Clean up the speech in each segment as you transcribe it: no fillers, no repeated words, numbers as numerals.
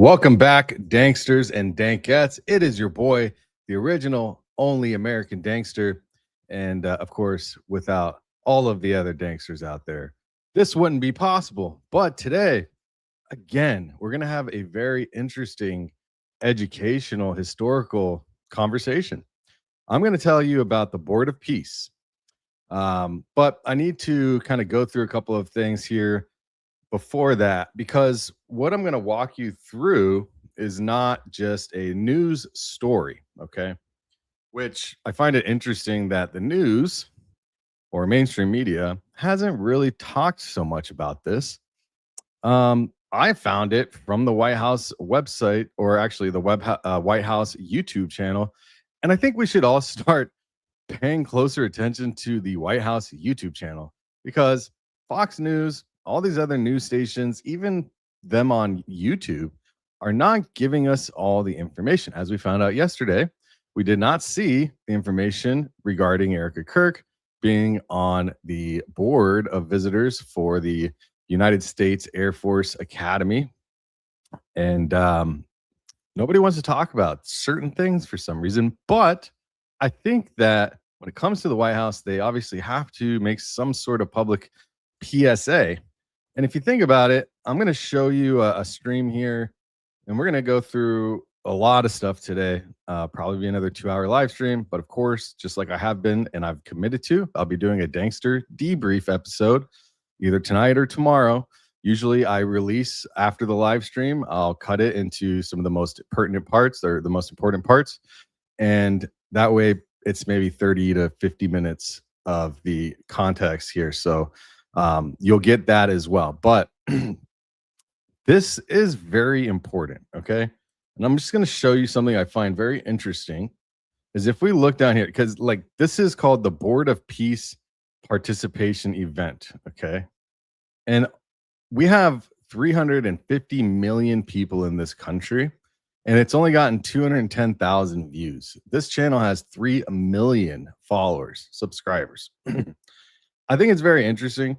Welcome back, Danksters and Dankettes. It is your boy, the original, only American Dankster. And of course, without all of the other Danksters out there, this wouldn't be possible. But today, again, we're going to have a very interesting educational, historical conversation. I'm going to tell you about the Board of Peace. But I need to kind of go through a couple of things here before that, because what I'm going to walk you through is not just a news story, okay? Which I find it interesting that the news or mainstream media hasn't really talked so much about this. I found it from the White House website, or actually the White House YouTube channel, and I think we should all start paying closer attention to the White House YouTube channel, because Fox News, all these other news stations, even them on YouTube, are not giving us all the information. As we found out yesterday, we did not see the information regarding Erica Kirk being on the board of visitors for the United States Air Force Academy. And nobody wants to talk about certain things for some reason. But I think that when it comes to the White House, they obviously have to make some sort of public PSA. And if you think about it, I'm going to show you a stream here, and we're going to go through a lot of stuff today. Probably be another 2-hour live stream. But of course, just like I have been and I've committed to, I'll be doing a Dankster debrief episode either tonight or tomorrow. Usually I release after the live stream. I'll cut it into some of the most pertinent parts, or the most important parts. And that way it's maybe 30 to 50 minutes of the context here. So you'll get that as well. But this is very important, okay? And I'm just going to show you something I find very interesting. Is if we look down here, because like this is called the Board of Peace Participation Event, okay? And we have 350 million people in this country, and it's only gotten 210,000 views. This channel has 3 million followers, subscribers. I think it's very interesting.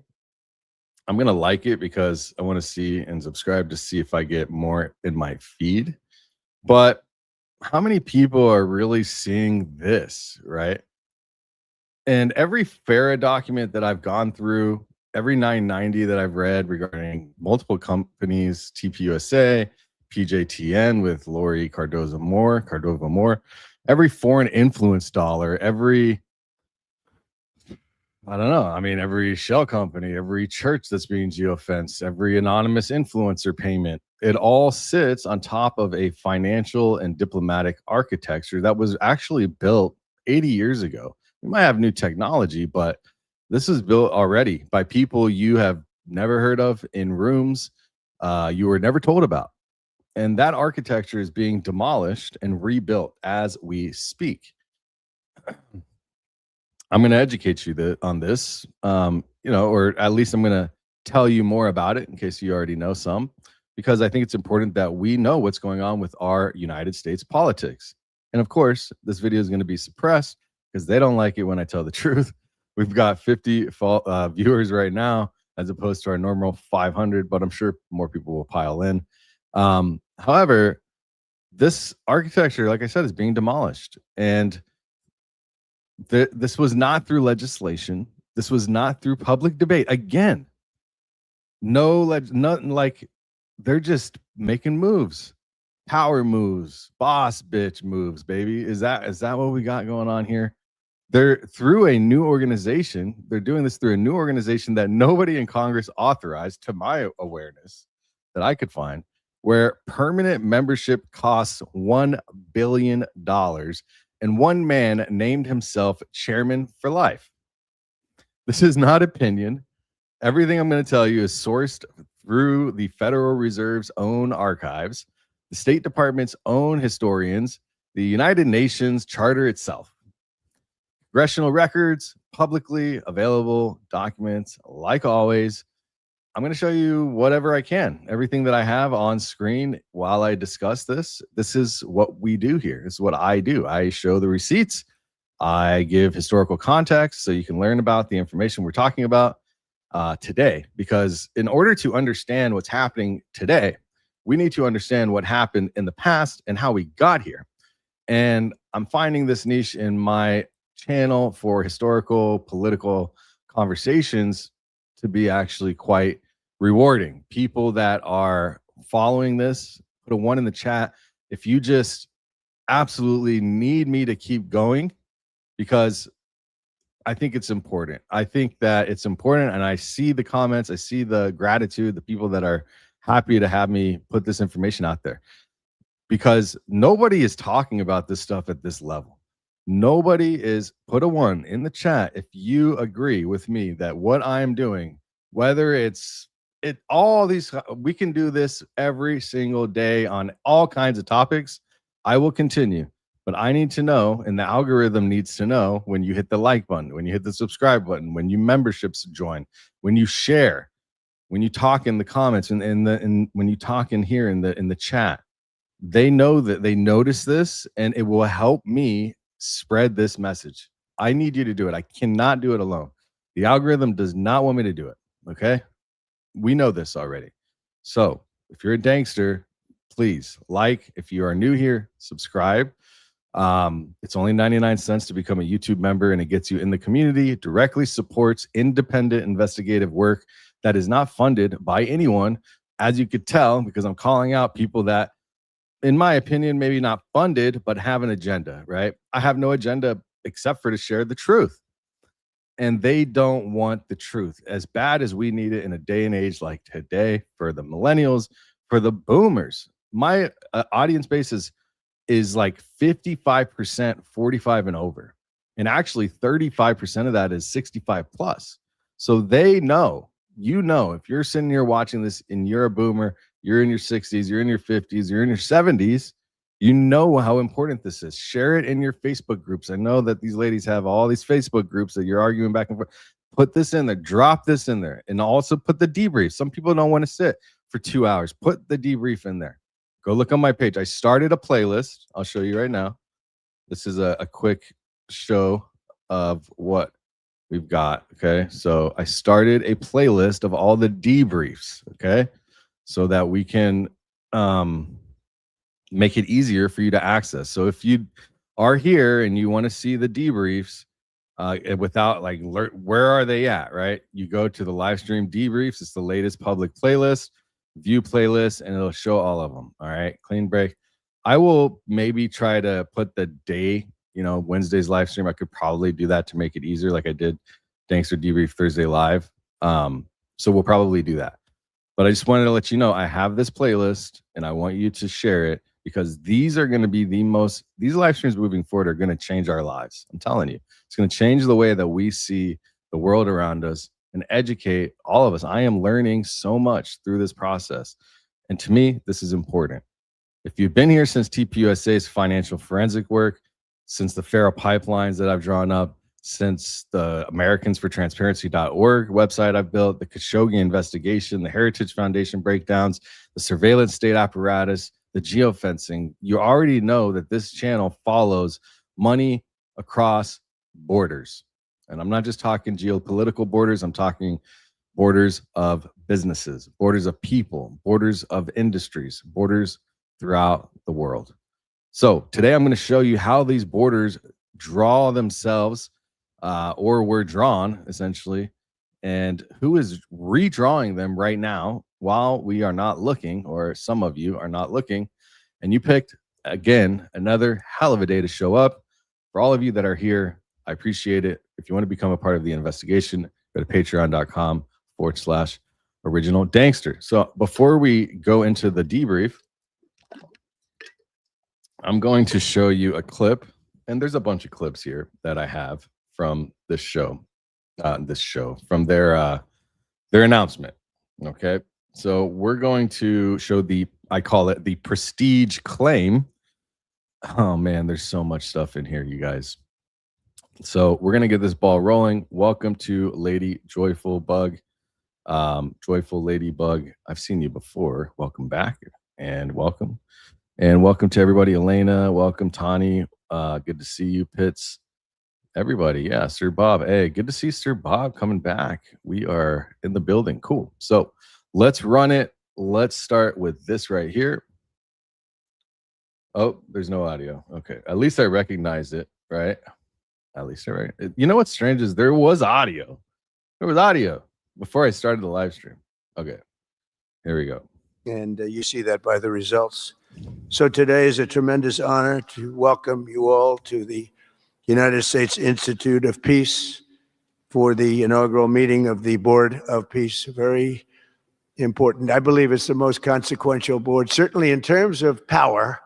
I'm going to like it because I want to see and subscribe to see if I get more in my feed. But how many people are really seeing this, right? And every FARA document that I've gone through, every 990 that I've read regarding multiple companies, TPUSA, PJTN with Lori Cardova Moore, every foreign influence dollar, every every shell company, every church that's being geofenced, every anonymous influencer payment, it all sits on top of a financial and diplomatic architecture that was actually built 80 years ago. We might have new technology, but this is built already by people you have never heard of, in rooms you were never told about. And that architecture is being demolished and rebuilt as we speak. I'm going to educate you on this, or at least I'm going to tell you more about it in case you already know some, because I think it's important that we know what's going on with our United States politics. And of course, this video is going to be suppressed because they don't like it when I tell the truth. We've got 50 viewers right now, as opposed to our normal 500, but I'm sure more people will pile in. However, this architecture, like I said, is being demolished. And this was not through legislation. This was not through public debate. Again, nothing, like they're just making moves, power moves, boss bitch moves, baby. Is that what we got going on here? They're through a new organization. They're doing this through a new organization that nobody in Congress authorized, to my awareness, that I could find, where permanent membership costs $1 billion. And one man named himself chairman for life. This is not opinion. Everything I'm going to tell you is sourced through the Federal Reserve's own archives, the State Department's own historians, the United Nations Charter itself. Congressional records, publicly available documents, like always. I'm going to show you whatever I can, everything that I have on screen while I discuss this. This is what we do here. This is what I do. I show the receipts. I give historical context so you can learn about the information we're talking about today. Because in order to understand what's happening today, we need to understand what happened in the past and how we got here. And I'm finding this niche in my channel for historical, political conversations to be actually quite rewarding. People that are following this, put a 1 in the chat if you just absolutely need me to keep going, because I think it's important. I think that it's important, and I see the comments, I see the gratitude, the people that are happy to have me put this information out there, because nobody is talking about this stuff at this level. Nobody is. Put a 1 in the chat if you agree with me that what I'm doing, whether it's all these, we can do this every single day on all kinds of topics. I will continue, but I need to know, and the algorithm needs to know, when you hit the like button, when you hit the subscribe button, when you memberships join, when you share, when you talk in the comments, and when you talk in here in the chat. They know that they notice this, and it will help me spread this message. I need you to do it. I cannot do it alone. The algorithm does not want me to do it. Okay. We know this already. So if you're a Dankster, please like. If you are new here, subscribe. It's only 99 cents to become a YouTube member, and it gets you in the community. It directly supports independent investigative work that is not funded by anyone, as you could tell, because I'm calling out people that, in my opinion, maybe not funded, but have an agenda, right? I have no agenda except for to share the truth. And they don't want the truth as bad as we need it in a day and age like today, for the millennials, for the boomers. My audience base is like 55% 45 and over. And actually 35% of that is 65 plus. So they know, if you're sitting here watching this and you're a boomer, you're in your 60s, you're in your 50s, you're in your 70s, you know how important this is. Share it in your Facebook groups. I know that these ladies have all these Facebook groups that you're arguing back and forth. Put this in there, drop this in there, and also put the debrief. Some people don't want to sit for 2 hours. Put the debrief in there. Go look on my page. I started a playlist. I'll show you right now. This is a quick show of what we've got. Okay. So I started a playlist of all the debriefs. Okay. So that we can make it easier for you to access. So if you are here and you want to see the debriefs without like, where are they at, right? You go to the live stream debriefs. It's the latest public playlist, view playlist, and it'll show all of them. All right, clean break. I will maybe try to put the day, Wednesday's live stream. I could probably do that to make it easier, like I did Dankster Debrief Thursday live. So we'll probably do that. But I just wanted to let you know I have this playlist, and I want you to share it, because these are going to be these live streams moving forward are going to change our lives. I'm telling you, it's going to change the way that we see the world around us and educate all of us. I am learning so much through this process. And to me, this is important. If you've been here since TPUSA's financial forensic work, since the Pharaoh pipelines that I've drawn up, since the AmericansForTransparency.org website I've built, the Khashoggi investigation, the Heritage Foundation breakdowns, the surveillance state apparatus, the geofencing, you already know that this channel follows money across borders. And I'm not just talking geopolitical borders. I'm talking borders of businesses, borders of people, borders of industries, borders throughout the world. So today I'm going to show you how these borders draw themselves or were drawn, essentially, and who is redrawing them right now while we are not looking, or some of you are not looking. And you picked, again, another hell of a day to show up. For all of you that are here, I appreciate it. If you want to become a part of the investigation, go to patreon.com/original Dankster. So before we go into the debrief, I'm going to show you a clip, and there's a bunch of clips here that I have from this show, from their announcement. Okay, so we're going to show I call it the prestige claim. Oh man, there's so much stuff in here, you guys. So we're gonna get this ball rolling. Welcome to Lady Joyful Bug, Joyful Ladybug. I've seen you before. Welcome back, and welcome to everybody. Elena, welcome. Tani, good to see you. Pitts, everybody. Yeah, Sir Bob. Hey, good to see Sir Bob coming back. We are in the building. Cool. So let's run it let's start with this right here. Oh, there's no audio. Okay. At least I recognized it, right? At least I right. You know what's strange is there was audio. There was audio before I started the live stream. Okay. Here we go. And you see that by the results. So today is a tremendous honor to welcome you all to the United States Institute of Peace for the inaugural meeting of the Board of Peace. Very important. I believe it's the most consequential board, certainly in terms of power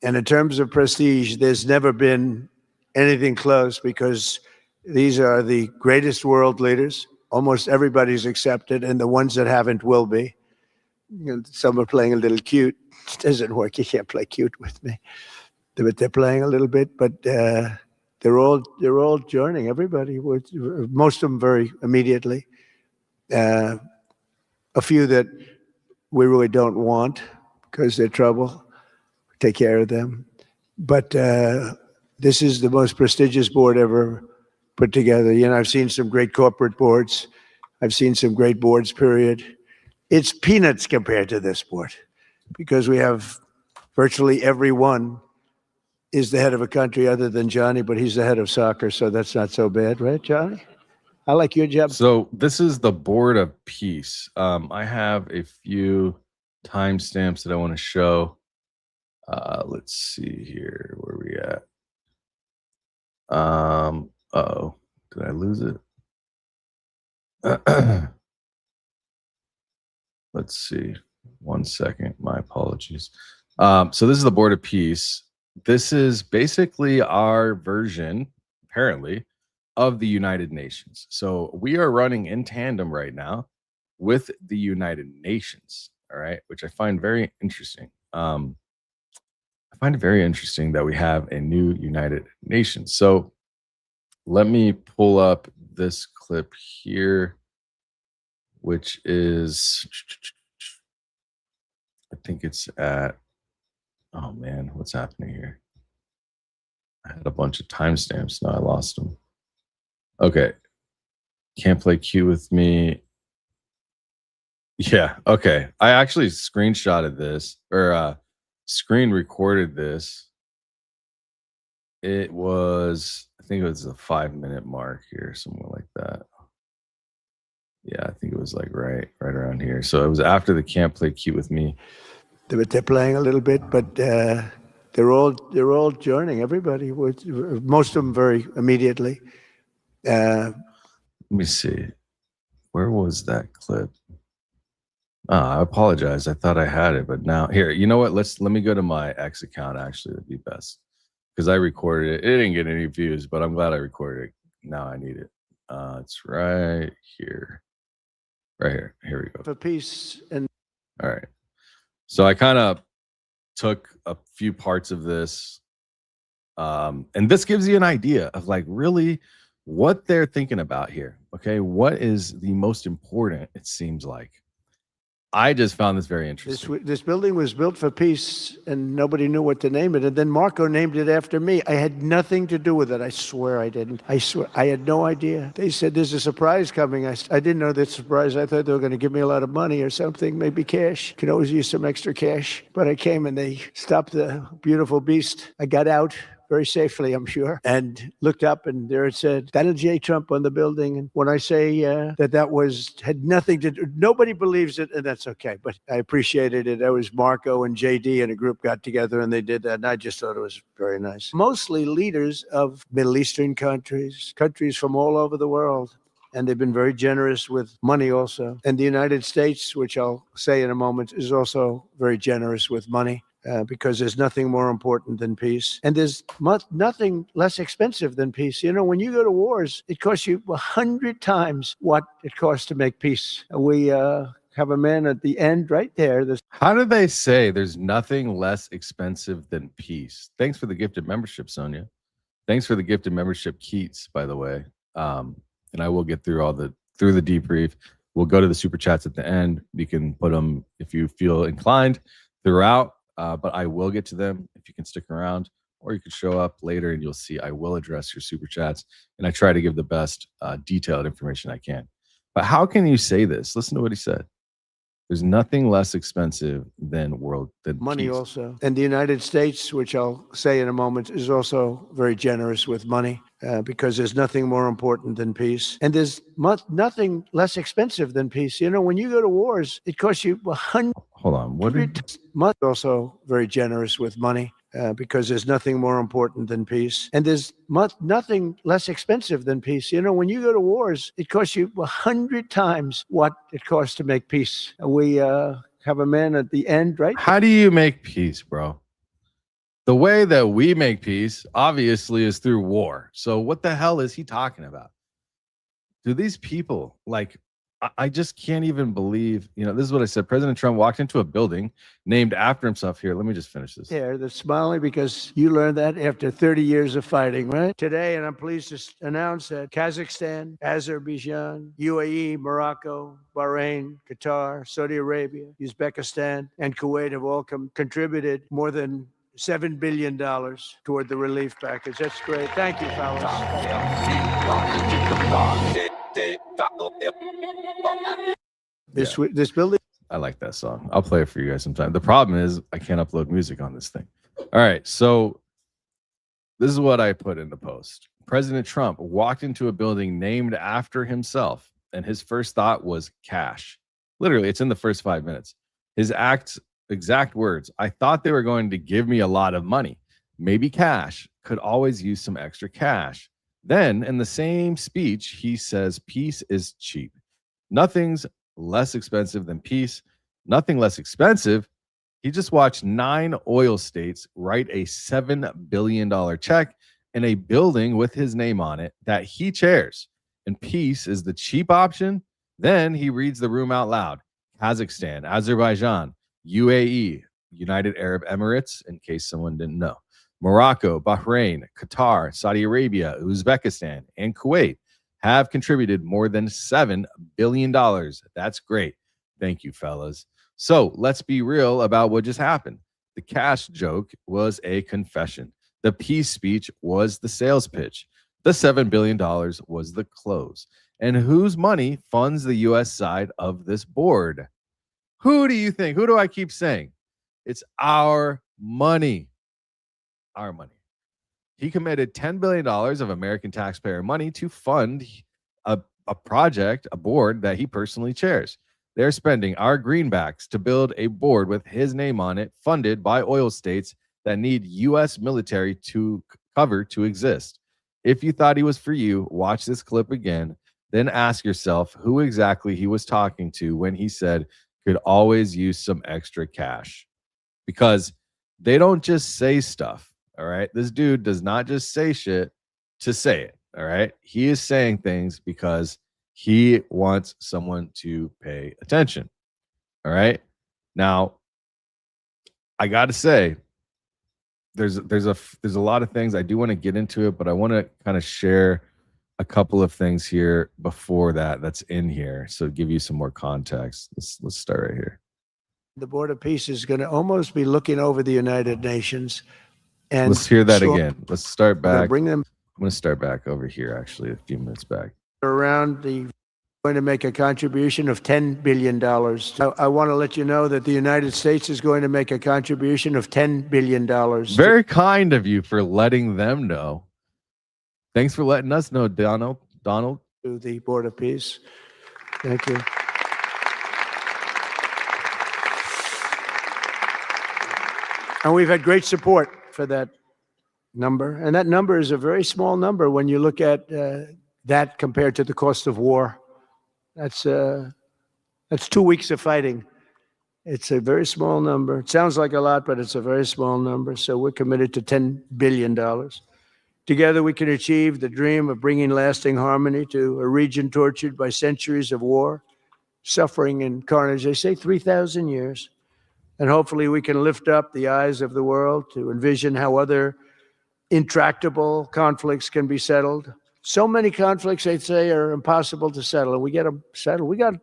and in terms of prestige. There's never been anything close, because these are the greatest world leaders. Almost everybody's accepted, and the ones that haven't will be. Some are playing a little cute. It doesn't work. You can't play cute with me. But they're playing a little bit. But they're all joining. Everybody, most of them very immediately. A few that we really don't want because they're trouble. Take care of them. But this is the most prestigious board ever put together. You know, I've seen some great corporate boards. I've seen some great boards, period. It's peanuts compared to this board, because we have virtually everyone is the head of a country other than Johnny, but he's the head of soccer, so that's not so bad, right, Johnny? I like your job. So this is the Board of Peace. I have a few timestamps that I want to show. Let's see here. Where are we at? Uh-oh. Did I lose it? Let's see. 1 second. My apologies. So this is the Board of Peace. This is basically our version, apparently, of the United Nations. So we are running in tandem right now with the United Nations, all right, which I find very interesting. I find it very interesting that we have a new United Nations. So let me pull up this clip here, which is, I think it's at, oh man, what's happening here? I had a bunch of timestamps. Now I lost them. Okay. Can't play Q with me. Yeah. Okay. I actually screenshotted this, or screen recorded this. It was, I think it was a 5-minute mark here, somewhere like that. Yeah, I think it was like right around here. So it was after the Can't Play Cute with Me. They're playing a little bit, but they're all joining. Everybody, most of them very immediately. Let me see. Where was that clip? I apologize. I thought I had it, but now here. You know what? Let me go to my X account. Actually, that'd be best, because I recorded it. It didn't get any views, but I'm glad I recorded it. Now I need it. It's right here. Right here. Here we go. For peace and. All right. So I kind of took a few parts of this, and this gives you an idea of like really what they're thinking about here. Okay, what is the most important? It seems like. I just found this very interesting. This building was built for peace, and nobody knew what to name it. And then Marco named it after me. I had nothing to do with it. I swear I didn't. I swear. I had no idea. They said there's a surprise coming. I didn't know that surprise. I thought they were going to give me a lot of money or something, maybe cash. Could always use some extra cash. But I came and they stopped the beautiful beast. I got out very safely, I'm sure, and looked up, and there it said Donald J. Trump on the building. And when I say that had nothing to do, nobody believes it, and that's okay, but I appreciated it. That was Marco and JD and a group got together and they did that, and I just thought it was very nice. Mostly leaders of Middle Eastern countries from all over the world. And they've been very generous with money also. And the United States, which I'll say in a moment, is also very generous with money. Because there's nothing more important than peace. And there's nothing less expensive than peace. You know, when you go to wars, it costs you 100 times what it costs to make peace. We have a man at the end right there. How do they say there's nothing less expensive than peace? Thanks for the gifted membership, Sonia. Thanks for the gifted membership, Keats, by the way. And I will get through the debrief. We'll go to the super chats at the end. You can put them if you feel inclined throughout. But I will get to them if you can stick around, or you can show up later and you'll see I will address your super chats, and I try to give the best detailed information I can. But how can you say this? Listen to what he said. There's nothing less expensive than money peace. also. And the United States, which I'll say in a moment, is also very generous with money because there's nothing more important than peace. And there's nothing less expensive than peace. You know, when you go to wars, it costs you 100. Hold on. What are you? Also very generous with money because there's nothing more important than peace. And there's nothing less expensive than peace. You know, when you go to wars, it costs you 100 times what it costs to make peace. We have a man at the end, right? How do you make peace, bro? The way that we make peace, obviously, is through war. So what the hell is he talking about? Do these people, like, I just can't even believe, you know, this is what I said. President Trump walked into a building named after himself. Here, let me just finish this. Yeah, they're smiling because you learned that after 30 years of fighting, right? Today, and I'm pleased to announce that Kazakhstan, Azerbaijan, UAE, Morocco, Bahrain, Qatar, Saudi Arabia, Uzbekistan, and Kuwait have all contributed more than $7 billion toward the relief package. That's great. Thank you, fellas. This building. I like that song. I'll play it for you guys sometime. The problem is I can't upload music on this thing. All right. So this is what I put in the post. President Trump walked into a building named after himself, and his first thought was cash. Literally, it's in the first 5 minutes. His exact words, I thought they were going to give me a lot of money. Maybe cash. Could always use some extra cash. Then, in the same speech, he says peace is cheap. Nothing's less expensive than peace. Nothing less expensive. He just watched 9 oil states write a $7 billion check in a building with his name on it that he chairs. And peace is the cheap option. Then he reads the room out loud. Kazakhstan, Azerbaijan, UAE, United Arab Emirates, in case someone didn't know, Morocco, Bahrain, Qatar, Saudi Arabia, Uzbekistan, and Kuwait have contributed more than $7 billion. That's great. Thank you, fellas. So let's be real about what just happened. The cash joke was a confession. The peace speech was the sales pitch. The $7 billion was the close. And whose money funds the U.S. side of this board? Who do you think? Who do I keep saying? It's our money. Our money. He committed $10 billion of American taxpayer money to fund a project, a board that he personally chairs. They're spending our greenbacks to build a board with his name on it, funded by oil states that need U.S. military to cover to exist. If you thought he was for you, watch this clip again, then ask yourself who exactly he was talking to when he said could always use some extra cash. Because they don't just say stuff. All right. This dude does not just say shit to say it. All right. He is saying things because he wants someone to pay attention. All right. Now, I got to say, there's a lot of things I do want to get into it, but I want to kind of share a couple of things here before that's in here. So give you some more context. Let's start right here. The Board of Peace is going to almost be looking over the United Nations. And let's hear that again. Let's start back. Bring them. I'm going to start back over here, actually, a few minutes back. Going to make a contribution of $10 billion. I want to let you know that the United States is going to make a contribution of $10 billion. Very kind of you for letting them know. Thanks for letting us know, Donald. To the Board of Peace. Thank you. And we've had great support for that number. And that number is a very small number when you look at that compared to the cost of war. That's 2 weeks of fighting. It's a very small number. It sounds like a lot, but it's a very small number. So we're committed to $10 billion. Together we can achieve the dream of bringing lasting harmony to a region tortured by centuries of war, suffering, and carnage. They say 3,000 years. And hopefully we can lift up the eyes of the world to envision how other intractable conflicts can be settled. So many conflicts, they'd say, are impossible to settle, and we get them settled. We got,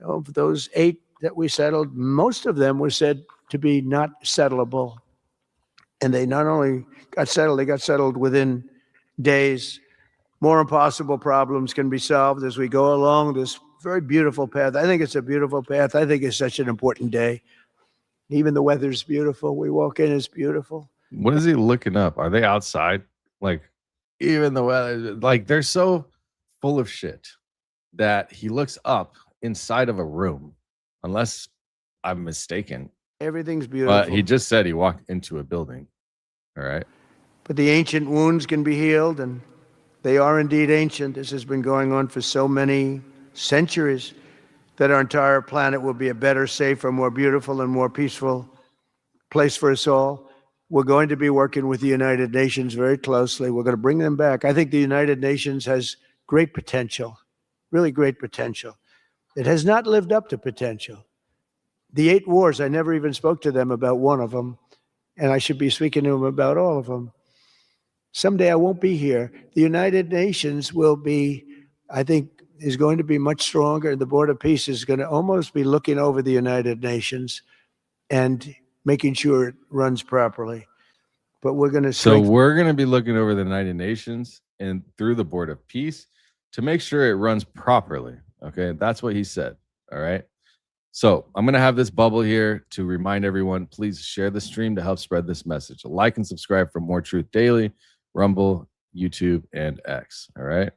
of those 8 that we settled, most of them were said to be not settleable. And they not only got settled, they got settled within days. More impossible problems can be solved as we go along this very beautiful path. I think it's a beautiful path. I think it's such an important day. Even the weather's beautiful. We walk in, it's beautiful. What is he looking up? Are they outside? Like, even the weather, like they're so full of shit that he looks up inside of a room, unless I'm mistaken. Everything's But beautiful. he just said he walked into a building. All right. But the ancient wounds can be healed, and they are indeed ancient. This has been going on for so many centuries that our entire planet will be a better, safer, more beautiful, and more peaceful place for us all. We're going to be working with the United Nations very closely. We're going to bring them back. I think the United Nations has great potential, really great potential. It has not lived up to potential. The 8 wars, I never even spoke to them about one of them, and I should be speaking to them about all of them. Someday I won't be here. The United Nations will be, I think, is going to be much stronger. The Board of Peace is going to almost be looking over the United Nations and making sure it runs properly. But we're going to So we're going to be looking over the United Nations and through the Board of Peace to make sure it runs properly. Okay, that's what he said. All right. So I'm going to have this bubble here to remind everyone, please share the stream to help spread this message. Like and subscribe for more Truth Daily, Rumble, YouTube, and X. All right.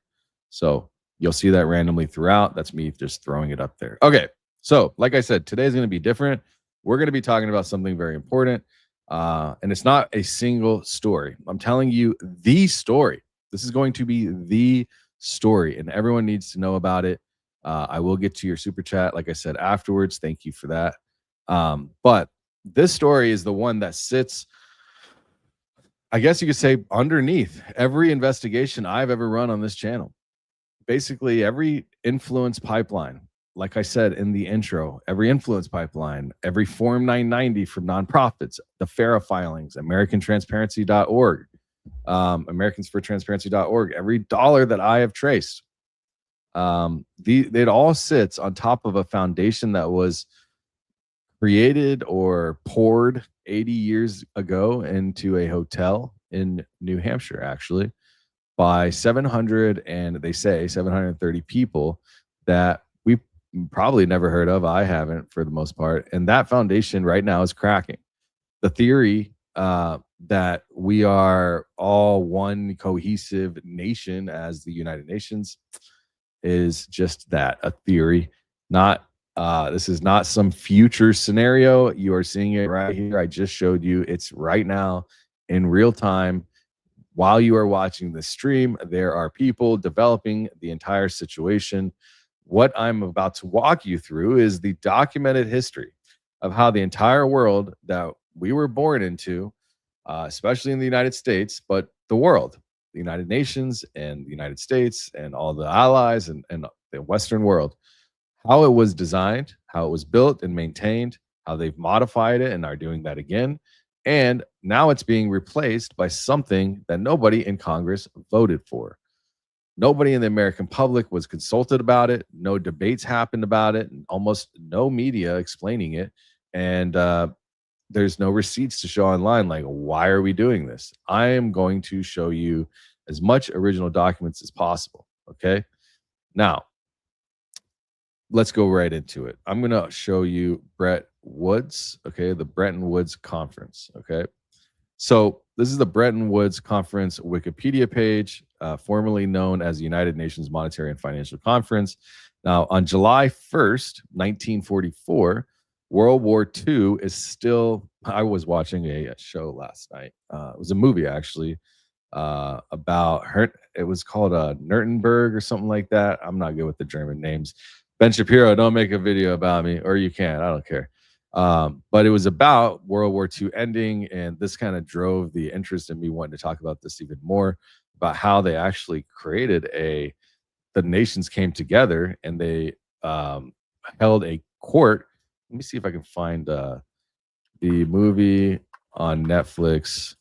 So you'll see that randomly throughout. That's me just throwing it up there. Okay. So like I said, today is going to be different. We're going to be talking about something very important. And it's not a single story. I'm telling you the story. This is going to be the story, and everyone needs to know about it. I will get to your super chat, like I said, afterwards. Thank you for that. But this story is the one that sits, I guess you could say, underneath every investigation I've ever run on this channel. Basically, every influence pipeline, like I said in the intro, every influence pipeline, every Form 990 from nonprofits, the FARA filings, AmericanTransparency.org, AmericansForTransparency.org, every dollar that I have traced, it all sits on top of a foundation that was created or poured 80 years ago into a hotel in New Hampshire, actually, by 700, and they say 730 people that we probably never heard of. I haven't, for the most part. And that foundation right now is cracking. The theory that we are all one cohesive nation as the United Nations is just that, a theory. Not this is not some future scenario. You are seeing it right here. I just showed you. It's right now in real time. While you are watching the stream, there are people developing the entire situation. What I'm about to walk you through is the documented history of how the entire world that we were born into, especially in the United States, but the world, the United Nations and the United States and all the allies and the Western world, how it was designed, how it was built and maintained, how they've modified it and are doing that again. And now it's being replaced by something that nobody in Congress voted for. Nobody in the American public was consulted about it. No debates happened about it. And almost no media explaining it. And there's no receipts to show online. Like, why are we doing this? I am going to show you as much original documents as possible. Okay. Now, let's go right into it. I'm going to show you Bretton Woods. Okay. The Bretton Woods Conference. Okay. So this is the Bretton Woods Conference Wikipedia page, formerly known as the United Nations Monetary and Financial Conference. Now, on July 1st, 1944, World War II is still, I was watching a show last night. It was a movie, actually, about her. It was called Nuremberg or something like that. I'm not good with the German names. Ben Shapiro, don't make a video about me, or you can. I don't care. But it was about World War II ending, and this kind of drove the interest in me wanting to talk about this even more, about how they actually created the nations came together and they held a court. Let me see if I can find the movie on Netflix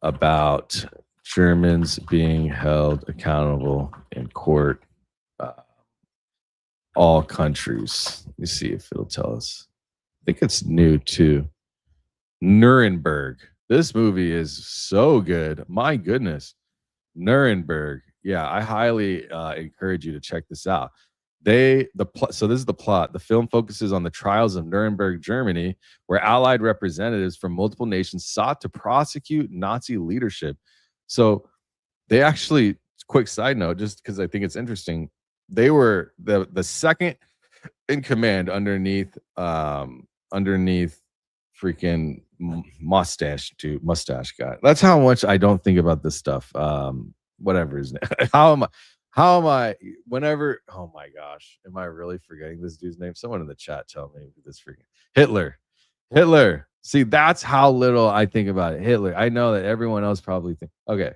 about Germans being held accountable in court. All countries. Let me see if it'll tell us. I think it's new too. Nuremberg. This movie is so good. My goodness. Nuremberg. Yeah, I highly encourage you to check this out. So this is the plot. The film focuses on the trials of Nuremberg, Germany, where Allied representatives from multiple nations sought to prosecute Nazi leadership. So they actually, quick side note, just because I think it's interesting, they were the second in command underneath freaking mustache guy. That's how much I don't think about this stuff. Whatever his name. How am I whenever, oh my gosh, am I really forgetting this dude's name? Someone in the chat tell me this freaking Hitler. See, that's how little I think about it. Hitler. I know that everyone else probably think, okay.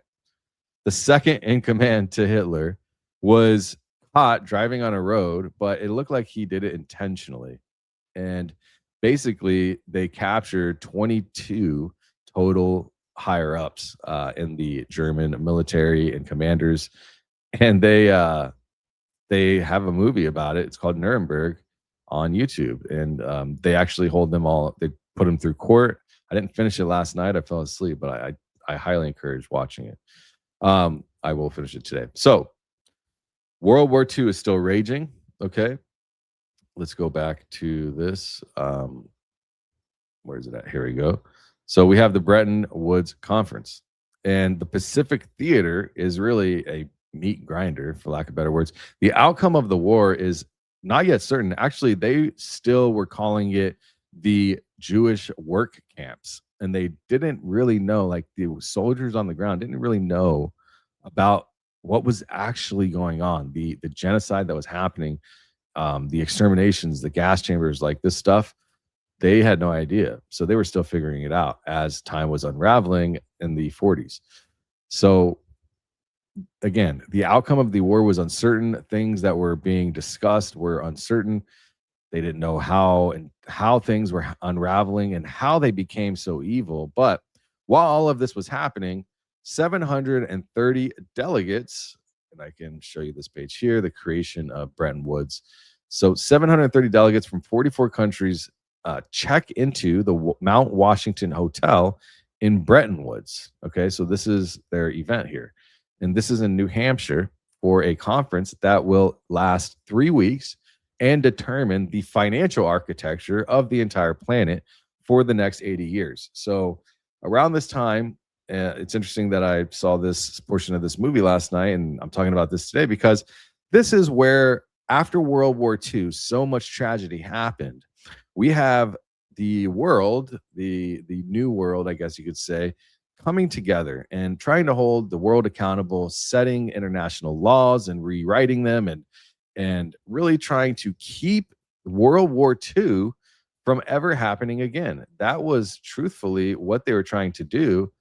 The second in command to Hitler was caught driving on a road, but it looked like he did it intentionally. And basically, they captured 22 total higher ups in the German military and commanders, and they have a movie about it. It's called Nuremberg on YouTube, and they actually hold them all. They put them through court. I didn't finish it last night. I fell asleep, but I highly encourage watching it. I will finish it today. So World War II is still raging. Okay. Let's go back to this. Where is it at? Here we go. So we have the Bretton Woods Conference, and the Pacific Theater is really a meat grinder, for lack of better words. The outcome of the war is not yet certain. Actually, they still were calling it the Jewish work camps, and they didn't really know, like the soldiers on the ground didn't really know about what was actually going on, the genocide that was happening, the exterminations, the gas chambers, like this stuff. They had no idea. So they were still figuring it out as time was unraveling in the 40s. So again, the outcome of the war was uncertain. Things that were being discussed were uncertain. They didn't know how things were unraveling and how they became so evil. But while all of this was happening, 730 delegates, and I can show you this page here, the creation of Bretton Woods. So 730 delegates from 44 countries check into the Mount Washington Hotel in Bretton Woods. Okay, so this is their event here. And this is in New Hampshire for a conference that will last 3 weeks and determine the financial architecture of the entire planet for the next 80 years. So around this time, it's interesting that I saw this portion of this movie last night, and I'm talking about this today because this is where, after World War II, so much tragedy happened. We have the world, the new world, I guess you could say, coming together and trying to hold the world accountable, setting international laws and rewriting them, and really trying to keep World War II from ever happening again. That was truthfully what they were trying to do.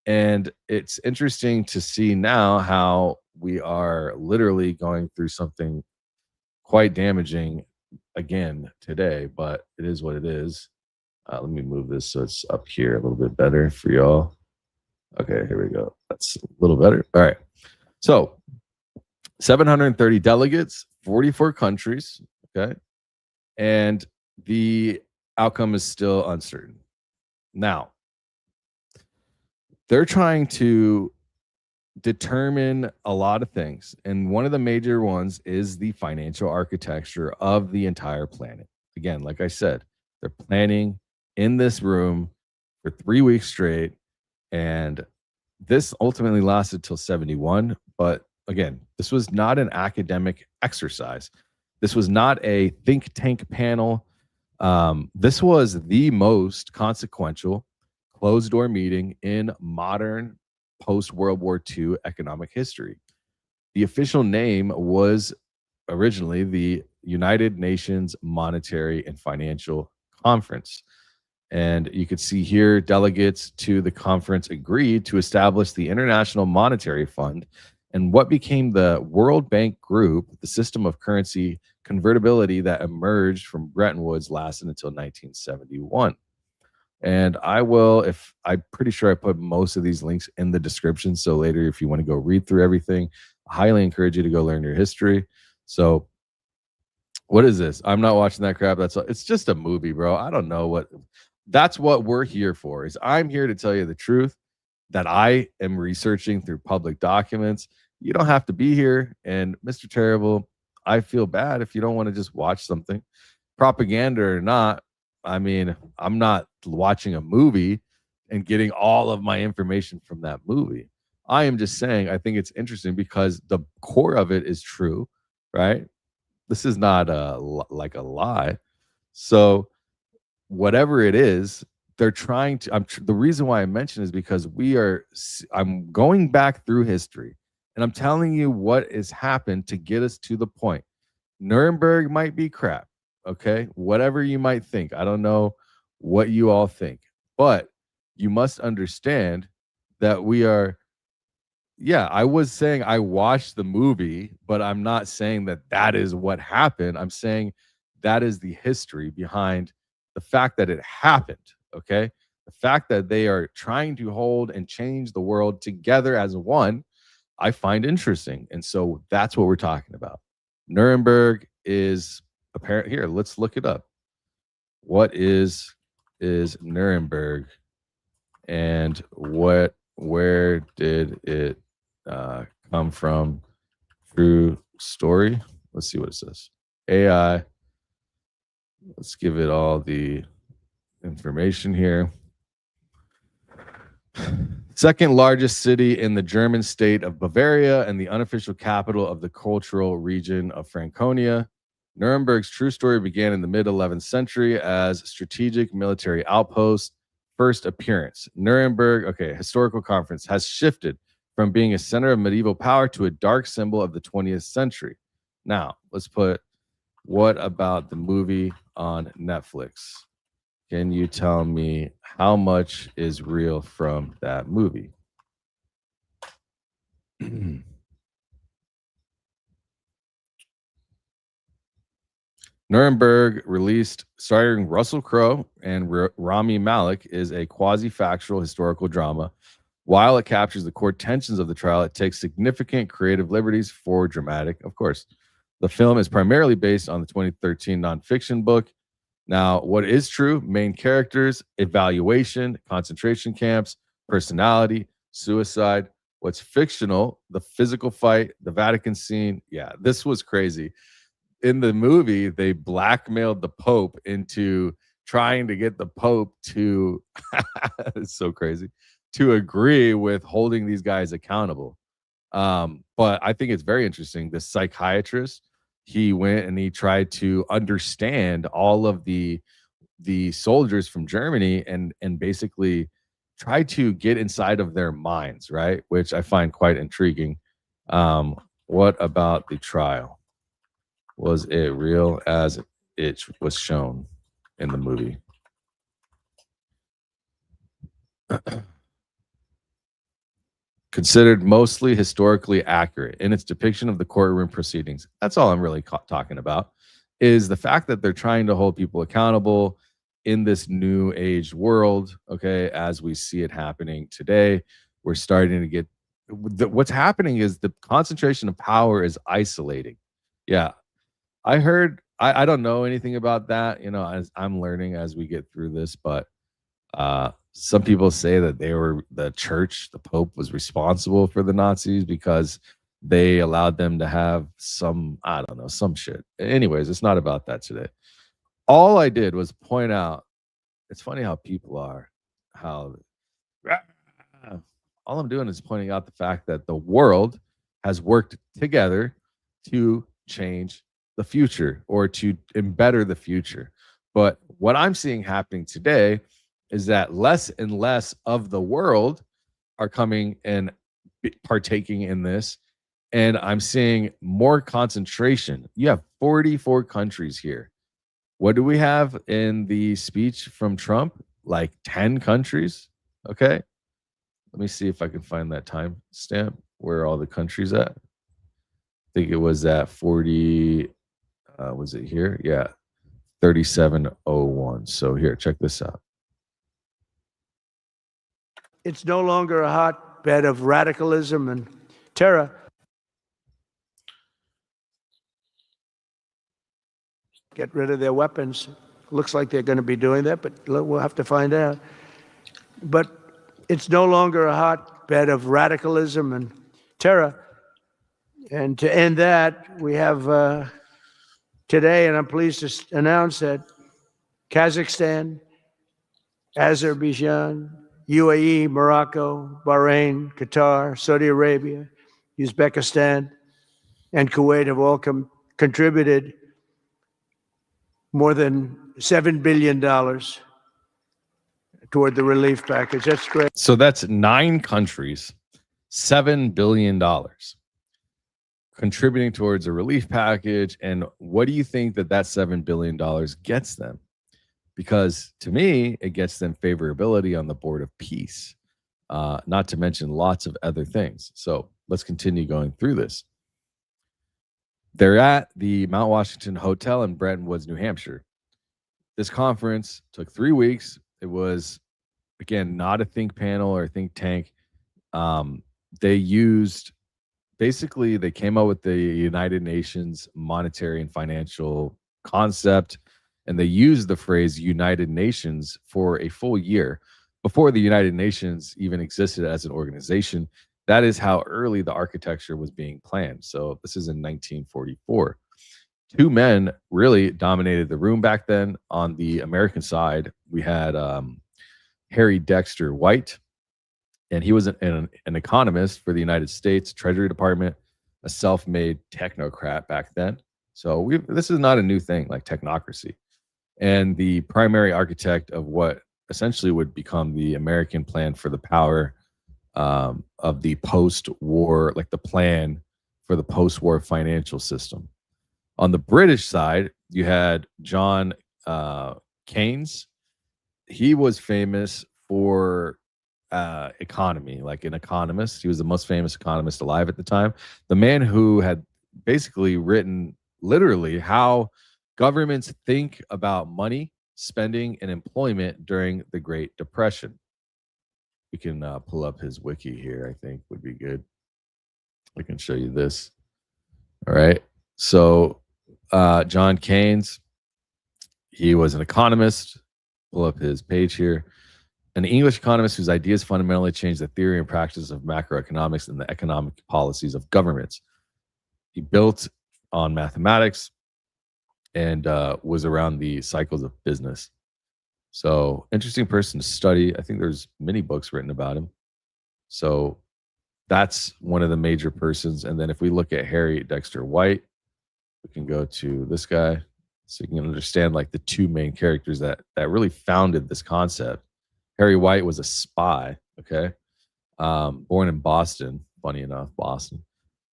And it's interesting to see now how we are literally going through something quite damaging again today, but it is what it is. Let me move this so it's up here a little bit better for y'all. Okay, here we go. That's a little better. All right. So 730 delegates, 44 countries. Okay. And the outcome is still uncertain. Now, they're trying to determine a lot of things. And one of the major ones is the financial architecture of the entire planet. Again, like I said, they're planning in this room for 3 weeks straight. And this ultimately lasted till 71. But again, this was not an academic exercise. This was not a think tank panel. This was the most consequential closed door meeting in modern post-World War II economic history. The official name was originally the United Nations Monetary and Financial Conference. And you could see here, delegates to the conference agreed to establish the International Monetary Fund and what became the World Bank Group, the system of currency convertibility that emerged from Bretton Woods lasted until 1971. And I'm pretty sure I put most of these links in the description. So later, if you want to go read through everything, I highly encourage you to go learn your history. So what is this? I'm not watching that crap. It's just a movie, bro. I don't know that's what we're here for. Is I'm here to tell you the truth that I am researching through public documents. You don't have to be here. And Mr. Terrible, I feel bad if you don't want to just watch something, propaganda or not. I mean, I'm not watching a movie and getting all of my information from that movie. I am just saying I think it's interesting because the core of it is true, right? This is not like a lie. So whatever it is, they're trying to. The reason why I mention is because I'm going back through history, and I'm telling you what has happened to get us to the point. Nuremberg might be crap, okay? Whatever you might think, I don't know what you all think, but you must understand that we are. Yeah, I was saying I watched the movie, but I'm not saying that that is what happened. I'm saying that is the history behind the fact that it happened. Okay. The fact that they are trying to hold and change the world together as one, I find interesting. And so that's what we're talking about. Nuremberg is apparent here. Let's look it up. What is Nuremberg, and where did it come from? True story. Let's see what it says. AI. Let's give it all the information here. Second largest city in the German state of Bavaria and the unofficial capital of the cultural region of Franconia. Nuremberg's true story began in the mid-11th century as strategic military outpost. First appearance. Nuremberg, okay, historical conference, has shifted from being a center of medieval power to a dark symbol of the 20th century. Now, let's put, what about the movie on Netflix? Can you tell me how much is real from that movie? Nuremberg, released starring Russell Crowe and Rami Malek, is a quasi-factual historical drama. While it captures the core tensions of the trial, it takes significant creative liberties for dramatic, of course. The film is primarily based on the 2013 nonfiction book. Now, what is true? Main characters, evaluation, concentration camps, personality, suicide. What's fictional? The physical fight, the Vatican scene. Yeah, this was crazy. In the movie, they blackmailed the Pope into trying to get the Pope to, it's so crazy, to agree with holding these guys accountable. But I think it's very interesting. The psychiatrist, he went and he tried to understand all of the soldiers from Germany and basically try to get inside of their minds, right? Which I find quite intriguing. What about the trial? Was it real as it was shown in the movie? Considered mostly historically accurate in its depiction of the courtroom proceedings. That's all I'm really talking about, is the fact that they're trying to hold people accountable in this new age world. Okay, as we see it happening today, we're starting to get, what's happening is the concentration of power is isolating. Yeah, I heard, I don't know anything about that, you know, as I'm learning as we get through this, but some people say that the church, the Pope, was responsible for the Nazis because they allowed them to have some, I don't know, some shit. Anyways, it's not about that today. All I did was point out, it's funny how people are, how all I'm doing is pointing out the fact that the world has worked together to change the future or to better the future. But what I'm seeing happening today is that less and less of the world are coming and partaking in this. And I'm seeing more concentration. You have 44 countries here. What do we have in the speech from Trump? Like 10 countries. Okay. Let me see if I can find that time stamp where all the countries at. I think it was at 40. Was it here? Yeah. 3701. So here, check this out. It's no longer a hotbed of radicalism and terror. Get rid of their weapons. Looks like they're going to be doing that, but we'll have to find out. But it's no longer a hotbed of radicalism and terror. And to end that, we have today, and I'm pleased to announce that Kazakhstan, Azerbaijan, UAE, Morocco, Bahrain, Qatar, Saudi Arabia, Uzbekistan, and Kuwait have all contributed more than $7 billion toward the relief package. That's great. So that's 9 countries, $7 billion contributing towards a relief package. And what do you think that $7 billion gets them? Because to me, it gets them favorability on the board of peace, not to mention lots of other things. So let's continue going through this. They're at the Mount Washington Hotel in Bretton Woods, New Hampshire. This conference took 3 weeks. It was, again, not a think panel or a think tank. They used, basically, they came up with the United Nations monetary and financial concept, and they used the phrase United Nations for a full year before the United Nations even existed as an organization. That is how early the architecture was being planned. So this is in 1944. 2 men really dominated the room back then. On the American side, we had Harry Dexter White, and he was an economist for the United States Treasury Department, a self-made technocrat back then. So this is not a new thing, like technocracy. And the primary architect of what essentially would become the American plan for the power of the post-war, like the plan for the post-war financial system. On the British side, you had John Keynes. He was famous for economy, like an economist. He was the most famous economist alive at the time. The man who had basically written literally how governments think about money, spending, and employment during the Great Depression. We can pull up his wiki here, I think would be good. I can show you this. All right. So John Keynes, he was an economist. Pull up his page here. An English economist whose ideas fundamentally changed the theory and practice of macroeconomics and the economic policies of governments. He built on mathematics and was around the cycles of business. So interesting person to study. I think there's many books written about him. So that's one of the major persons. And then if we look at Harry Dexter White, we can go to this guy so you can understand like the 2 main characters that really founded this concept. Harry White was a spy, okay? Born in Boston, funny enough, Boston.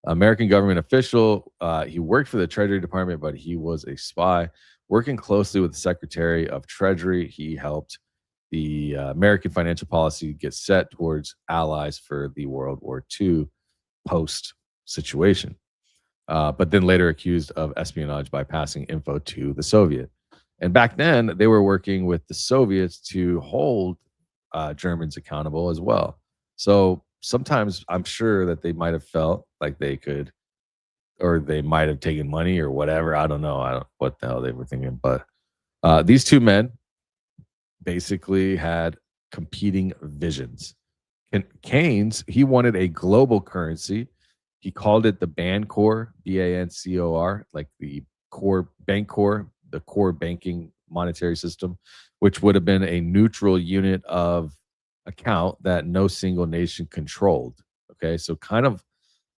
American government official. He worked for the Treasury Department, but he was a spy. Working closely with the Secretary of Treasury, he helped the American financial policy get set towards allies for the World War II post situation. But then later accused of espionage by passing info to the Soviet. And back then, they were working with the Soviets to hold Germans accountable as well. So sometimes I'm sure that they might have felt like they could, or they might have taken money or whatever. I don't know. What the hell they were thinking. But these 2 men basically had competing visions. Keynes, he wanted a global currency. He called it the Bancor, BANCOR, like the core the core banking monetary system, which would have been a neutral unit of account that no single nation controlled. Okay, so kind of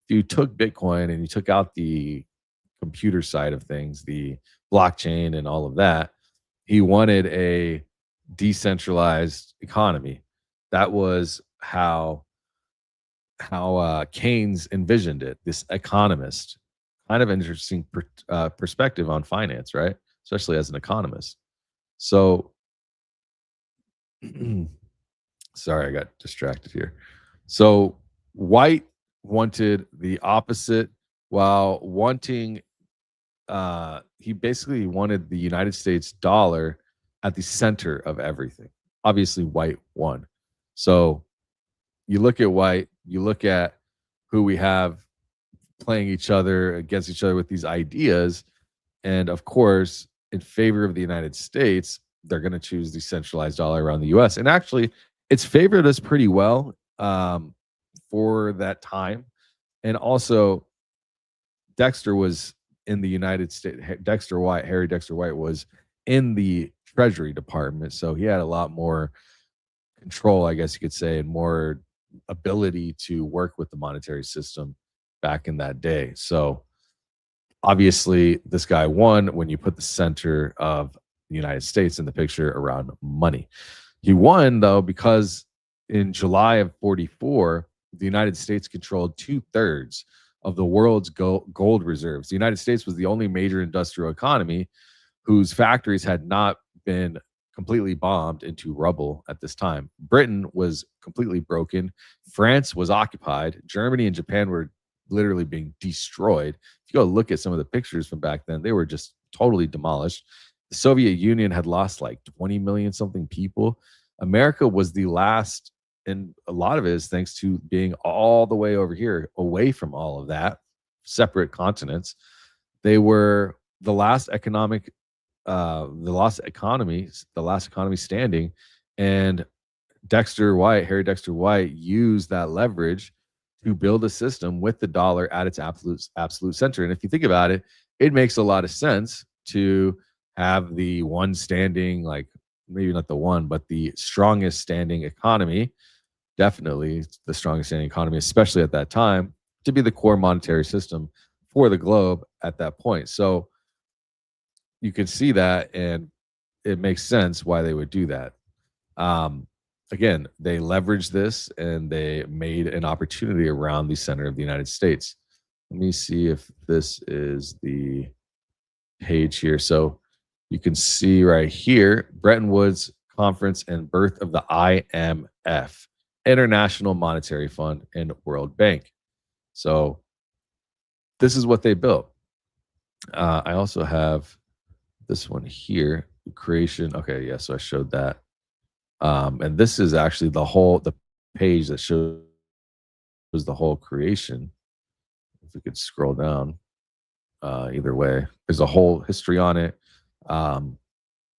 if you took Bitcoin and you took out the computer side of things, the blockchain and all of that, he wanted a decentralized economy. That was how Keynes envisioned it. This economist, kind of interesting perspective on finance, right? Especially as an economist. So, sorry, I got distracted here. So White wanted the opposite, while wanting, he basically wanted the United States dollar at the center of everything. Obviously, White won. So you look at White, you look at who we have playing each other against each other with these ideas, and of course, in favor of the United States, they're going to choose the centralized dollar around the U.S. And actually, it's favored us pretty well for that time. And also, Dexter was in the United States. Harry Dexter White was in the Treasury Department, so he had a lot more control, I guess you could say, and more ability to work with the monetary system back in that day. So obviously, this guy won when you put the center of the United States in the picture around money. He won, though, because in July of 44, the United States controlled 2/3 of the world's gold reserves. The United States was the only major industrial economy whose factories had not been completely bombed into rubble at this time. Britain was completely broken. France was occupied. Germany and Japan were literally being destroyed. If you go look at some of the pictures from back then, they were just totally demolished. The Soviet Union had lost like 20 million something people. America was the last, and a lot of it is thanks to being all the way over here, away from all of that, separate continents. They were the last economy standing, and Harry Dexter White used that leverage to build a system with the dollar at its absolute center. And if you think about it, it makes a lot of sense to have the one standing, like maybe not the one, but the strongest standing economy, definitely the strongest standing economy, especially at that time, to be the core monetary system for the globe at that point. So you could see that, and it makes sense why they would do that. Again, they leveraged this and they made an opportunity around the center of the United States. Let me see if this is the page here. So you can see right here, Bretton Woods Conference and birth of the IMF, International Monetary Fund, and World Bank. So this is what they built. I also have this one here, creation. Okay, yeah, so I showed that. And this is actually the page that shows the whole creation. If we could scroll down, either way, there's a whole history on it.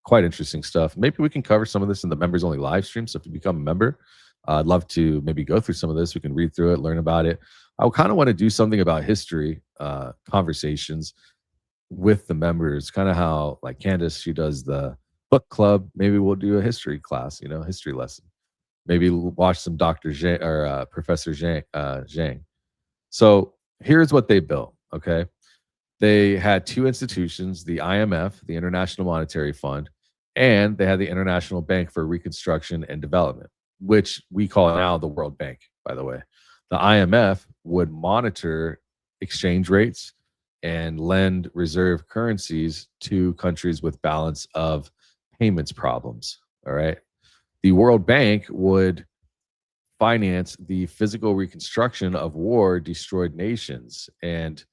Quite interesting stuff. Maybe we can cover some of this in the members only live stream. So if you become a member, I'd love to maybe go through some of this. We can read through it, learn about it. I kind of want to do something about history conversations with the members, kind of how like Candace, she does the book club. Maybe we'll do a history class, history lesson. Maybe we'll watch some Dr. Zhang or Professor Zhang. So here's what they built. Okay. They had two institutions, the IMF, the International Monetary Fund, and they had the International Bank for Reconstruction and Development, which we call now the World Bank, by the way. The IMF would monitor exchange rates and lend reserve currencies to countries with balance of payments problems. All right. The World Bank would finance the physical reconstruction of war-destroyed nations and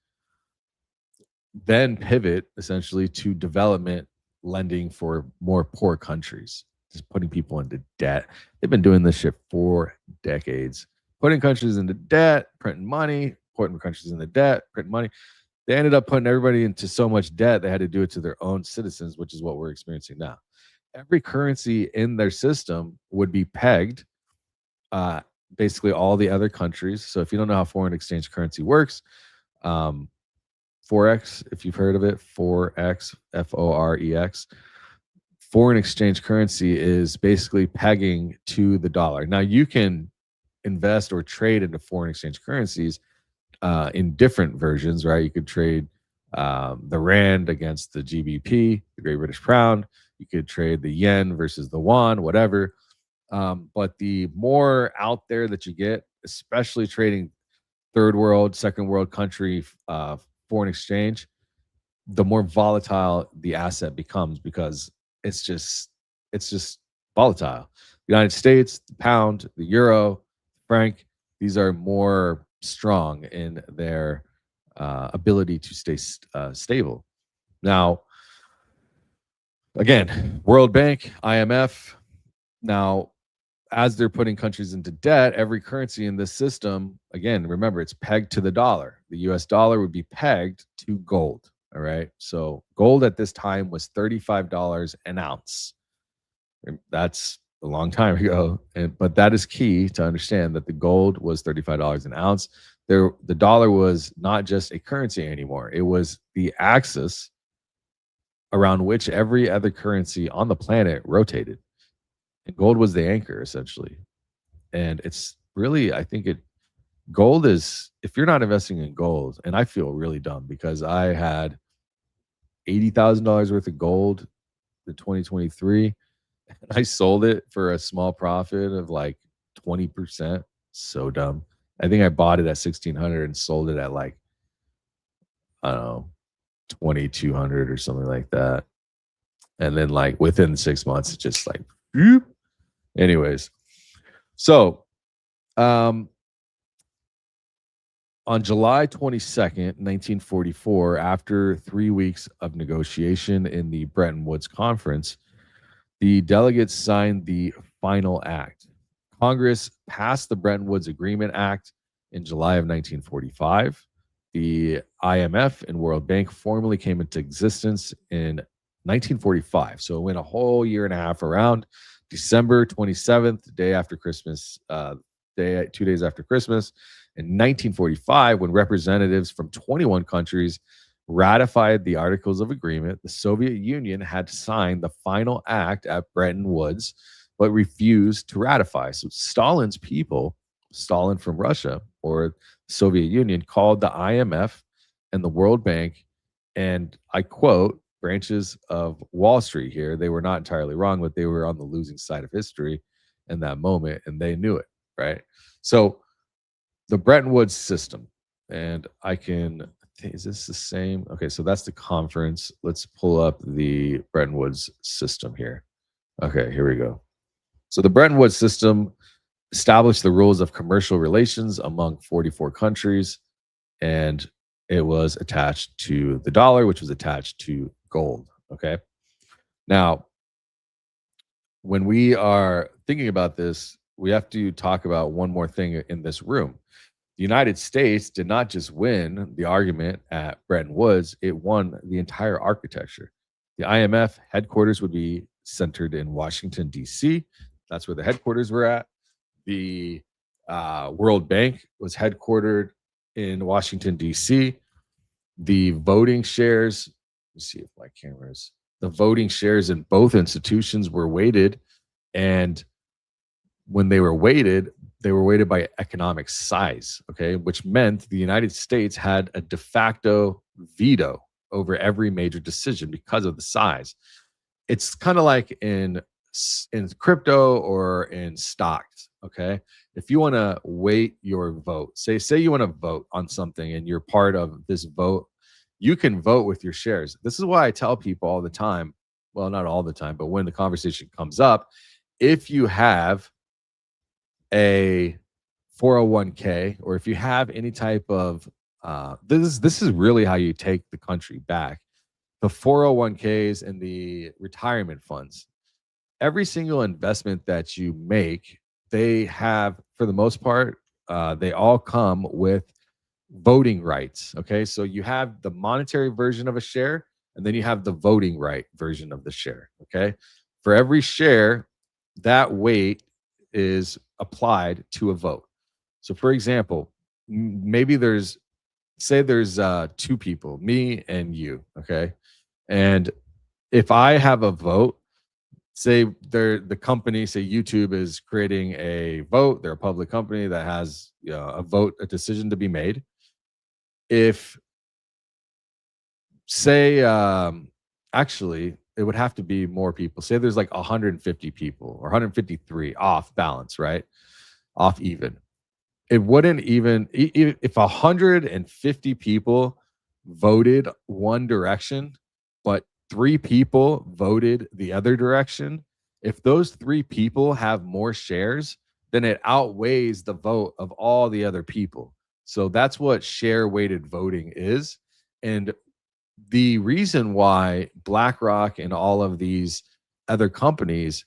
then pivot essentially to development lending for more poor countries, just putting people into debt. They've been doing this shit for decades, putting countries into debt, printing money, putting countries into debt, printing money. They ended up putting everybody into so much debt, they had to do it to their own citizens, which is what we're experiencing now. Every currency in their system would be pegged, basically all the other countries. So if you don't know how foreign exchange currency works, Forex, if you've heard of it, Forex, Forex, foreign exchange currency is basically pegging to the dollar. Now you can invest or trade into foreign exchange currencies in different versions, right? You could trade the rand against the GBP, the Great British Pound. You could trade the yen versus the won, whatever. But the more out there that you get, especially trading third world, second world country foreign exchange, the more volatile the asset becomes because it's just volatile. The United States, the pound, the euro, franc, these are more strong in their ability to stay stable. Now, again, World Bank, IMF. Now, as they're putting countries into debt, every currency in this system, again, remember, it's pegged to the dollar. The US dollar would be pegged to gold. All right. So gold at this time was $35 an ounce. That's a long time ago. But that is key to understand that the gold was $35 an ounce. The dollar was not just a currency anymore. It was the axis around which every other currency on the planet rotated. And gold was the anchor, essentially. And it's really, I think gold is, if you're not investing in gold, and I feel really dumb because I had $80,000 worth of gold in 2023. And I sold it for a small profit of like 20%. So dumb. I think I bought it at 1,600 and sold it at like, I don't know, 2,200 or something like that. And then like within 6 months, it's just like, whoop. Anyways. So, on July 22nd, 1944, after 3 weeks of negotiation in the Bretton Woods Conference, the delegates signed the final act. Congress passed the Bretton Woods Agreement Act in July of 1945. The IMF and World Bank formally came into existence in 1945. So it went a whole year and a half around. December 27th, day after Christmas, 2 days after Christmas, in 1945, when representatives from 21 countries ratified the Articles of Agreement, the Soviet Union had signed the final act at Bretton Woods, but refused to ratify. So Stalin's people, Stalin from Russia or Soviet Union, called the IMF and the World Bank, and I quote, branches of Wall Street here. They were not entirely wrong, but they were on the losing side of history in that moment, and they knew it, right? So the Bretton Woods system, and is this the same? Okay, so that's the conference. Let's pull up the Bretton Woods system here. Okay, here we go. So the Bretton Woods system established the rules of commercial relations among 44 countries, and it was attached to the dollar, which was attached to gold. Okay. Now, when we are thinking about this, we have to talk about one more thing in this room. The United States did not just win the argument at Bretton Woods, it won the entire architecture. The IMF headquarters would be centered in Washington, D.C. That's where the headquarters were at. The World Bank was headquartered in Washington, D.C. The voting shares, let me see if my camera's, the voting shares in both institutions were weighted. And when they were weighted by economic size, okay, which meant the United States had a de facto veto over every major decision because of the size. It's kind of like in crypto or in stocks, okay? If you want to weight your vote, say you want to vote on something and you're part of this vote, you can vote with your shares. This is why I tell people all the time, well, not all the time, but when the conversation comes up, if you have a 401k, or if you have any type of this is really how you take the country back. The 401ks and the retirement funds, every single investment that you make, they have, for the most part, they all come with voting rights. Okay, so you have the monetary version of a share, and then you have the voting right version of the share. Okay, for every share, that weight is applied to a vote. So, for example, maybe there's two people, me and you. Okay, and if I have a vote, say the company, say YouTube is creating a vote, they're a public company that has a decision to be made. If say actually it would have to be more people. Say there's like 150 people or 153 off balance, right? Off even. It wouldn't even, if 150 people voted one direction, but 3 people voted the other direction, if those 3 people have more shares, then it outweighs the vote of all the other people. So that's what share weighted voting is. And the reason why BlackRock and all of these other companies,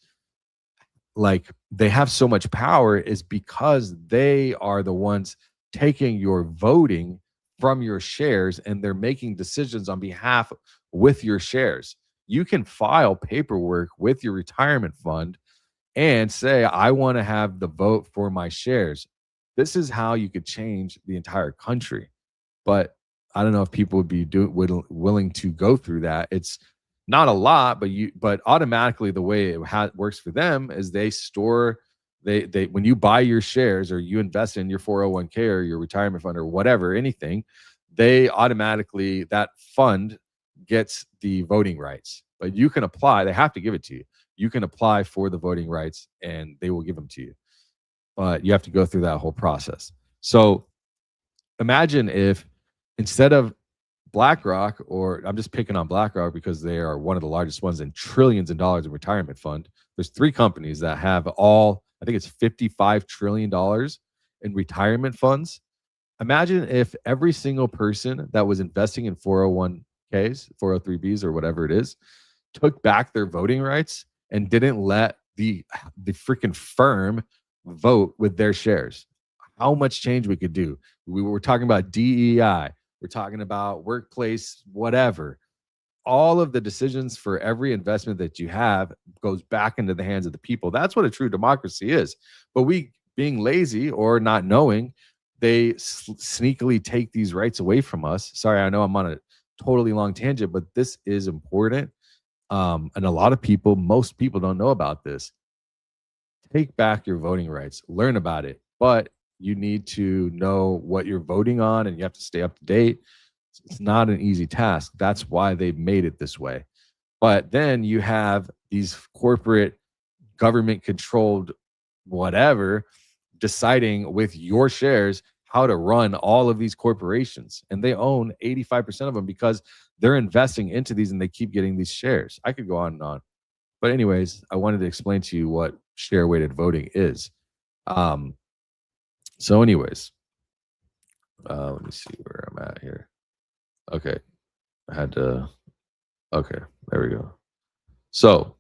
like, they have so much power is because they are the ones taking your voting from your shares, and they're making decisions on behalf with your shares. You can file paperwork with your retirement fund, and say, I want to have the vote for my shares. This is how you could change the entire country. But I don't know if people would be willing to go through that. It's not a lot, but automatically the way it works for them is they store they when you buy your shares or you invest in your 401k or your retirement fund or whatever, anything, they automatically, that fund gets the voting rights. But you can apply, they have to give it to you. You can apply for the voting rights and they will give them to you. But you have to go through that whole process. So imagine if instead of BlackRock, or I'm just picking on BlackRock because they are one of the largest ones in trillions of dollars in retirement fund. There's 3 companies that have all, I think it's $55 trillion in retirement funds. Imagine if every single person that was investing in 401ks, 403bs, or whatever it is, took back their voting rights and didn't let the freaking firm vote with their shares. How much change we could do. We were talking about DEI. We're talking about workplace, whatever. All of the decisions for every investment that you have goes back into the hands of the people. That's what a true democracy is. But we, being lazy or not knowing, they sneakily take these rights away from us. Sorry, I know I'm on a totally long tangent, but this is important. And a lot of people, most people don't know about this. Take back your voting rights. Learn about it. But you need to know what you're voting on and you have to stay up to date. It's not an easy task. That's why they've made it this way. But then you have these corporate government controlled whatever deciding with your shares how to run all of these corporations. And they own 85% of them because they're investing into these and they keep getting these shares. I could go on and on. But anyways, I wanted to explain to you what share weighted voting is. So anyways, let me see where I'm at here. Okay. Okay, there we go. So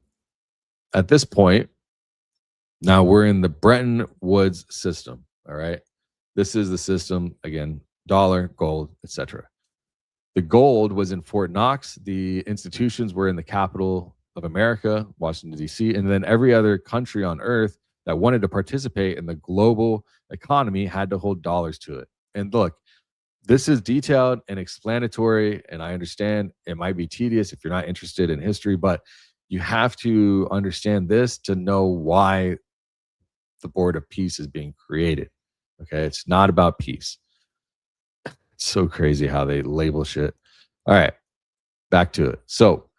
at this point, now we're in the Bretton Woods system. All right. This is the system, again, dollar, gold, etc. The gold was in Fort Knox. The institutions were in the capital of America, Washington, D.C., and then every other country on earth that wanted to participate in the global economy had to hold dollars to it. And look, this is detailed and explanatory, and I understand it might be tedious if you're not interested in history, but you have to understand this to know why the Board of Peace is being created. Okay, it's not about peace. It's so crazy how they label shit. All right, back to it. So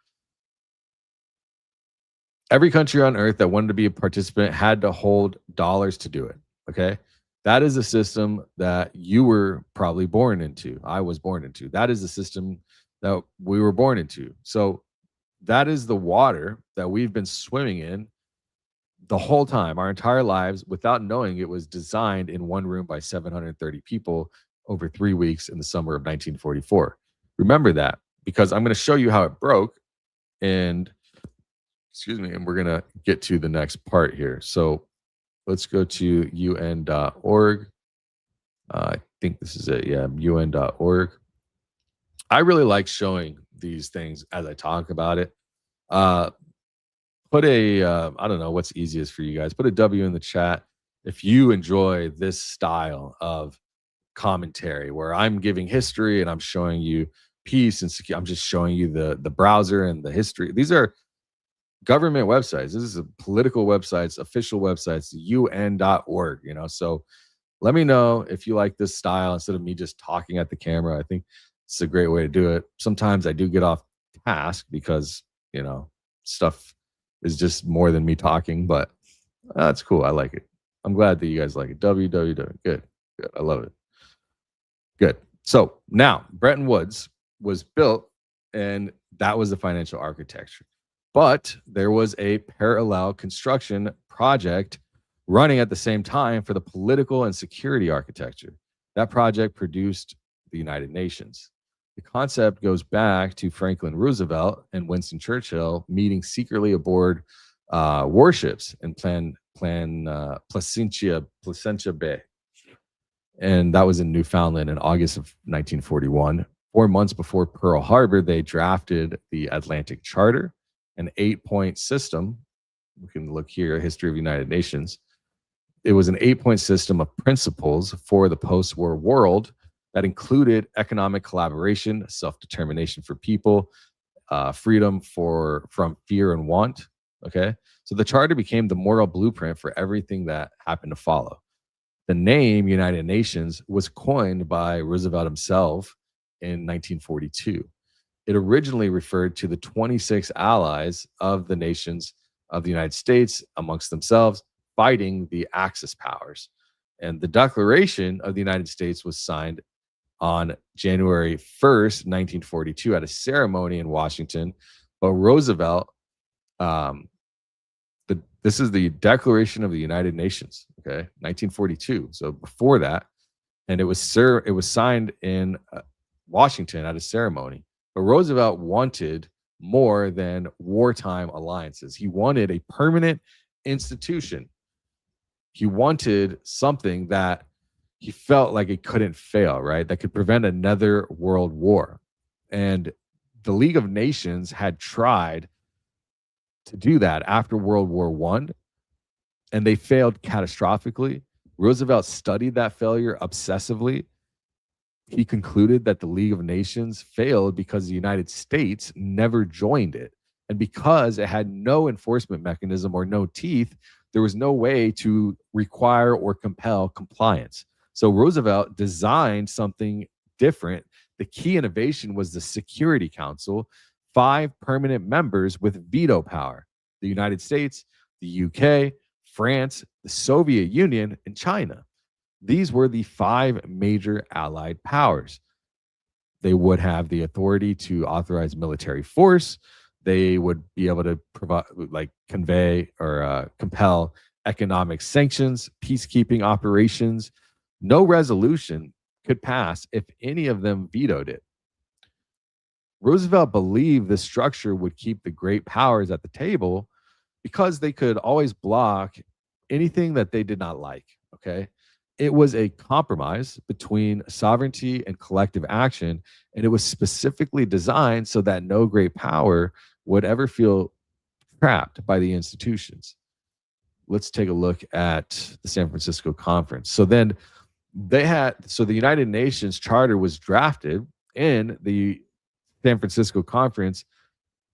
every country on earth that wanted to be a participant had to hold dollars to do it. Okay, that is a system that you were probably born into. I was born into. That is the system that we were born into. So that is the water that we've been swimming in the whole time, our entire lives, without knowing it was designed in one room by 730 people over 3 weeks in the summer of 1944. Remember that, because I'm going to show you how it broke. And and we're going to get to the next part here. So let's go to un.org. I think this is it. Yeah, un.org. I really like showing these things as I talk about it. Put a, I don't know what's easiest for you guys. Put a W in the chat if you enjoy this style of commentary where I'm giving history and I'm showing you peace and security. I'm just showing you the browser and the history. These are government websites. This is a political websites, official websites, un.org, so let me know if you like this style instead of me just talking at the camera. I think it's a great way to do it. Sometimes I do get off task because, stuff is just more than me talking, but that's cool. I like it. I'm glad that you guys like it. www. Good. I love it. Good. So now Bretton Woods was built and that was the financial architecture. But there was a parallel construction project running at the same time for the political and security architecture. That project produced the United Nations. The concept goes back to Franklin Roosevelt and Winston Churchill meeting secretly aboard warships in Placentia Bay. And that was in Newfoundland in August of 1941. 4 months before Pearl Harbor, they drafted the Atlantic Charter, an 8-point system we can look here, a history of United Nations. It was an 8-point system of principles for the post-war world that included economic collaboration, self-determination for people, freedom from fear and want. Okay, so the charter became the moral blueprint for everything that happened to follow. The name United Nations was coined by Roosevelt himself in 1942. It originally referred to the 26 allies of the nations of the United States amongst themselves fighting the Axis powers. And the Declaration of the United States was signed on January 1st, 1942, at a ceremony in Washington. But Roosevelt, this is the Declaration of the United Nations, okay, 1942. So before that, and it was signed in Washington at a ceremony. But Roosevelt wanted more than wartime alliances. He wanted a permanent institution. He wanted something that he felt like it couldn't fail, right? That could prevent another world war. And the League of Nations had tried to do that after World War I, and they failed catastrophically. Roosevelt studied that failure obsessively. He concluded that the League of Nations failed because the United States never joined it. And because it had no enforcement mechanism or no teeth, there was no way to require or compel compliance. So Roosevelt designed something different. The key innovation was the Security Council, 5 permanent members with veto power: the United States, the UK, France, the Soviet Union, and China. These were the 5 major allied powers. They would have the authority to authorize military force. They would be able to provide, convey or compel economic sanctions, peacekeeping operations. No resolution could pass if any of them vetoed it. Roosevelt believed this structure would keep the great powers at the table because they could always block anything that they did not like. Okay. It was a compromise between sovereignty and collective action, and it was specifically designed so that no great power would ever feel trapped by the institutions. Let's take a look at the San Francisco Conference. So then the United Nations Charter was drafted in the San Francisco Conference,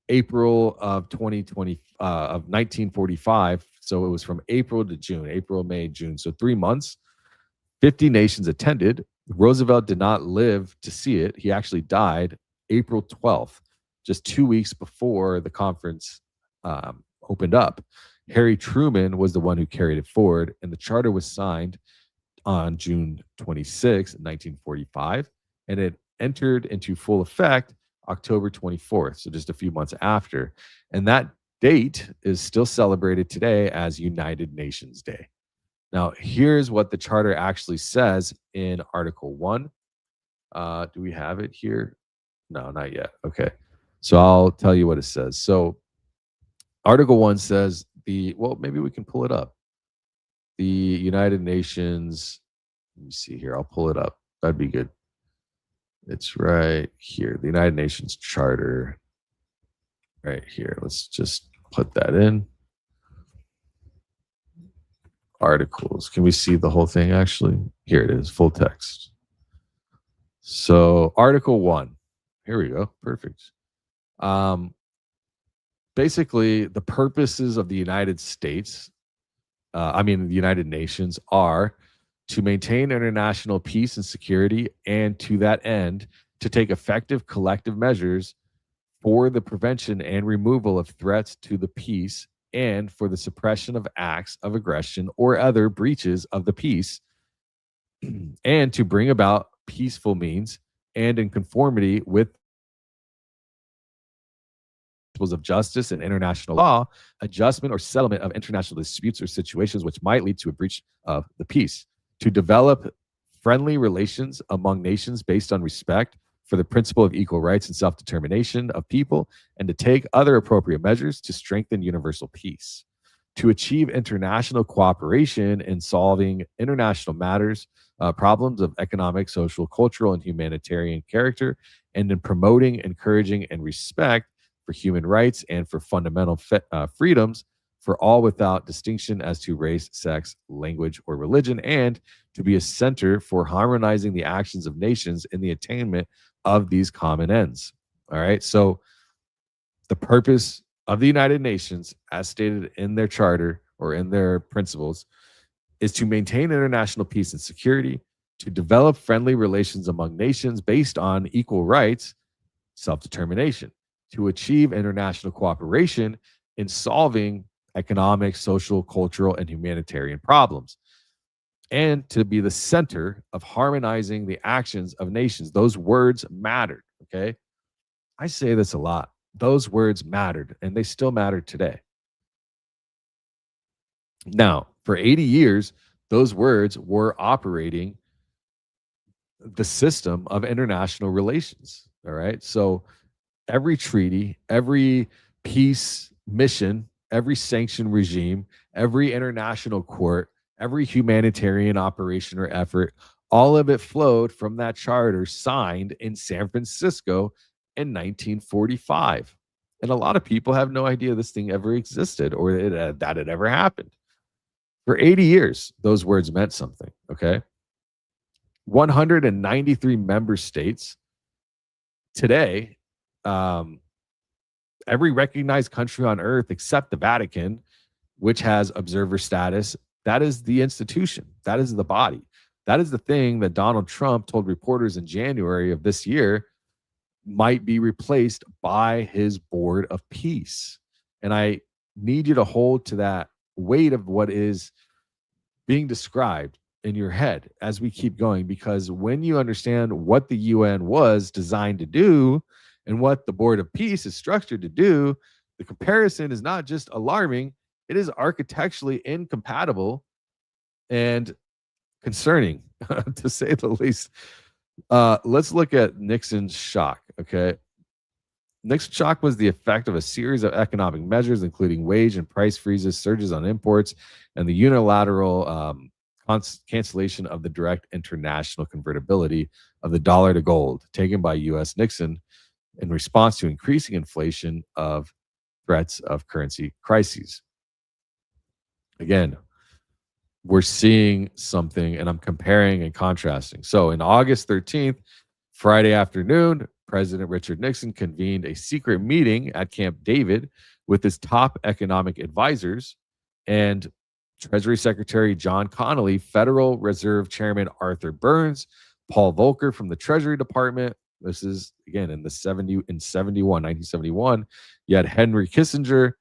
April of 1945. So it was from April to June, April, May, June. So 3 months. 50 nations attended. Roosevelt did not live to see it. He actually died April 12th, just 2 weeks before the conference opened up. Harry Truman was the one who carried it forward, and the charter was signed on June 26, 1945, and it entered into full effect October 24th, so just a few months after. And that date is still celebrated today as United Nations Day. Now, here's what the charter actually says in Article 1. Do we have it here? No, not yet. Okay. So I'll tell you what it says. So Article 1 says maybe we can pull it up. The United Nations, let me see here. I'll pull it up. That'd be good. It's right here. The United Nations Charter. Right here. Let's just put that in. Articles. Can we see the whole thing actually? Here it is, full text. So Article 1. Here we go. Perfect. Basically, the purposes of the United States, the United Nations, are to maintain international peace and security, and to that end, to take effective collective measures for the prevention and removal of threats to the peace, and for the suppression of acts of aggression or other breaches of the peace, and to bring about peaceful means and in conformity with principles of justice and international law, adjustment or settlement of international disputes or situations which might lead to a breach of the peace, to develop friendly relations among nations based on respect for the principle of equal rights and self-determination of people, and to take other appropriate measures to strengthen universal peace, to achieve international cooperation in solving international matters, problems of economic, social, cultural, and humanitarian character, and in promoting, encouraging, and respect for human rights and for fundamental freedoms for all without distinction as to race, sex, language, or religion, and to be a center for harmonizing the actions of nations in the attainment of these common ends. All right. So the purpose of the United Nations, as stated in their charter or in their principles, is to maintain international peace and security, to develop friendly relations among nations based on equal rights, self-determination, to achieve international cooperation in solving economic, social, cultural, and humanitarian problems, and to be the center of harmonizing the actions of nations. Those words mattered, okay? I say this a lot. Those words mattered, and they still matter today. Now, for 80 years, those words were operating the system of international relations, all right? So every treaty, every peace mission, every sanction regime, every international court, every humanitarian operation or effort, all of it flowed from that charter signed in San Francisco in 1945. And a lot of people have no idea this thing ever existed or that it ever happened. For 80 years, those words meant something, okay? 193 member states today, every recognized country on earth except the Vatican, which has observer status, that is the institution. That is the body. That is the thing that Donald Trump told reporters in January of this year might be replaced by his board of peace. And I need you to hold to that weight of what is being described in your head as we keep going, because when you understand what the UN was designed to do and what the Board of Peace is structured to do, the comparison is not just alarming, it is architecturally incompatible and concerning, to say the least. Let's look at Nixon's shock, okay? Nixon's shock was the effect of a series of economic measures, including wage and price freezes, surges on imports, and the unilateral cancellation of the direct international convertibility of the dollar to gold taken by U.S. Nixon in response to increasing inflation of threats of currency crises. Again, we're seeing something, and I'm comparing and contrasting. So in August 13th, Friday afternoon, President Richard Nixon convened a secret meeting at Camp David with his top economic advisors and Treasury Secretary John Connally, Federal Reserve Chairman Arthur Burns, Paul Volcker from the Treasury Department. This is, again, in 1971. You had Henry Kissinger.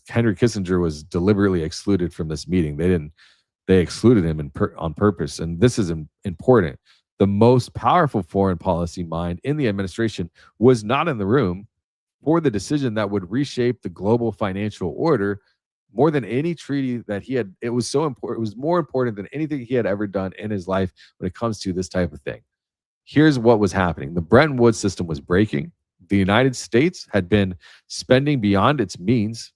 Henry Kissinger was deliberately excluded from this meeting. They excluded him on purpose. And this is important. The most powerful foreign policy mind in the administration was not in the room for the decision that would reshape the global financial order more than any treaty that he had. It was so important. It was more important than anything he had ever done in his life when it comes to this type of thing. Here's what was happening. The Bretton Woods system was breaking. The United States had been spending beyond its means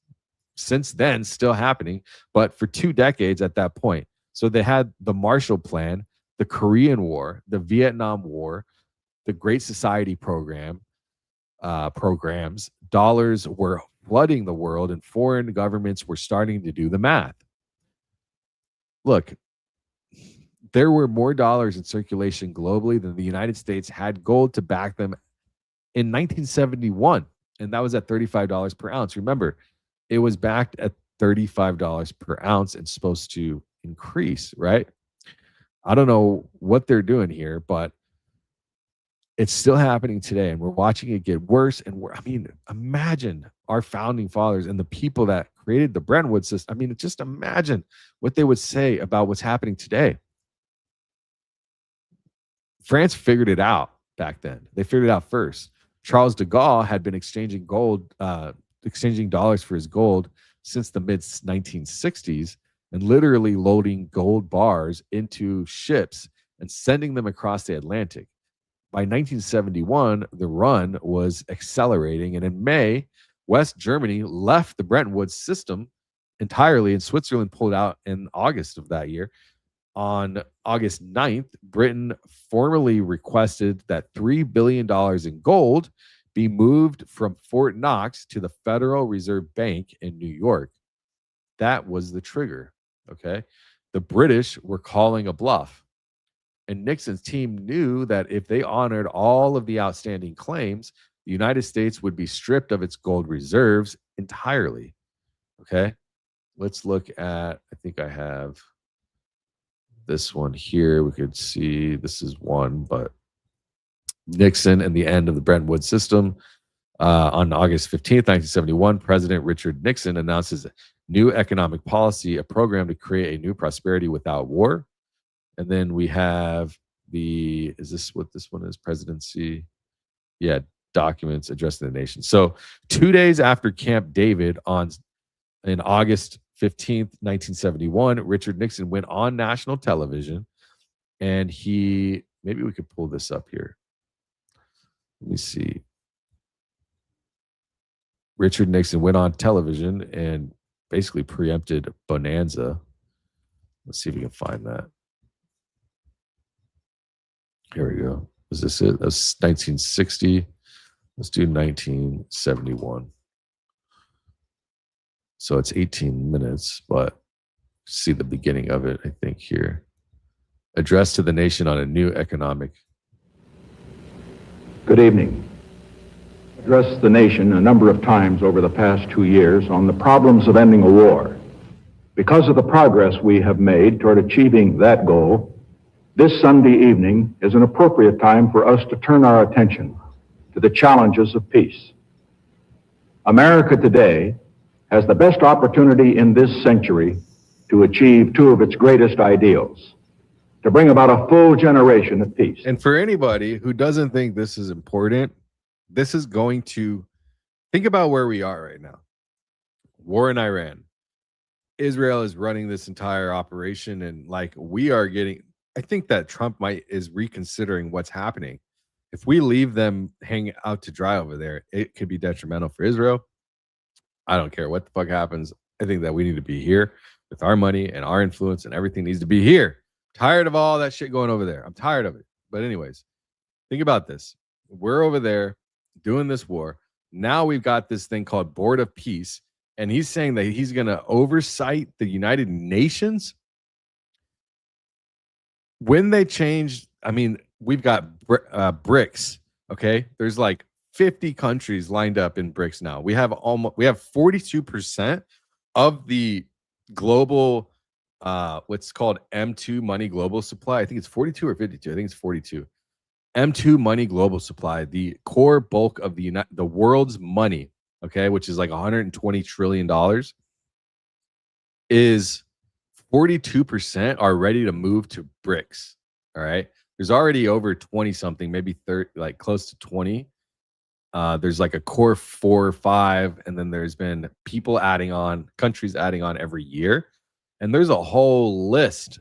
since then, still happening, but for 2 decades at that point. So they had the Marshall Plan, the Korean War, the Vietnam War, the Great Society programs. Dollars were flooding the world, and foreign governments were starting to do the math. Look, there were more dollars in circulation globally than the United States had gold to back them in 1971, and that was at $35 per ounce. Remember, it was backed at $35 per ounce and supposed to increase, right? I don't know what they're doing here, but it's still happening today, and we're watching it get worse and worse. I mean, imagine our founding fathers and the people that created the Bretton Woods system. I mean, just imagine what they would say about what's happening today. France figured it out back then. They figured it out first. Charles de Gaulle had been exchanging dollars for his gold since the mid 1960s, and literally loading gold bars into ships and sending them across the Atlantic. By 1971, the run was accelerating, and in May, West Germany left the Bretton Woods system entirely, and Switzerland pulled out in August of that year. On August 9th, Britain formally requested that $3 billion in gold be moved from Fort Knox to the Federal Reserve Bank in New York. That was the trigger. Okay. The British were calling a bluff. And Nixon's team knew that if they honored all of the outstanding claims, the United States would be stripped of its gold reserves entirely. Okay. Let's look at, I think I have this one here. We could see this is one, but Nixon and the end of the Bretton Woods system. On August 15th, 1971, President Richard Nixon announces a new economic policy, a program to create a new prosperity without war. And then we have is this what this one is? Presidency. Yeah, documents addressed to the nation. So 2 days after Camp David in August 15th, 1971, Richard Nixon went on national television and maybe we could pull this up here. Let me see. Richard Nixon went on television and basically preempted Bonanza. Let's see if we can find that. Here we go. Was this it? That's 1960. Let's do 1971. So it's 18 minutes, but see the beginning of it, I think, here. Address to the nation on a new economic. Good evening. Addressed the nation a number of times over the past 2 years on the problems of ending a war. Because of the progress we have made toward achieving that goal, this Sunday evening is an appropriate time for us to turn our attention to the challenges of peace. America today has the best opportunity in this century to achieve two of its greatest ideals, to bring about a full generation of peace. And for anybody who doesn't think this is important, this is going to think about where we are right now. War in Iran. Israel is running this entire operation, and like we are getting, I think that Trump is reconsidering what's happening. If we leave them hanging out to dry over there, it could be detrimental for Israel. I don't care what the fuck happens. I think that we need to be here with our money and our influence, and everything needs to be here. Tired of all that shit going over there. I'm tired of it. But anyways, think about this. We're over there doing this war. Now we've got this thing called Board of Peace, and he's saying that he's going to oversight the United Nations. When they changed, I mean, we've got BRICS, okay? There's like 50 countries lined up in BRICS now. We have 42% of the global what's called M2 money global supply. I think it's 42 or 52. I think it's 42. M2 money global supply, the core bulk of the world's money, okay, which is like $120 trillion, is 42% are ready to move to BRICS. All right. There's already over 20 something, maybe 30, like close to 20. There's like a core 4 or 5, and then there's been people adding on, countries adding on every year. And there's a whole list.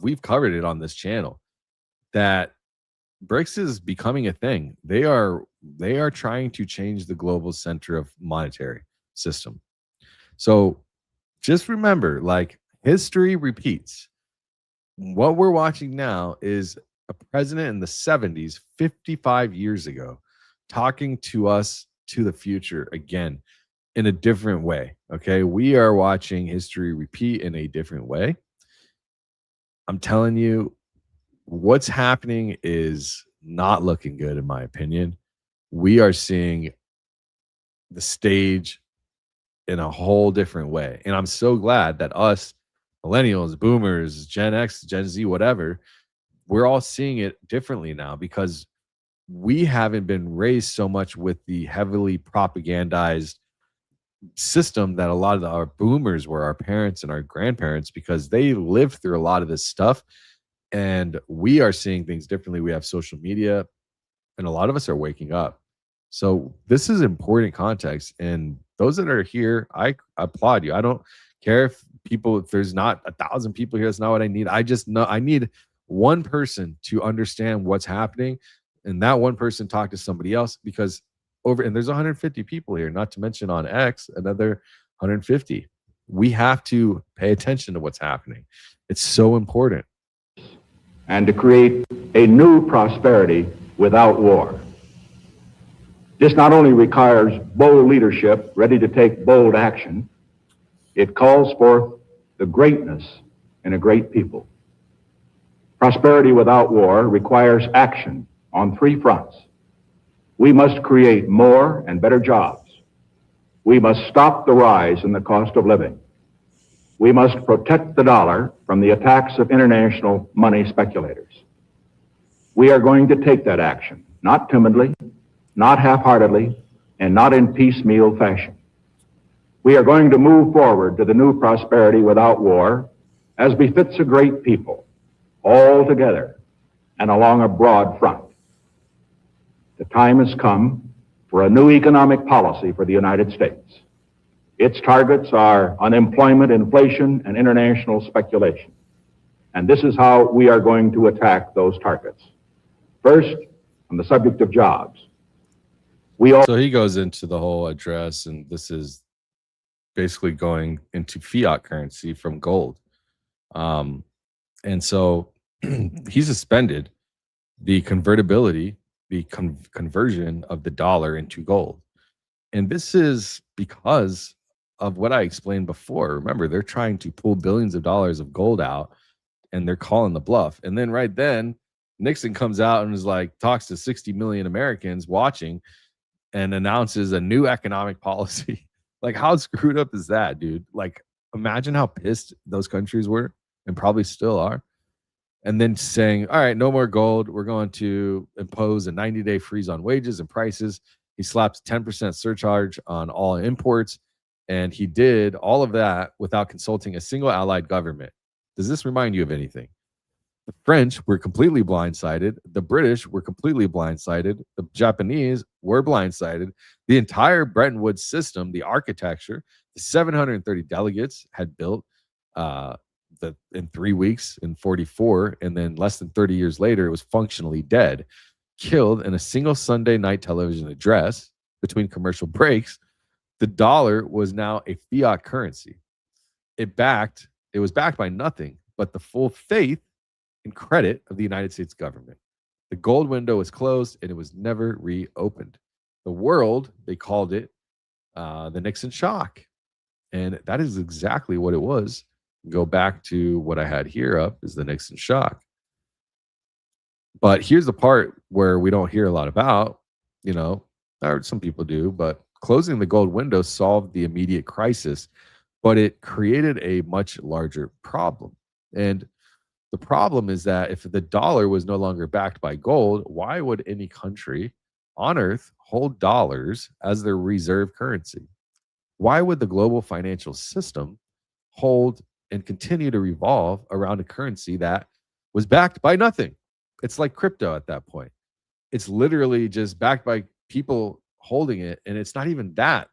We've covered it on this channel that BRICS is becoming a thing. They are trying to change the global center of monetary system. So just remember, like, history repeats. What we're watching now is a president in the 70s, 55 years ago, talking to us to the future again in a different way. Okay. We are watching history repeat in a different way. I'm telling you, what's happening is not looking good, in my opinion. We are seeing the stage in a whole different way. And I'm so glad that us millennials, boomers, Gen X, Gen Z, whatever, we're all seeing it differently now, because we haven't been raised so much with the heavily propagandized system that a lot of our boomers were, our parents and our grandparents, because they lived through a lot of this stuff. And we are seeing things differently. We have social media, and a lot of us are waking up. So this is important context. And those that are here, I applaud you. I don't care if there's not 1,000 people here. That's not what I need. I just know I need one person to understand what's happening, and that one person talk to somebody else, because and there's 150 people here, not to mention on X, another 150. We have to pay attention to what's happening. It's so important. And to create a new prosperity without war. This not only requires bold leadership ready to take bold action, it calls forth the greatness in a great people. Prosperity without war requires action on three fronts. We must create more and better jobs. We must stop the rise in the cost of living. We must protect the dollar from the attacks of international money speculators. We are going to take that action, not timidly, not half-heartedly, and not in piecemeal fashion. We are going to move forward to the new prosperity without war as befits a great people, all together and along a broad front. The time has come for a new economic policy for the United States. Its targets are unemployment, inflation, and international speculation. And this is how we are going to attack those targets. First, on the subject of jobs. So he goes into the whole address, and this is basically going into fiat currency from gold. And so he suspended the convertibility, the conversion of the dollar into gold. And this is because of what I explained before. Remember, they're trying to pull billions of dollars of gold out, and they're calling the bluff. And then right then, Nixon comes out and is like, talks to 60 million Americans watching and announces a new economic policy. Like, how screwed up is that, dude? Like, imagine how pissed those countries were and probably still are. And then saying, all right, no more gold. We're going to impose a 90-day freeze on wages and prices. He slaps 10% surcharge on all imports. And he did all of that without consulting a single allied government. Does this remind you of anything? The French were completely blindsided. The British were completely blindsided. The Japanese were blindsided. The entire Bretton Woods system, the architecture, the 730 delegates had built in 3 weeks in 44, and then less than 30 years later, it was functionally dead, killed in a single Sunday night television address between commercial breaks. The dollar was now a fiat currency. It was backed by nothing but the full faith and credit of the United States government. The gold window was closed and it was never reopened. The world, they called it the Nixon shock. And that is exactly what it was. Go back to what I had here up is the Nixon shock. But here's the part where we don't hear a lot about, or some people do, but closing the gold window solved the immediate crisis, but it created a much larger problem. And the problem is that if the dollar was no longer backed by gold, why would any country on earth hold dollars as their reserve currency? Why would the global financial system hold and continue to revolve around a currency that was backed by nothing? It's like crypto at that point. It's literally just backed by people holding it, and it's not even that.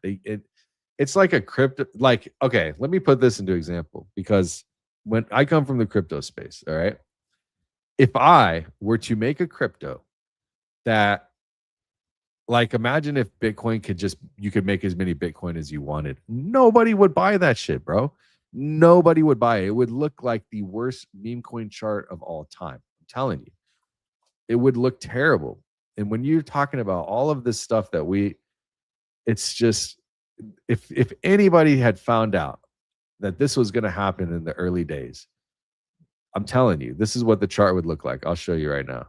It's like a crypto. Like, okay, let me put this into example, because when I come from the crypto space, all right, if I were to make a crypto that, like, imagine if Bitcoin you could make as many Bitcoin as you wanted. Nobody would buy that shit, bro. Nobody would buy it. It would look like the worst meme coin chart of all time. I'm telling you, it would look terrible. And when you're talking about all of this stuff it's just, if anybody had found out that this was going to happen in the early days, I'm telling you, this is what the chart would look like. I'll show you right now.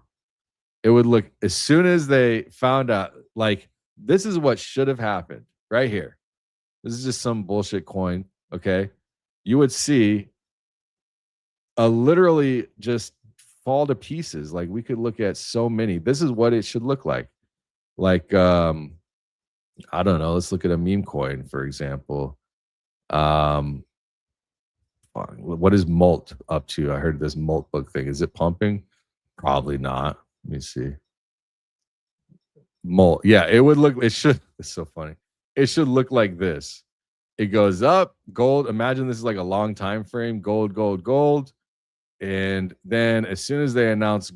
It would look, as soon as they found out, like, this is what should have happened right here. This is just some bullshit coin, okay? You would see a literally just fall to pieces. Like, we could look at so many. This is what it should look like. Like, I don't know. Let's look at a meme coin, for example. What is Molt up to? I heard this Molt book thing. Is it pumping? Probably not. Let me see. Molt. Yeah, it would look, it should, it's so funny. It should look like this. It goes up, gold. Imagine this is like a long time frame. Gold, gold, gold. And then as soon as they announce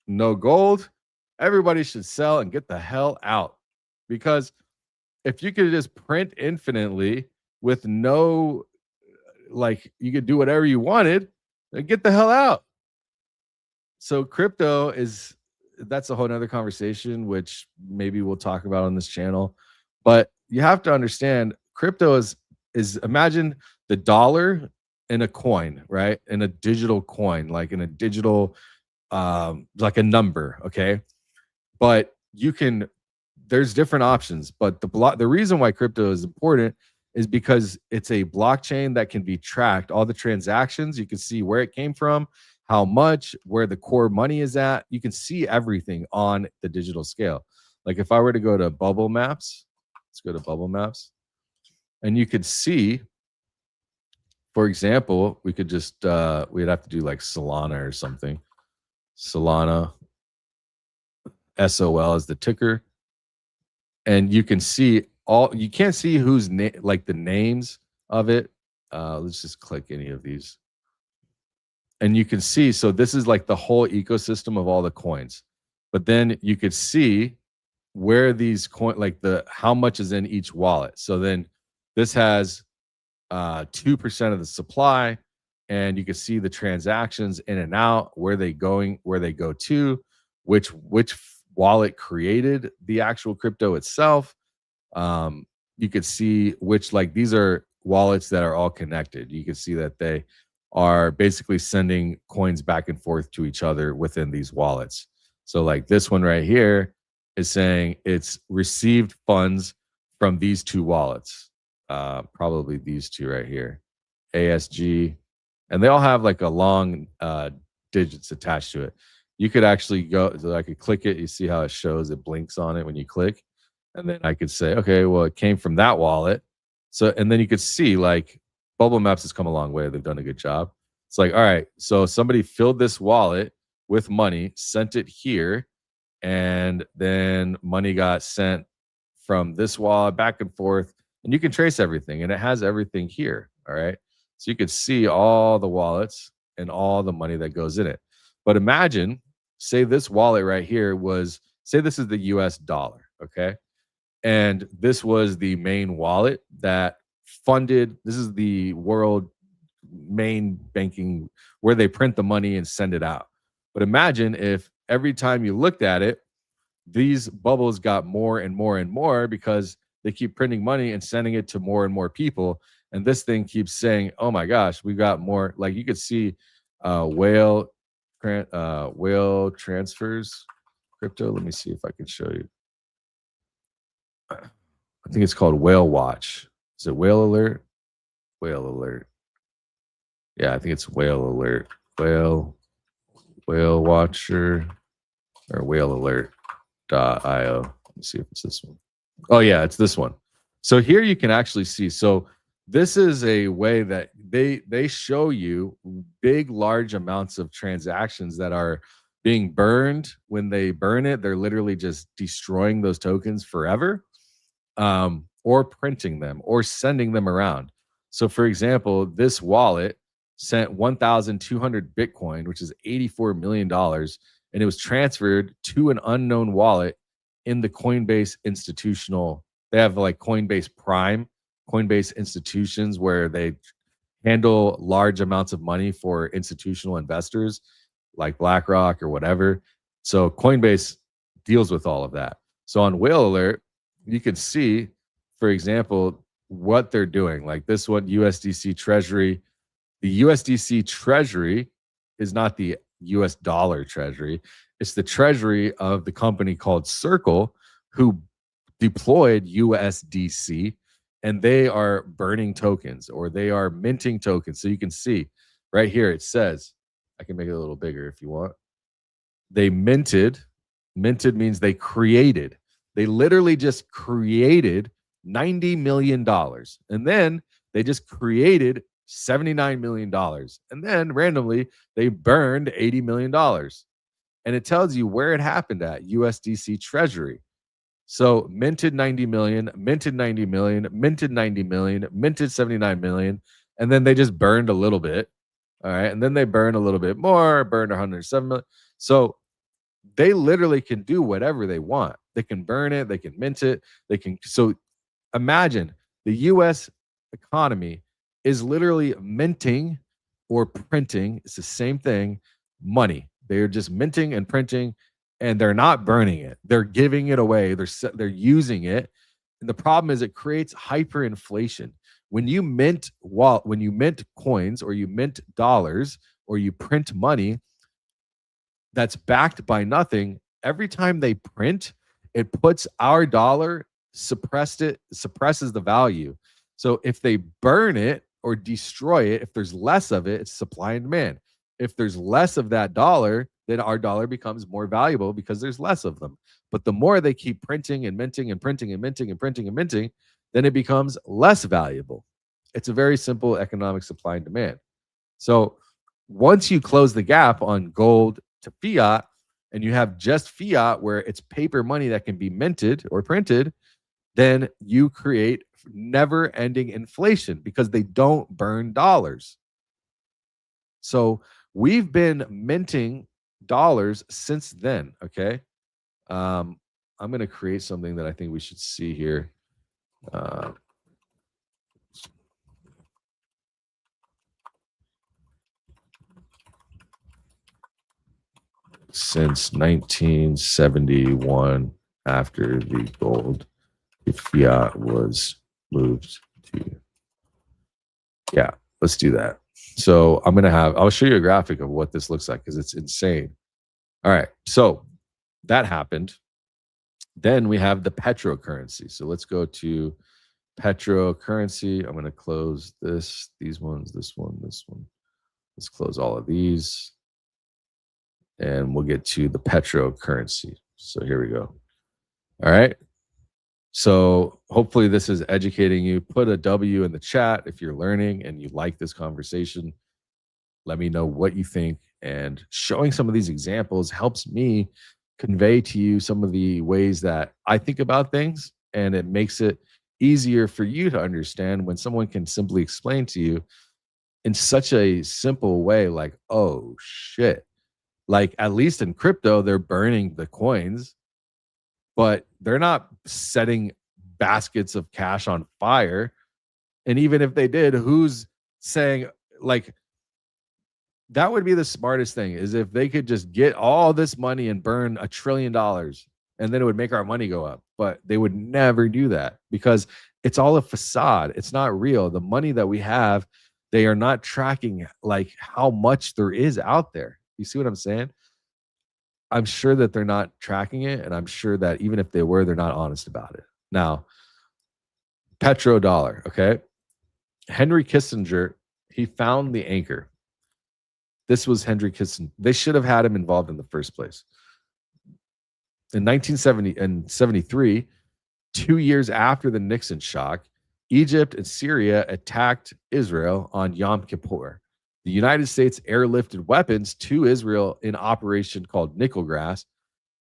no gold, everybody should sell and get the hell out. Because if you could just print infinitely with no, like, you could do whatever you wanted, then get the hell out. So crypto is that's a whole nother conversation, which maybe we'll talk about on this channel. But you have to understand, crypto is imagine the dollar in a coin, right? In a digital coin, like in a digital, like a number, okay? But there's different options. But the reason why crypto is important is because it's a blockchain that can be tracked. All the transactions, you can see where it came from, how much, where the core money is at. You can see everything on the digital scale. Like if I were to go to Bubble Maps, let's go to Bubble Maps, and you could see, for example, we could just, we'd have to do like Solana or something. Solana, SOL is the ticker. And you can see you can't see who's like the names of it. Let's just click any of these. And you can see, so this is like the whole ecosystem of all the coins. But then you could see where these coins, like how much is in each wallet. So then this has 2% of the supply, and you can see the transactions in and out, where they going, where they go to, which wallet created the actual crypto itself. You could see which, like, these are wallets that are all connected. You can see that they are basically sending coins back and forth to each other within these wallets. So like this one right here is saying it's received funds from these two wallets, probably these two right here, ASG, and they all have like a long digits attached to it. You could actually go, so I could click it. You see how it shows, it blinks on it when you click. And then I could say, okay, well, it came from that wallet. So, and then you could see like Bubble Maps has come a long way. They've done a good job. It's like, all right, so somebody filled this wallet with money, sent it here, and then money got sent from this wallet back and forth. And you can trace everything, and it has everything here. All right. So you could see all the wallets and all the money that goes in it. But imagine, say this wallet right here was, say this is the US dollar, okay? And this was the main wallet that funded, this is the world main banking where they print the money and send it out. But imagine if every time you looked at it, these bubbles got more and more and more because they keep printing money and sending it to more and more people. And this thing keeps saying, oh my gosh, we've got more. Like you could see whale transfers crypto. Let me see if I can show you. I think it's called Whale Watch. Is it Whale Alert? Whale Alert. Yeah, I think it's Whale Alert. Whale Watcher or Whale Alert.io. Let me see if it's this one. Oh yeah, it's this one. So here you can actually see. So this is a way that they show you big, large amounts of transactions that are being burned. When they burn it, they're literally just destroying those tokens forever, or printing them or sending them around. So for example, this wallet sent 1,200 Bitcoin, which is $84 million, and it was transferred to an unknown wallet in the Coinbase institutional. They have like Coinbase Prime, Coinbase institutions where they handle large amounts of money for institutional investors like BlackRock or whatever. So Coinbase deals with all of that. So on Whale Alert, you can see, for example, what they're doing. Like this one, USDC Treasury. The USDC Treasury is not the US dollar Treasury. It's the Treasury of the company called Circle, who deployed USDC, and they are burning tokens, or they are minting tokens. So you can see right here, it says, I can make it a little bigger if you want. They minted means they created. They literally just created $90 million. And then they just created $79 million. And then randomly, they burned $80 million. And it tells you where it happened at, USDC Treasury. So minted 90 million, minted 90 million, minted 90 million, minted 79 million. And then they just burned a little bit. All right. And then they burned a little bit more, burned 107 million. So they literally can do whatever they want. They can burn it. They can mint it. They can. So imagine the US economy is literally minting or printing. It's the same thing. Money. They're just minting and printing and they're not burning it. They're giving it away. They're using it. And the problem is it creates hyperinflation. When you mint coins or you mint dollars or you print money that's backed by nothing, every time they print, it puts our dollar suppresses the value. So if they burn it or destroy it, if there's less of it, it's supply and demand. If there's less of that dollar, then our dollar becomes more valuable because there's less of them. But the more they keep printing and minting and printing and minting and printing and minting, then it becomes less valuable. It's a very simple economic supply and demand. So once you close the gap on gold to fiat, and you have just fiat where it's paper money that can be minted or printed, then you create never-ending inflation because they don't burn dollars. So we've been minting dollars since then, okay? I'm going to create something that I think we should see here. Since 1971, after the gold, the fiat was moved to, yeah, let's do that. So I'll show you a graphic of what this looks like because it's insane. All right, so that happened. Then we have the petrocurrency. So let's go to petrocurrency. I'm going to close these ones, this one. Let's close all of these. And we'll get to the petrocurrency. So here we go. All right. So hopefully this is educating you. Put a W in the chat if you're learning and you like this conversation. Let me know what you think. And showing some of these examples helps me convey to you some of the ways that I think about things. And it makes it easier for you to understand when someone can simply explain to you in such a simple way, like, oh, shit. Like, at least in crypto, they're burning the coins, but they're not setting baskets of cash on fire. And even if they did, who's saying, like, that would be the smartest thing, is if they could just get all this money and burn $1 trillion, and then it would make our money go up. But they would never do that because it's all a facade. It's not real. The money that we have, they are not tracking like how much there is out there. You see what I'm saying? I'm sure that they're not tracking it, and I'm sure that even if they were, they're not honest about it. Now, petrodollar, okay? Henry Kissinger, he found the anchor. This was Henry Kissinger. They should have had him involved in the first place. In 1973, 2 years after the Nixon shock, Egypt and Syria attacked Israel on Yom Kippur. The United States airlifted weapons to Israel in operation called Nickel Grass.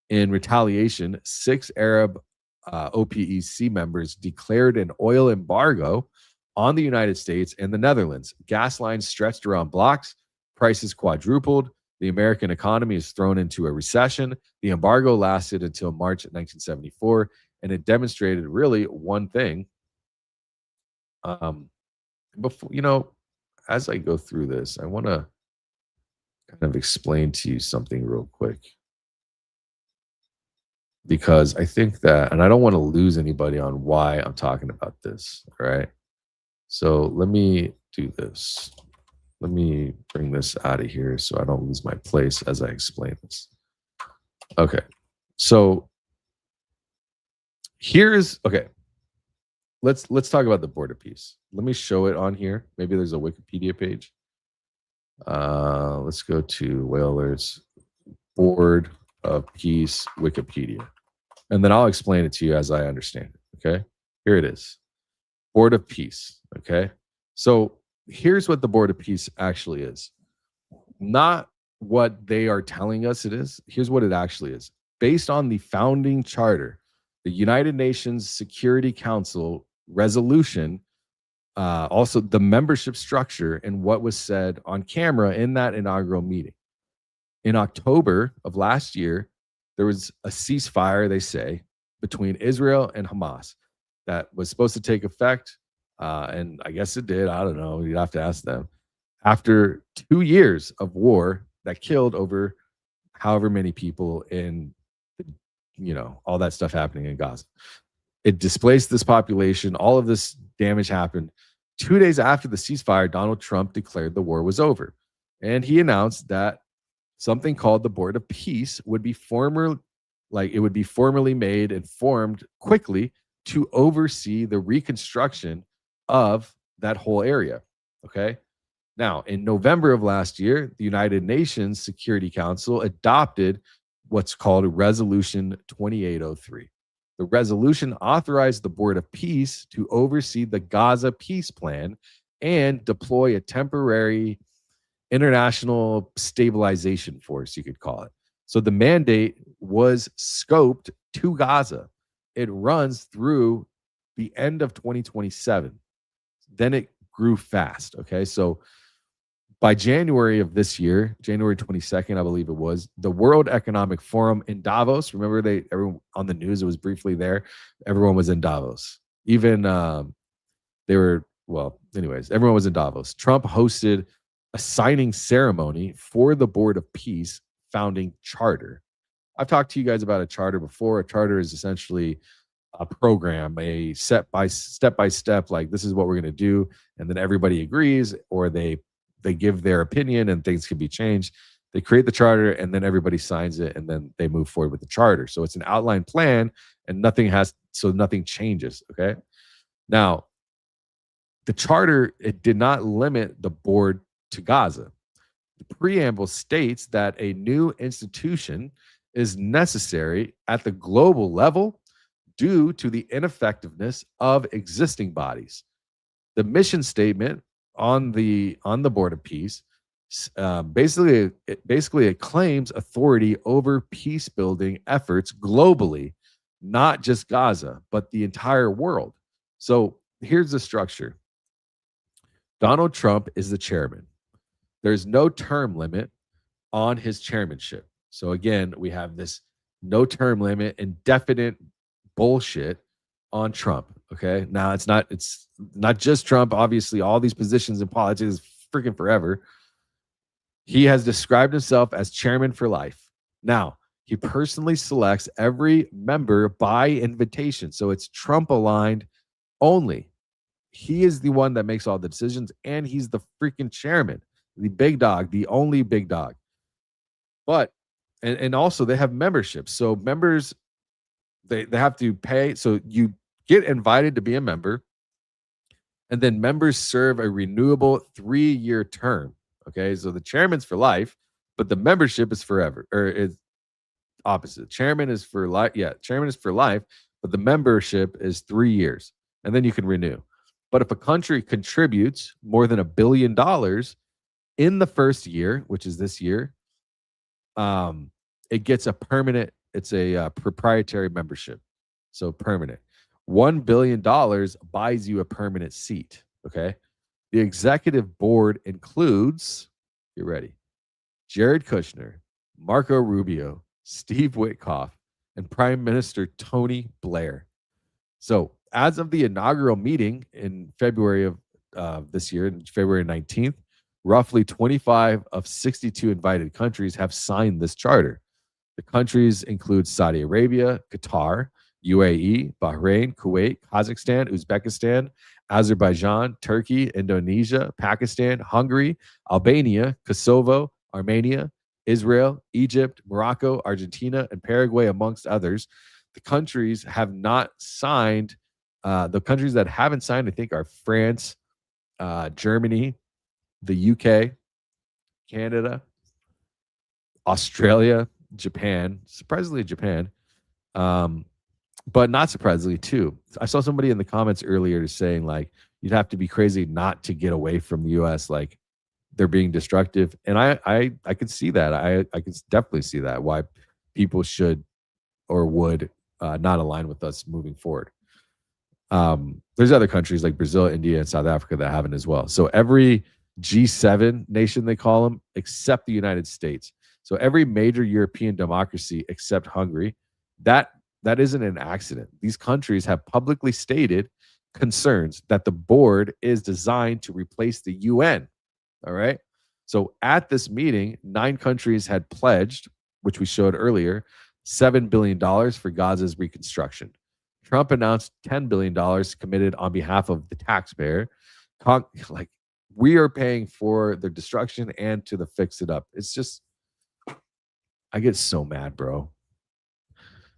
In retaliation, 6 Arab OPEC members declared an oil embargo on the United States and the Netherlands. Gas lines stretched around blocks, prices quadrupled, the American economy is thrown into a recession. The embargo lasted until March 1974, and it demonstrated really one thing. As I go through this, I want to kind of explain to you something real quick, because I think that, and I don't want to lose anybody on why I'm talking about this. All right. So let me do this. Let me bring this out of here so I don't lose my place as I explain this. Okay. So let's talk about the border piece. Let me show it on here. Maybe there's a Wikipedia page. Let's go to Whale Alerts, Board of Peace, Wikipedia. And then I'll explain it to you as I understand it. Okay. Here it is. Board of Peace. Okay. So here's what the Board of Peace actually is. Not what they are telling us it is. Here's what it actually is. Based on the founding charter, the United Nations Security Council resolution, also the membership structure, and what was said on camera in that inaugural meeting. In October of last year, there was a ceasefire, they say, between Israel and Hamas that was supposed to take effect. And I guess it did. I don't know. You'd have to ask them. After 2 years of war that killed over however many people in all that stuff happening in Gaza. It displaced this population. All of this damage happened. 2 days after the ceasefire, Donald Trump declared the war was over. And he announced that something called the Board of Peace would be formally made and formed quickly to oversee the reconstruction of that whole area. Okay. Now, in November of last year, the United Nations Security Council adopted what's called Resolution 2803. The resolution authorized the Board of Peace to oversee the Gaza peace plan and deploy a temporary international stabilization force, you could call it. So the mandate was scoped to Gaza. It runs through the end of 2027. Then it grew fast. Okay. So by January of this year, January 22nd, I believe it was, the World Economic Forum in Davos. Remember, everyone on the news, it was briefly there. Everyone was in Davos. Even everyone was in Davos. Trump hosted a signing ceremony for the Board of Peace founding charter. I've talked to you guys about a charter before. A charter is essentially a program, a step by step, like this is what we're going to do, and then everybody agrees, or they give their opinion and things can be changed. They create the charter and then everybody signs it and then they move forward with the charter. So it's an outline plan and nothing changes. Okay. Now, the charter, it did not limit the board to Gaza. The preamble states that a new institution is necessary at the global level due to the ineffectiveness of existing bodies. The mission statement on the Board of Peace basically it claims authority over peace building efforts globally, not just Gaza, but the entire world. So here's the structure. Donald Trump is the chairman. There's no term limit on his chairmanship. So again, we have this no term limit, indefinite bullshit on Trump. Okay. Now it's not just Trump. Obviously, all these positions in politics is freaking forever. He has described himself as chairman for life. Now, he personally selects every member by invitation. So it's Trump aligned only. He is the one that makes all the decisions, and he's the freaking chairman, the big dog, the only big dog. But, and also they have memberships. So members, they have to pay. So you get invited to be a member, and then members serve a renewable 3-year term. Okay, so the chairman's for life, but the membership is forever, or it's opposite. Chairman is for life. Yeah, chairman is for life, but the membership is 3 years, and then you can renew. But if a country contributes more than $1 billion in the first year, which is this year, it gets a permanent. It's a proprietary membership, so permanent. $1 billion buys you a permanent seat. Okay. The executive board includes, get ready, Jared Kushner, Marco Rubio, Steve Witkoff, and Prime Minister Tony Blair. So as of the inaugural meeting in February of this year, February 19th, roughly 25 of 62 invited countries have signed this charter. The countries include Saudi Arabia, Qatar, UAE, Bahrain, Kuwait, Kazakhstan, Uzbekistan, Azerbaijan, Turkey, Indonesia, Pakistan, Hungary, Albania, Kosovo, Armenia, Israel, Egypt, Morocco, Argentina, and Paraguay, amongst others. The countries have not signed. The countries that haven't signed, I think, are France, Germany, the UK, Canada, Australia, Japan, surprisingly Japan, but not surprisingly too. I saw somebody in the comments earlier saying like you'd have to be crazy not to get away from the US, like they're being destructive. And I can see that. I can definitely see that, why people should or would not align with us moving forward. There's other countries like Brazil, India, and South Africa that haven't as well. So every G7 nation, they call them, except the United States. So every major European democracy except Hungary, that isn't an accident. These countries have publicly stated concerns that the board is designed to replace the UN. All right. So at this meeting, 9 countries had pledged, which we showed earlier, $7 billion for Gaza's reconstruction. Trump announced $10 billion committed on behalf of the taxpayer. Like, we are paying for the destruction and to the fix it up. It's just, I get so mad, bro.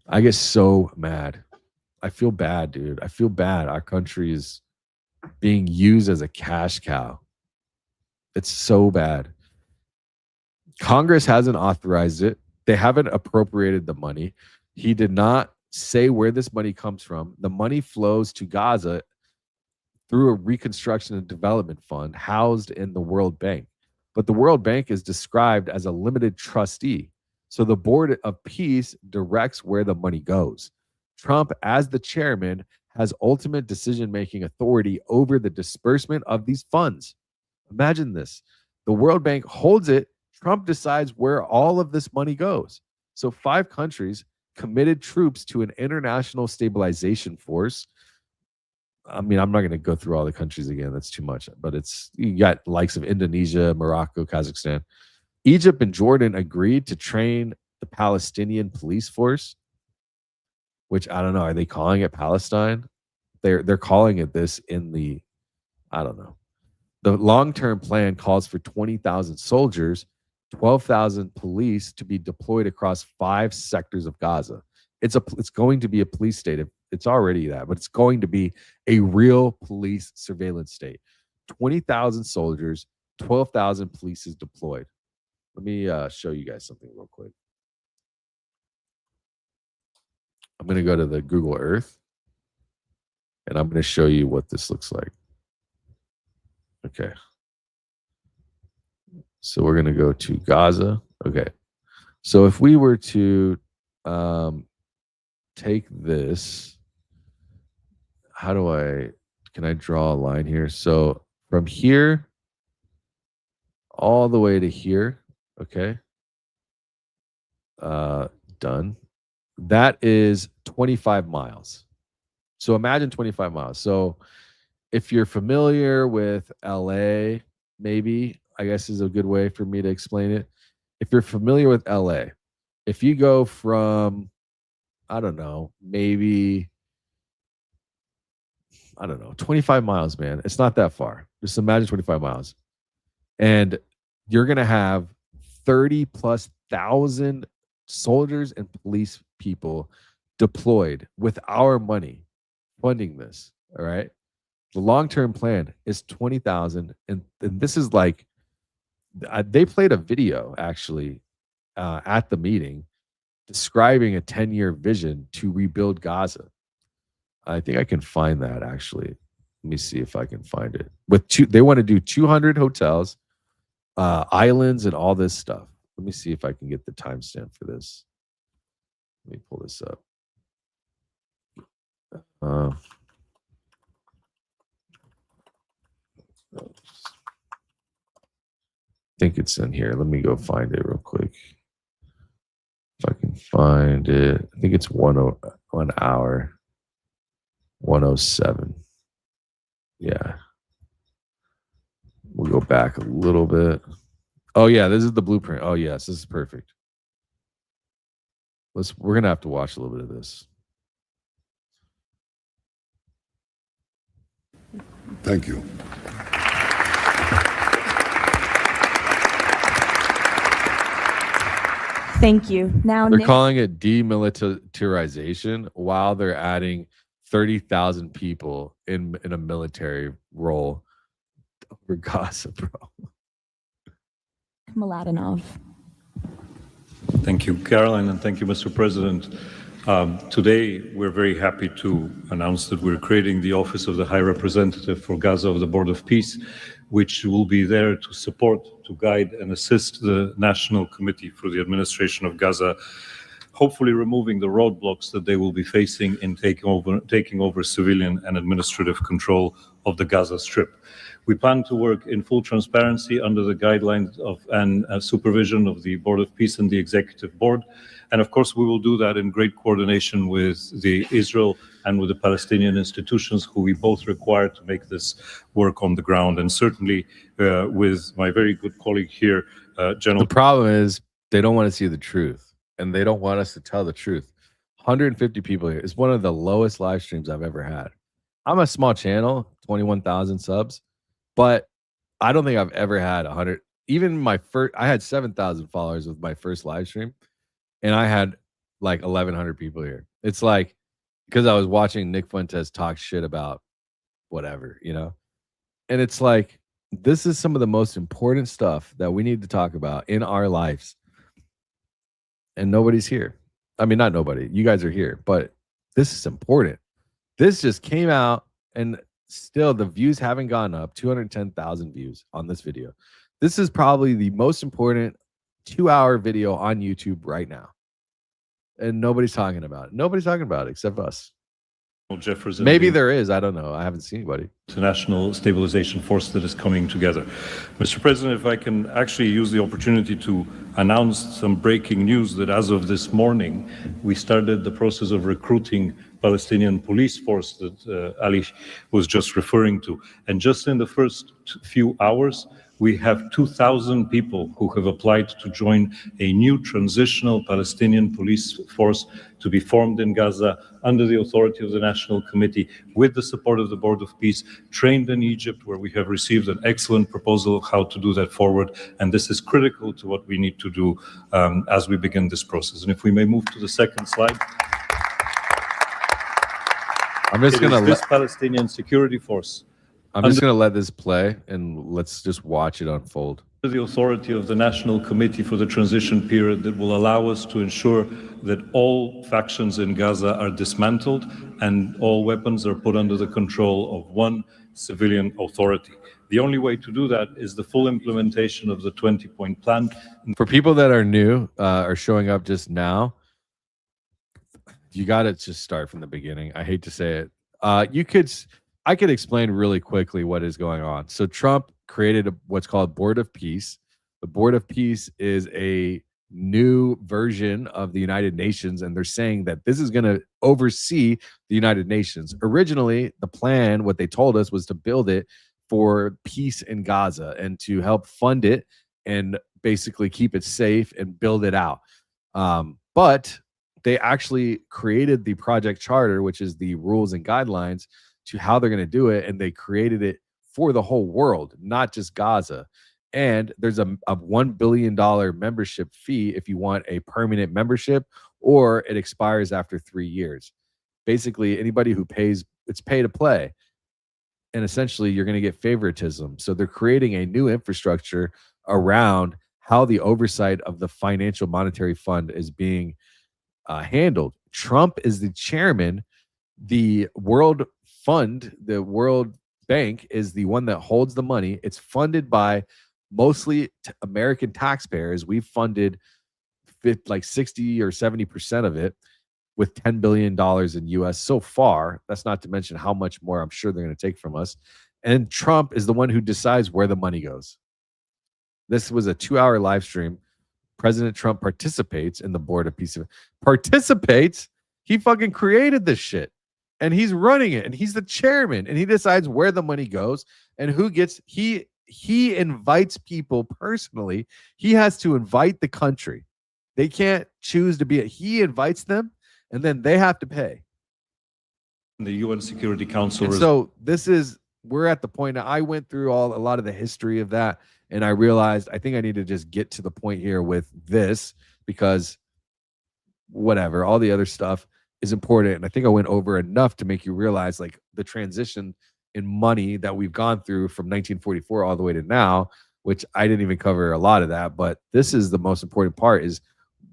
I get so mad. I feel bad, dude. I feel bad. Our country is being used as a cash cow. It's so bad. Congress hasn't authorized it. They haven't appropriated the money. He did not say where this money comes from. The money flows to Gaza through a reconstruction and development fund housed in the World Bank. But the World Bank is described as a limited trustee. So the Board of Peace directs where the money goes. Trump, as the chairman, has ultimate decision-making authority over the disbursement of these funds. Imagine this. The World Bank holds it. Trump decides where all of this money goes. So 5 countries committed troops to an international stabilization force. I mean, I'm not going to go through all the countries again. That's too much. But you got likes of Indonesia, Morocco, Kazakhstan. Egypt and Jordan agreed to train the Palestinian police force, which I don't know. Are they calling it Palestine? They're calling it this in the, I don't know. The long-term plan calls for 20,000 soldiers, 12,000 police to be deployed across 5 sectors of Gaza. It's going to be a police state. It's already that, but it's going to be a real police surveillance state. 20,000 soldiers, 12,000 police is deployed. Let me show you guys something real quick. I'm going to go to the Google Earth, and I'm going to show you what this looks like. Okay. So we're going to go to Gaza. Okay. So if we were to take this, can I draw a line here? So from here all the way to here, okay. Done. That is 25 miles. So imagine 25 miles. So if you're familiar with LA, maybe, I guess is a good way for me to explain it. If you're familiar with LA, if you go from, I don't know, maybe, 25 miles, man. It's not that far. Just imagine 25 miles. And you're going to have 30,000+ soldiers and police people deployed with our money funding this. All right. The long-term plan is 20,000. And this is like, they played a video actually at the meeting describing a 10-year vision to rebuild Gaza. I think I can find that actually. Let me see if I can find it. They want to do 200 hotels, islands, and all this stuff. Let me see if I can get the timestamp for this. Let me pull this up. I think it's in here. Let me go find it real quick. If I can find it. I think it's 1 hour. 107. Yeah. We'll go back a little bit. Oh yeah, this is the blueprint. Oh yes, this is perfect. We're gonna have to watch a little bit of this. Thank you. Thank you. Now they're calling it demilitarization while they're adding 30,000 people in a military role over Gaza, bro. Mladenov. Thank you, Caroline, and thank you, Mr. President. Today, we're very happy to announce that we're creating the Office of the High Representative for Gaza of the Board of Peace, which will be there to support, to guide, and assist the National Committee for the Administration of Gaza, hopefully removing the roadblocks that they will be facing in taking over civilian and administrative control of the Gaza Strip. We plan to work in full transparency under the guidelines of and supervision of the Board of Peace and the Executive Board. And of course, we will do that in great coordination with the Israel and with the Palestinian institutions, who we both require to make this work on the ground. And certainly with my very good colleague here, General. The problem is they don't want to see the truth. and they don't want us to tell the truth. 150 people here. It's one of the lowest live streams I've ever had. I'm a small channel, 21,000 subs, but I don't think I've ever had 100. Even my first, I had 7,000 followers with my first live stream, and I had like 1,100 people here. It's like because I was watching Nick Fuentes talk shit about whatever, you know? And it's like, this is some of the most important stuff that we need to talk about in our lives. And nobody's here. I mean, not nobody. You guys are here, but this is important. This just came out, and still the views haven't gone up. 210,000 views on this video. This is probably the most important 2-hour video on YouTube right now. And nobody's talking about it. Nobody's talking about it except us. Jefferson, maybe there is. I don't know. I haven't seen anybody. International stabilization force that is coming together. Mr. President, if I can actually use the opportunity to announce some breaking news that as of this morning, we started the process of recruiting Palestinian police force that Ali was just referring to. And just in the first few hours, we have 2,000 people who have applied to join a new transitional Palestinian police force to be formed in Gaza under the authority of the National Committee with the support of the Board of Peace, trained in Egypt, where we have received an excellent proposal of how to do that forward. And this is critical to what we need to do as we begin this process. And if we may move to the second slide. I'm just going to this Palestinian security force. I'm just going to let this play and let's just watch it unfold. The authority of the National Committee for the Transition Period that will allow us to ensure that all factions in Gaza are dismantled and all weapons are put under the control of one civilian authority. The only way to do that is the full implementation of the 20-point plan. For people that are new or showing up just now, you got to just start from the beginning. I hate to say it. I could explain really quickly what is going on. So Trump created what's called Board of Peace. The Board of Peace is a new version of the United Nations, and they're saying that this is going to oversee the United Nations. Originally, the plan, what they told us, was to build it for peace in Gaza and to help fund it and basically keep it safe and build it out. But they actually created the Project Charter, which is the rules and guidelines to how they're going to do it, and they created it for the whole world, not just Gaza. And there's a $1 billion membership fee if you want a permanent membership, or it expires after 3 years. Basically, anybody who pays, it's pay to play. And essentially, you're going to get favoritism. So they're creating a new infrastructure around how the oversight of the Financial Monetary Fund is being handled. Trump is the chairman. The World Fund, the World Bank, is the one that holds the money. It's funded by mostly American taxpayers. We've funded like 60 or 70% of it with $10 billion in US so far. That's not to mention how much more I'm sure they're going to take from us. And Trump is the one who decides where the money goes. This was a 2-hour live stream. President Trump participates in the Board of Peace. Participates? He fucking created this shit. And he's running it, and he's the chairman, and he decides where the money goes and who gets. He invites people personally. He has to invite the country. They can't choose to be. He invites them, and then they have to pay. The UN Security Council. So we're at the point now. I went through a lot of the history of that, and I realized I think I need to just get to the point here with this, because whatever, all the other stuff is important. And I think I went over enough to make you realize like the transition in money that we've gone through from 1944 all the way to now, which I didn't even cover a lot of that. But this is the most important part, is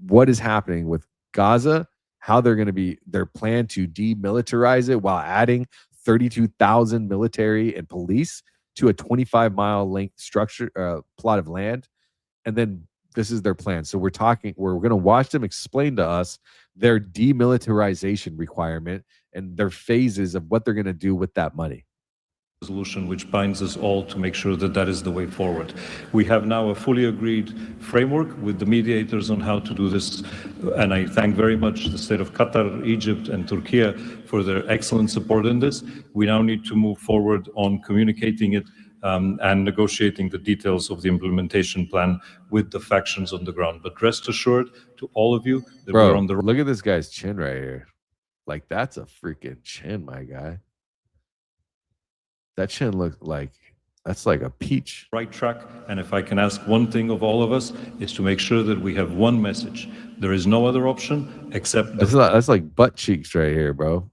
what is happening with Gaza, how they're going to be, their plan to demilitarize it while adding 32,000 military and police to a 25-mile length structure, plot of land. And then this is their plan. So we're going to watch them explain to us their demilitarization requirement and their phases of what they're going to do with that money. Resolution which binds us all to make sure that that is the way forward. We have now a fully agreed framework with the mediators on how to do this, and I thank very much the state of Qatar, Egypt, and Turkey for their excellent support in this. We now need to move forward on communicating it and negotiating the details of the implementation plan with the factions on the ground. But rest assured to all of you that we're on the look at this guy's chin right here. Like, that's a freaking chin, my guy. That chin looks like, that's like a peach. right track. And if I can ask one thing of all of us, is to make sure that we have one message. There is no other option except That's like butt cheeks right here, bro.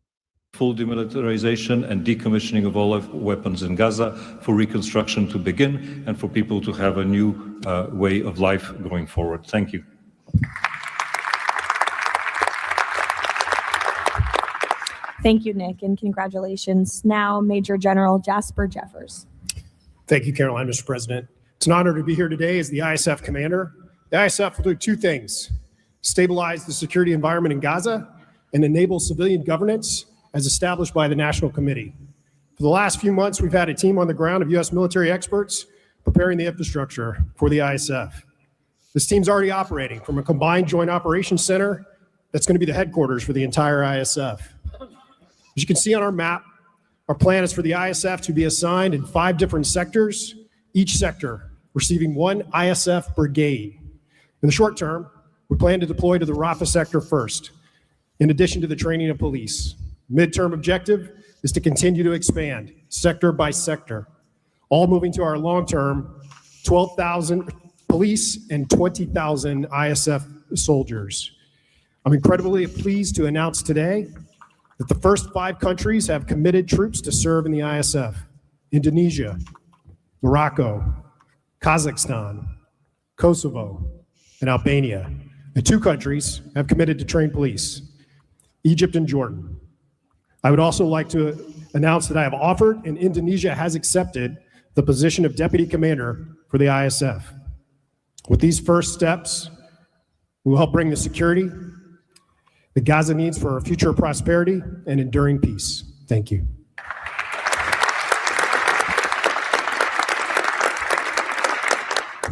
full demilitarization and decommissioning of all weapons in Gaza, for reconstruction to begin and for people to have a new way of life going forward. Thank you. Thank you, Nick, and congratulations. Now, Major General Jasper Jeffers. Thank you, Caroline, Mr. President. It's an honor to be here today as the ISF commander. The ISF will do two things: stabilize the security environment in Gaza and enable civilian governance as established by the National Committee. For the last few months, we've had a team on the ground of U.S. military experts preparing the infrastructure for the ISF. This team's already operating from a combined joint operations center that's going to be the headquarters for the entire ISF. As you can see on our map, our plan is for the ISF to be assigned in 5 different sectors, each sector receiving 1 ISF brigade. In the short term, we plan to deploy to the Rafah sector first, in addition to the training of police. Midterm objective is to continue to expand sector by sector, all moving to our long-term 12,000 police and 20,000 ISF soldiers. I'm incredibly pleased to announce today that the first 5 countries have committed troops to serve in the ISF: Indonesia, Morocco, Kazakhstan, Kosovo, and Albania. And 2 countries have committed to train police: Egypt and Jordan. I would also like to announce that I have offered and Indonesia has accepted the position of Deputy Commander for the ISF. With these first steps, we will help bring the security that Gaza needs for our future prosperity and enduring peace. Thank you.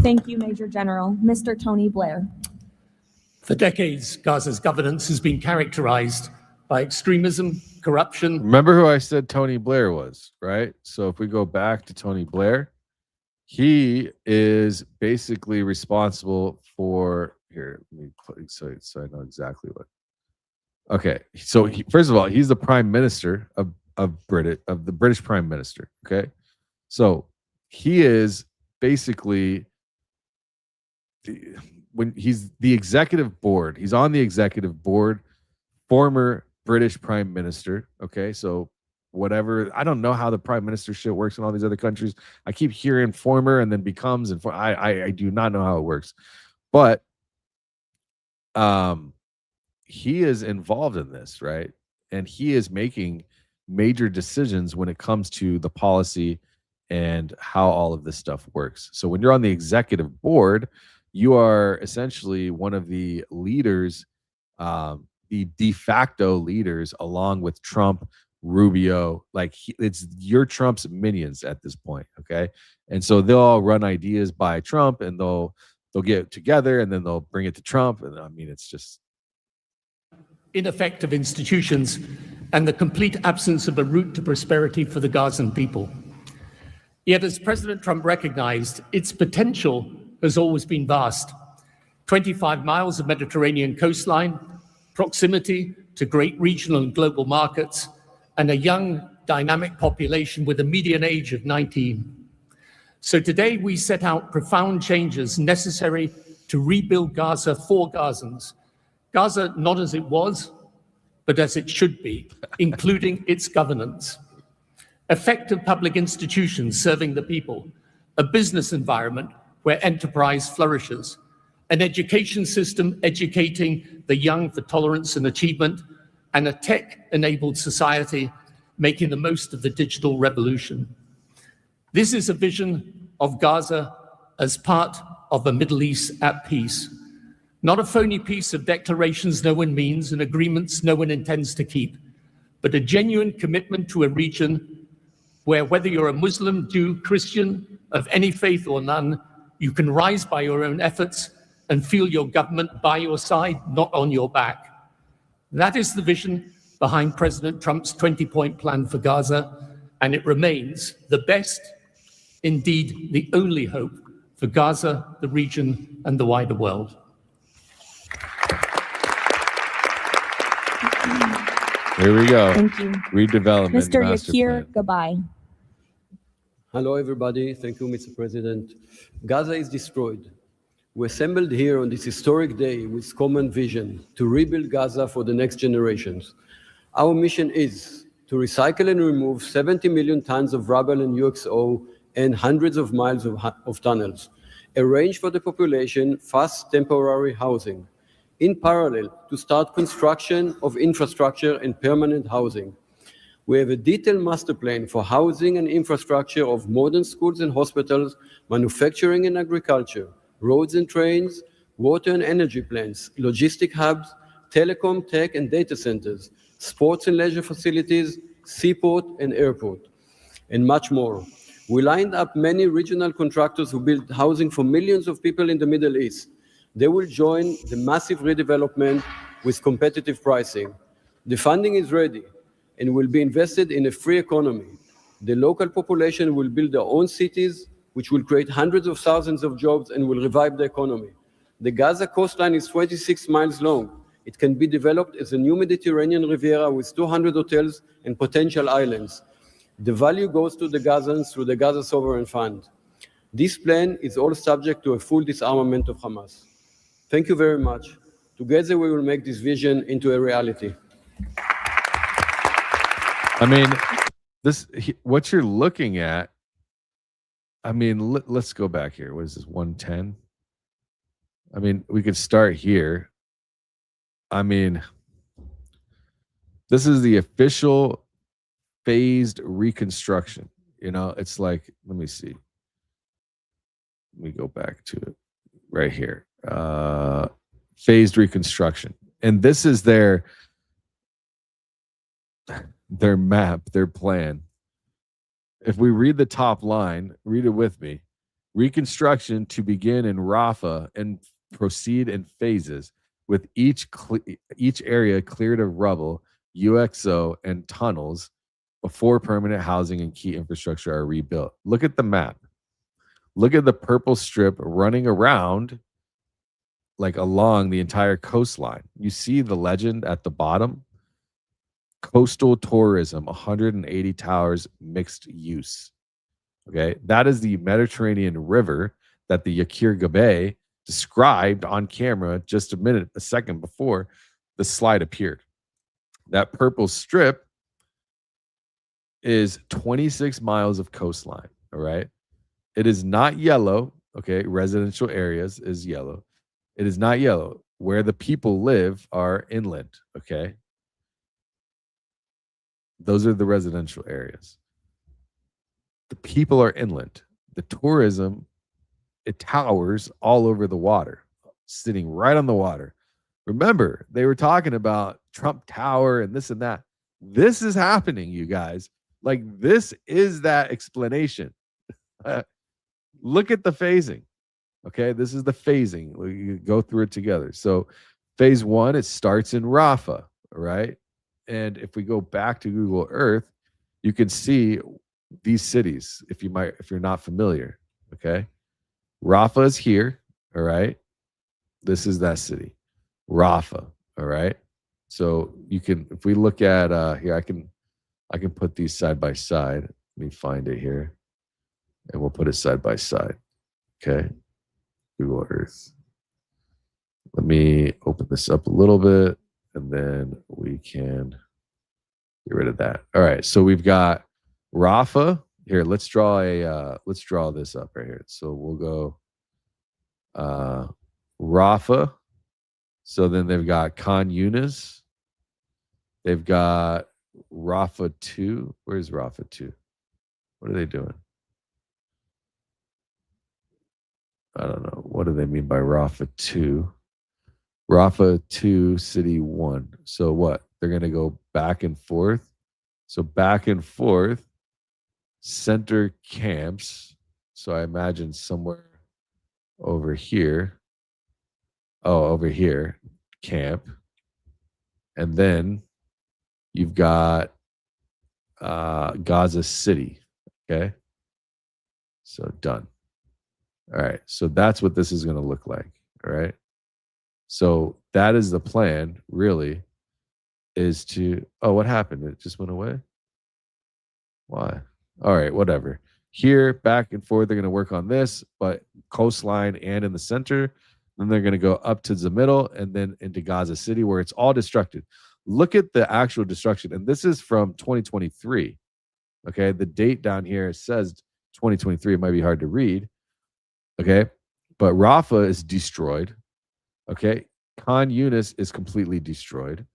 Thank you, Major General. Mr. Tony Blair. For decades, Gaza's governance has been characterized by extremism, corruption. Remember who I said Tony Blair was, right? So if we go back to Tony Blair, he is basically responsible for, here, let me put, so I know exactly what. Okay, so first of all, he's the Prime Minister of the British Prime Minister. Okay, so he is basically when he's the executive board. He's on the executive board. Former British Prime Minister. Okay, so whatever. I don't know how the Prime Minister shit works in all these other countries. I keep hearing former and then becomes, and I do not know how it works, but he is involved in this, right? And he is making major decisions when it comes to the policy and how all of this stuff works. So when you're on the executive board, you are essentially one of the leaders, the de facto leaders, along with Trump, Rubio. Like it's your Trump's minions at this point, okay? And so they'll all run ideas by Trump, and they'll get together, and then they'll bring it to Trump. And I mean, it's just ineffective institutions and the complete absence of a route to prosperity for the Gazan people. Yet, as President Trump recognized, its potential has always been vast. 25 miles of Mediterranean coastline, proximity to great regional and global markets, and a young, dynamic population with a median age of 19. So today we set out profound changes necessary to rebuild Gaza for Gazans. Gaza not as it was, but as it should be, including its governance. Effective public institutions serving the people, a business environment where enterprise flourishes, an education system educating the young for tolerance and achievement, and a tech-enabled society making the most of the digital revolution. This is a vision of Gaza as part of a Middle East at peace. Not a phony piece of declarations no one means and agreements no one intends to keep, but a genuine commitment to a region where whether you're a Muslim, Jew, Christian, of any faith or none, you can rise by your own efforts and feel your government by your side, not on your back. That is the vision behind President Trump's 20-point plan for Gaza, and it remains the best indeed the only hope for Gaza, the region, and the wider world. Here we go. Thank you. Redevelopment Mr. master Yakir plan. Gabay. Hello, everybody. Thank you, Mr. President. Gaza is destroyed. We assembled here on this historic day with common vision to rebuild Gaza for the next generations. Our mission is to recycle and remove 70 million tons of rubble and UXO and hundreds of miles of tunnels, arrange for the population fast temporary housing, in parallel to start construction of infrastructure and permanent housing. We have a detailed master plan for housing and infrastructure of modern schools and hospitals, manufacturing and agriculture, roads and trains, water and energy plants, logistic hubs, telecom, tech and data centers, sports and leisure facilities, seaport and airport, and much more. We lined up many regional contractors who build housing for millions of people in the Middle East. They will join the massive redevelopment with competitive pricing. The funding is ready and will be invested in a free economy. The local population will build their own cities, which will create hundreds of thousands of jobs and will revive the economy. The Gaza coastline is 26 miles long. It can be developed as a new Mediterranean Riviera with 200 hotels and potential islands. The value goes to the Gazans through the Gaza Sovereign Fund. This plan is all subject to a full disarmament of Hamas. Thank you very much. Together we will make this vision into a reality. I mean, what you're looking at, I mean, let's go back here. What is this, 110? I mean, we could start here. I mean, this is the official phased reconstruction. You know, it's like, let me see. Let me go back to it right here. Phased reconstruction. And this is their map, their plan. If we read the top line, read it with me. Reconstruction to begin in Rafah and proceed in phases, with each area cleared of rubble, UXO, and tunnels before permanent housing and key infrastructure are rebuilt. Look at the map. Look at the purple strip running around, like along the entire coastline. You see the legend at the bottom? Coastal tourism, 180 towers, mixed use. Okay, that is the Mediterranean River that the Yakir Gabay described on camera just a second before the slide appeared. That purple strip is 26 miles of coastline. All right, it is not yellow. Okay, residential areas is yellow. It is not yellow. Where the people live are inland. Okay, those are the residential areas. The people are inland. The tourism, it towers all over the water, sitting right on the water. Remember, they were talking about Trump Tower and this and that. This is happening, you guys. Like, this is that explanation. Look at the phasing. Okay, this is the phasing. You go through it together. So phase one, it starts in Rafah, right? And if we go back to Google Earth, you can see these cities, if you're not familiar. Okay, Rafah is here. All right, this is that city, Rafah. All right, so you can, if we look at here, I can put these side by side. Let me find it here, and we'll put it side by side. Okay, Google Earth. Let me open this up a little bit, and then we can get rid of that. All right, so we've got Rafah here. Let's draw this up right here. So we'll go Rafah. So then they've got Khan Yunis. They've got Rafah 2. Where's Rafah 2? What are they doing? I don't know. What do they mean by Rafah 2? Rafah 2, City 1. So what? They're going to go back and forth. So back and forth, center camps. So I imagine somewhere over here. Oh, over here, camp. And then you've got Gaza City. Okay. So done. All right. So that's what this is going to look like. All right. So that is the plan, really, is to, oh, what happened? It just went away? Why? All right, whatever. Here, back and forth, they're going to work on this, but coastline and in the center. Then they're going to go up to the middle and then into Gaza City, where it's all destructed. Look at the actual destruction. And this is from 2023. Okay. The date down here says 2023. It might be hard to read. Okay. But Rafah is destroyed. Okay. Khan Yunis is completely destroyed.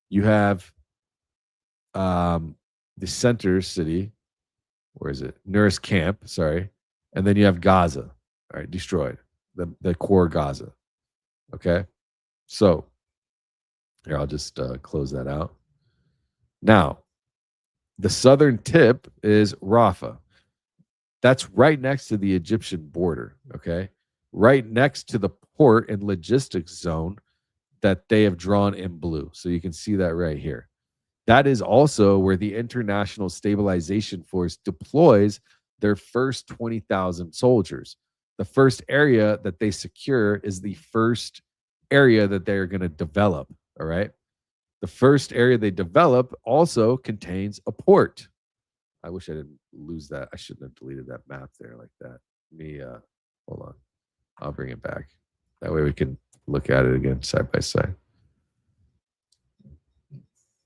You have the center city. Where is it? Nurse Camp. Sorry. And then you have Gaza. All right. Destroyed. The core Gaza. Okay. So here, I'll just close that out. Now, the southern tip is Rafah. That's right next to the Egyptian border. Okay. Right next to the port and logistics zone that they have drawn in blue. So you can see that right here. That is also where the International Stabilization Force deploys their first 20,000 soldiers. The first area that they secure is the first area that they're going to develop. All right. The first area they develop also contains a port. I wish I didn't lose that. I shouldn't have deleted that map there like that. Hold on. I'll bring it back. That way we can look at it again side by side.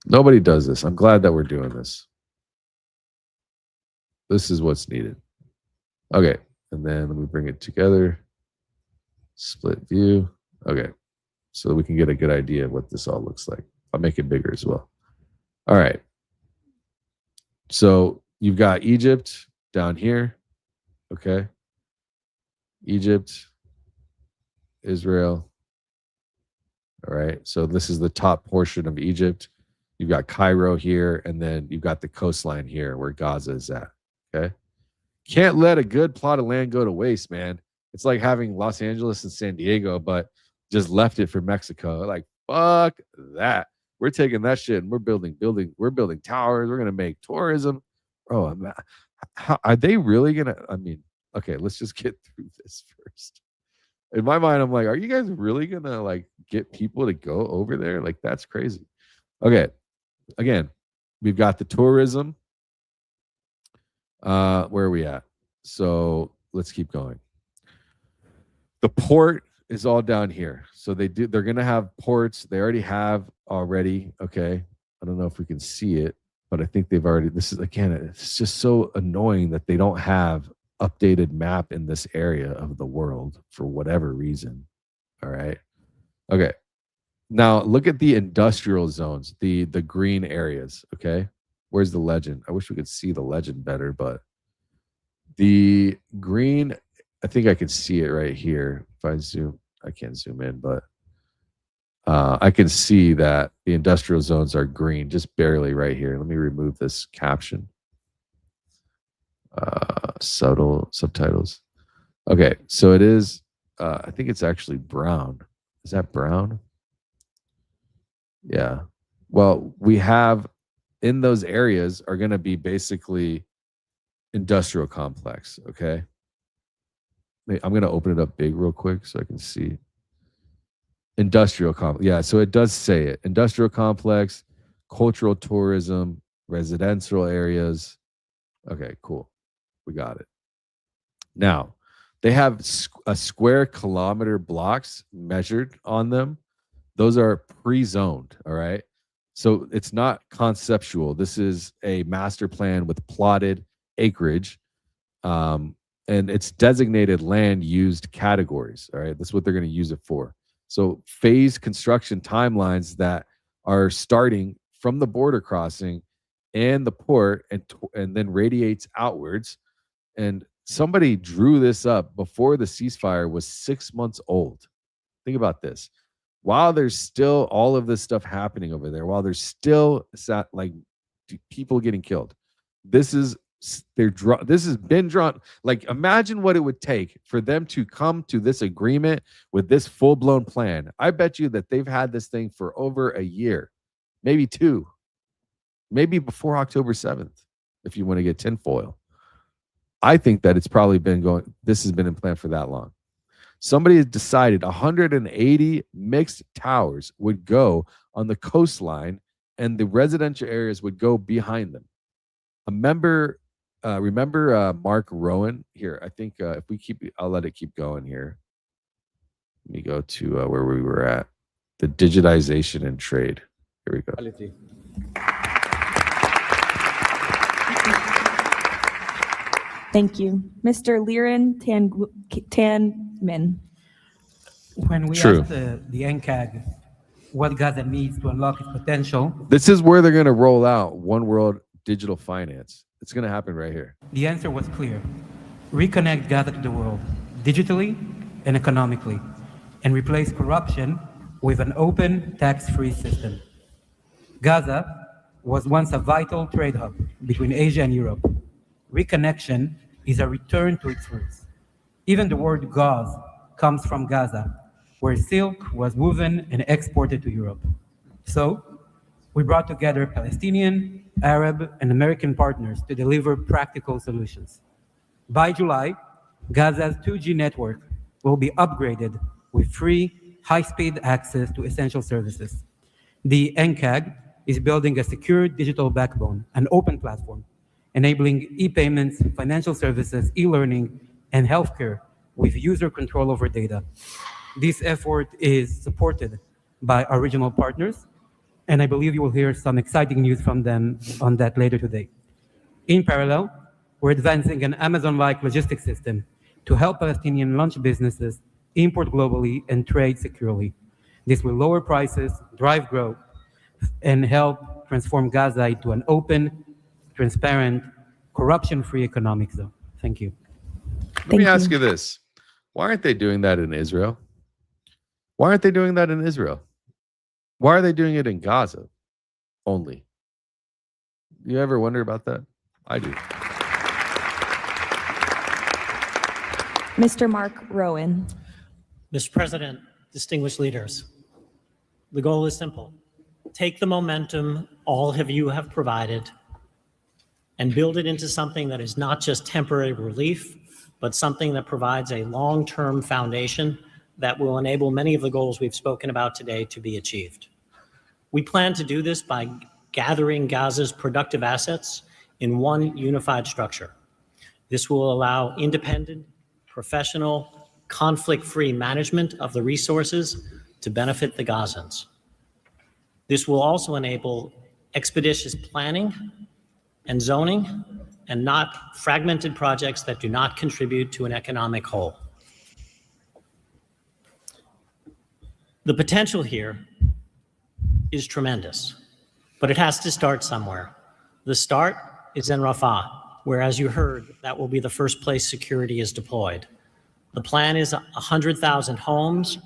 Nobody does this. I'm glad that we're doing this. This is what's needed. Okay. And then let me bring it together. Split view. Okay. So that we can get a good idea of what this all looks like. I'll make it bigger as well. All right. So you've got Egypt down here. Okay. Egypt, Israel. All right. So this is the top portion of Egypt. You've got Cairo here, and then you've got the coastline here where Gaza is at. Okay. Can't let a good plot of land go to waste, man. It's like having Los Angeles and San Diego, but just left it for Mexico. Like, fuck that. We're taking that shit and we're building towers. We're going to make tourism. Bro, are they really going to, okay, let's just get through this first. In my mind, I'm like, are you guys really going to like get people to go over there? Like, that's crazy. Okay. Again, we've got the tourism. Where are we at? So let's keep going. The port is all down here. So they're going to have ports. They already have already. Okay. I don't know if we can see it, but I think they've already, this is, again, it's just so annoying that they don't have updated map in this area of the world for whatever reason. All right. Okay. Now look at the industrial zones, the green areas. Okay. Where's the legend? I wish we could see the legend better, but the green, I think I can see it right here. If I zoom, I can't zoom in, but I can see that the industrial zones are green, just barely right here. Let me remove this caption. Subtitles. Okay, so it is, I think it's actually brown. Is that brown? Yeah. Well, we have in those areas are going to be basically industrial complex. Okay. I'm going to open it up big real quick so I can see. Industrial complex. Yeah. So it does say it. Industrial complex, cultural tourism, residential areas. Okay, cool. We got it. Now, they have a square kilometer blocks measured on them. Those are pre-zoned. All right. So it's not conceptual. This is a master plan with plotted acreage. And it's designated land used categories. All right. That's what they're going to use it for. So phase construction timelines that are starting from the border crossing and the port and then radiates outwards. And somebody drew this up before the ceasefire was 6 months old. Think about this. While there's still all of this stuff happening over there, while there's still like people getting killed, this has been drawn. Like, imagine what it would take for them to come to this agreement with this full-blown plan. I bet you that they've had this thing for over a year, maybe 2, maybe before October 7th, if you want to get tinfoil. I think that it's probably been going, this has been in plan for that long. Somebody has decided 180 mixed towers would go on the coastline and the residential areas would go behind them. Remember Mark Rowan here? I think if we keep, I'll let it keep going here. Let me go to where we were at. The digitization and trade. Here we go. Thank you. Mr. Liren Tanman. When we True. asked the NCAG what Gaza needs to unlock its potential, This is where they're going to roll out one world digital finance. It's going to happen right here. the answer was clear. Reconnect Gaza to the world, digitally and economically, and replace corruption with an open, tax-free system. Gaza was once a vital trade hub between Asia and Europe. Reconnection is a return to its roots. Even the word gauze comes from Gaza, where silk was woven and exported to Europe. So, we brought together Palestinian, Arab, and American partners to deliver practical solutions. By July, Gaza's 2G network will be upgraded with free, high-speed access to essential services. The NCAG is building a secure digital backbone, an open platform, enabling e-payments, financial services, e-learning, and healthcare with user control over data. This effort is supported by our regional partners, and I believe you will hear some exciting news from them on that later today. In parallel, we're advancing an Amazon-like logistics system to help Palestinian launch businesses import globally and trade securely. This will lower prices, drive growth, and help transform Gaza into an open, transparent, corruption-free economic zone. Thank you. Let me ask you this. Why aren't they doing that in Israel? Why aren't they doing that in Israel? Why are they doing it in Gaza only? You ever wonder about that? I do. Mr. Mark Rowan. Mr. President, distinguished leaders, the goal is simple. Take the momentum all of you have provided and build it into something that is not just temporary relief, but something that provides a long-term foundation that will enable many of the goals we've spoken about today to be achieved. We plan to do this by gathering Gaza's productive assets in one unified structure. This will allow independent, professional, conflict-free management of the resources to benefit the Gazans. This will also enable expeditious planning and zoning and not fragmented projects that do not contribute to an economic whole. The potential here is tremendous, but it has to start somewhere. The start is in Rafah, where, as you heard, that will be the first place security is deployed. The plan is 100,000 homes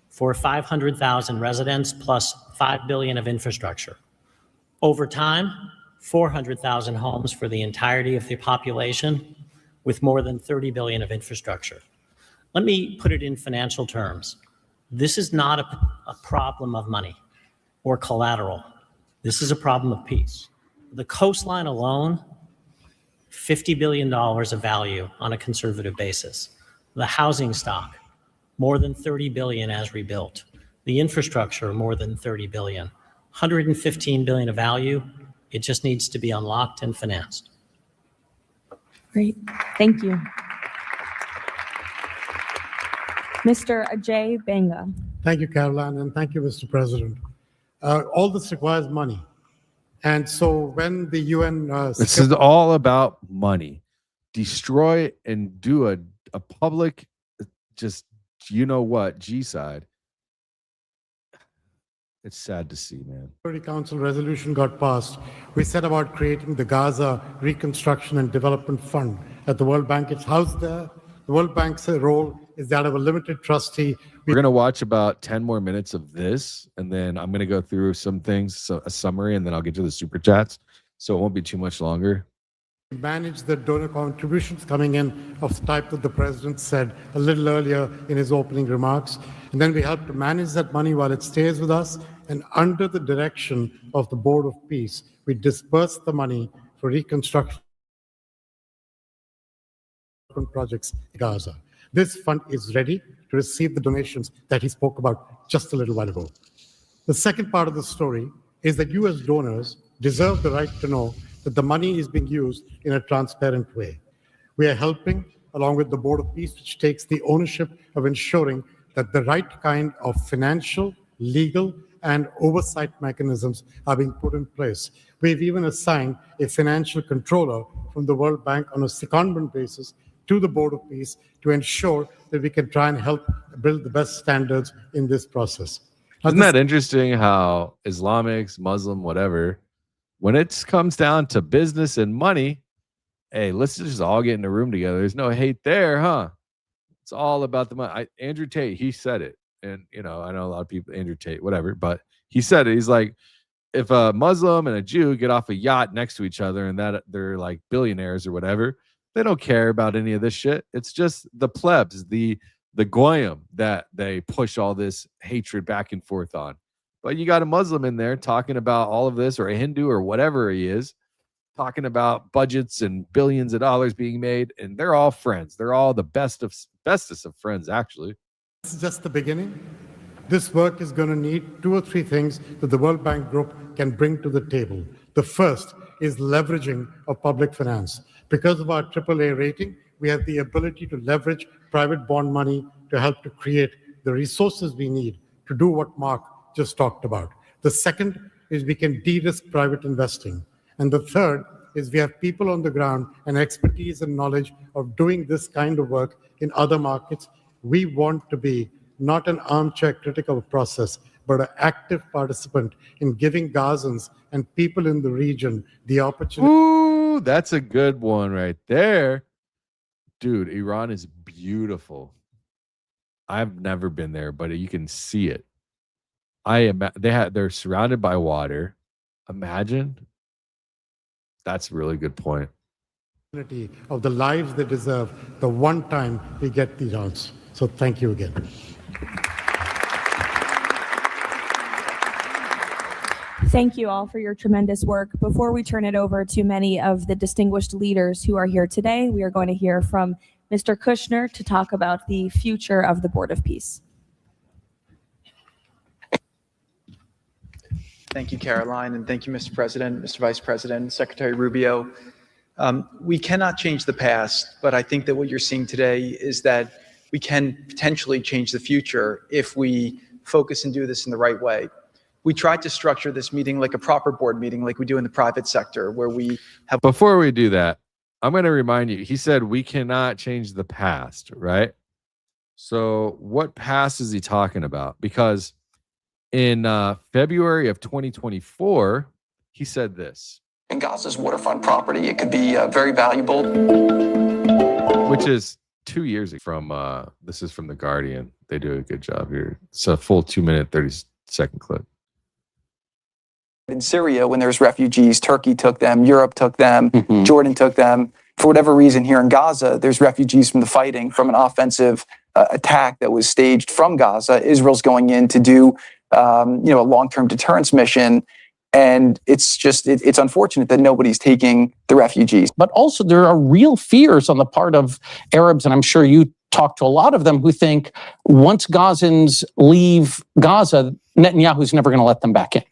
for 500,000 residents plus $5 billion of infrastructure. Over time, 400,000 homes for the entirety of the population with more than 30 billion of infrastructure. Let me put it in financial terms. This is not a problem of money or collateral. This is a problem of peace. The coastline alone, $50 billion of value on a conservative basis. The housing stock, more than 30 billion as rebuilt. The infrastructure, more than 30 billion. 115 billion of value. It just needs to be unlocked and financed. Great. Thank you. Mr. Ajay Banga. Thank you, Caroline, and thank you, Mr. President. All this requires money. And so when the UN... this is all about money. Destroy and do a public, just, you know what, G-side. It's sad to see, man. Security Council resolution got passed. We set about creating the Gaza Reconstruction and Development Fund at the World Bank. It's housed there. The World Bank's role is that of a limited trustee. We're going to watch about 10 more minutes of this, and then I'm going to go through some things, so a summary, and then I'll get to the super chats, so it won't be too much longer. Manage the donor contributions coming in of the type that the president said a little earlier in his opening remarks. And then we help to manage that money while it stays with us. And under the direction of the Board of Peace, we disperse the money for reconstruction projects in Gaza. This fund is ready to receive the donations that he spoke about just a little while ago. The second part of the story is that you as donors deserve the right to know that the money is being used in a transparent way. We are helping, along with the Board of Peace, which takes the ownership of ensuring that the right kind of financial, legal, and oversight mechanisms are being put in place. We've even assigned a financial controller from the World Bank on a secondment basis to the Board of Peace to ensure that we can try and help build the best standards in this process. Isn't that interesting how Islamics, Muslim, whatever, when it comes down to business and money, hey, let's just all get in a room together. There's no hate there, huh? It's all about the money. Andrew Tate, he said it. And, I know a lot of people, Andrew Tate, whatever, but he said it. He's like, if a Muslim and a Jew get off a yacht next to each other and that they're like billionaires or whatever, they don't care about any of this shit. It's just the plebs, the goyim that they push all this hatred back and forth on. But you got a Muslim in there talking about all of this, or a Hindu or whatever he is, talking about budgets and billions of dollars being made, and they're all friends. They're all the bestest of friends, actually. This is just the beginning. This work is going to need 2 or 3 things that the World Bank Group can bring to the table. The first is leveraging of public finance. Because of our AAA rating, we have the ability to leverage private bond money to help to create the resources we need to do what Mark just talked about. The second is we can de-risk private investing. And the third is we have people on the ground and expertise and knowledge of doing this kind of work in other markets. We want to be not an armchair critic of a process, but an active participant in giving Gazans and people in the region the opportunity. Ooh, that's a good one right there. Dude, Iran is beautiful. I've never been there, but you can see it. They're surrounded by water. Imagine. That's a really good point. Of the lives they deserve, the one time we get the chance. So thank you again. Thank you all for your tremendous work. Before we turn it over to many of the distinguished leaders who are here today, we are going to hear from Mr. Kushner to talk about the future of the Board of Peace. Thank you, Caroline, and thank you, Mr. President, Mr. Vice President, Secretary Rubio. We cannot change the past, but I think that what you're seeing today is that we can potentially change the future if we focus and do this in the right way. We tried to structure this meeting like a proper board meeting, like we do in the private sector, where we have... Before we do that, I'm going to remind you, he said we cannot change the past, right? So what past is he talking about? Because in February of 2024, he said this. In Gaza's waterfront property, it could be very valuable. Which is 2 years from, this is from The Guardian. They do a good job here. It's a full 2-minute, 30-second clip. In Syria, when there's refugees, Turkey took them, Europe took them, Jordan took them. For whatever reason, here in Gaza, there's refugees from the fighting, from an offensive attack that was staged from Gaza. Israel's going in to do, a long-term deterrence mission. And it's just, it's unfortunate that nobody's taking the refugees. But also there are real fears on the part of Arabs, and I'm sure you talk to a lot of them, who think once Gazans leave Gaza, Netanyahu's never going to let them back in.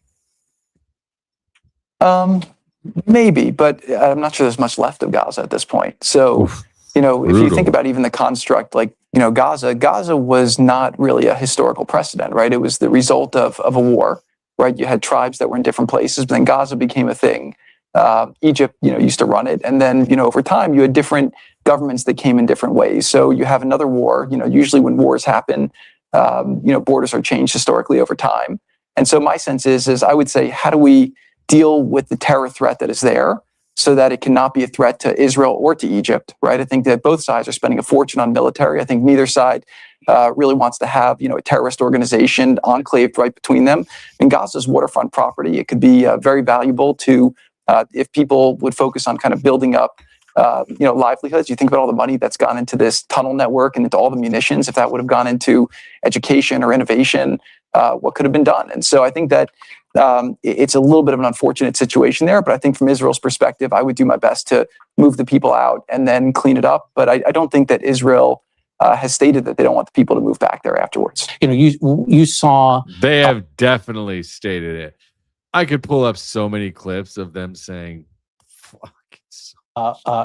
Maybe, but I'm not sure there's much left of Gaza at this point. So, if you think about even the construct, like, Gaza was not really a historical precedent, right? It was the result of a war, right? You had tribes that were in different places, but then Gaza became a thing. Egypt, used to run it. And then, over time, you had different governments that came in different ways. So you have another war, usually when wars happen, borders are changed historically over time. And so my sense is I would say, how do we deal with the terror threat that is there so that it cannot be a threat to Israel or to Egypt, right? I think that both sides are spending a fortune on military. I think neither side really wants to have, a terrorist organization enclaved right between them. In Gaza's waterfront property, it could be very valuable to, if people would focus on kind of building up, livelihoods. You think about all the money that's gone into this tunnel network and into all the munitions. If that would have gone into education or innovation, what could have been done. And so I think that it's a little bit of an unfortunate situation there, but I think from Israel's perspective, I would do my best to move the people out and then clean it up. But I don't think that Israel has stated that they don't want the people to move back there afterwards. You know, you saw They have definitely stated it. I could pull up so many clips of them saying, fuck.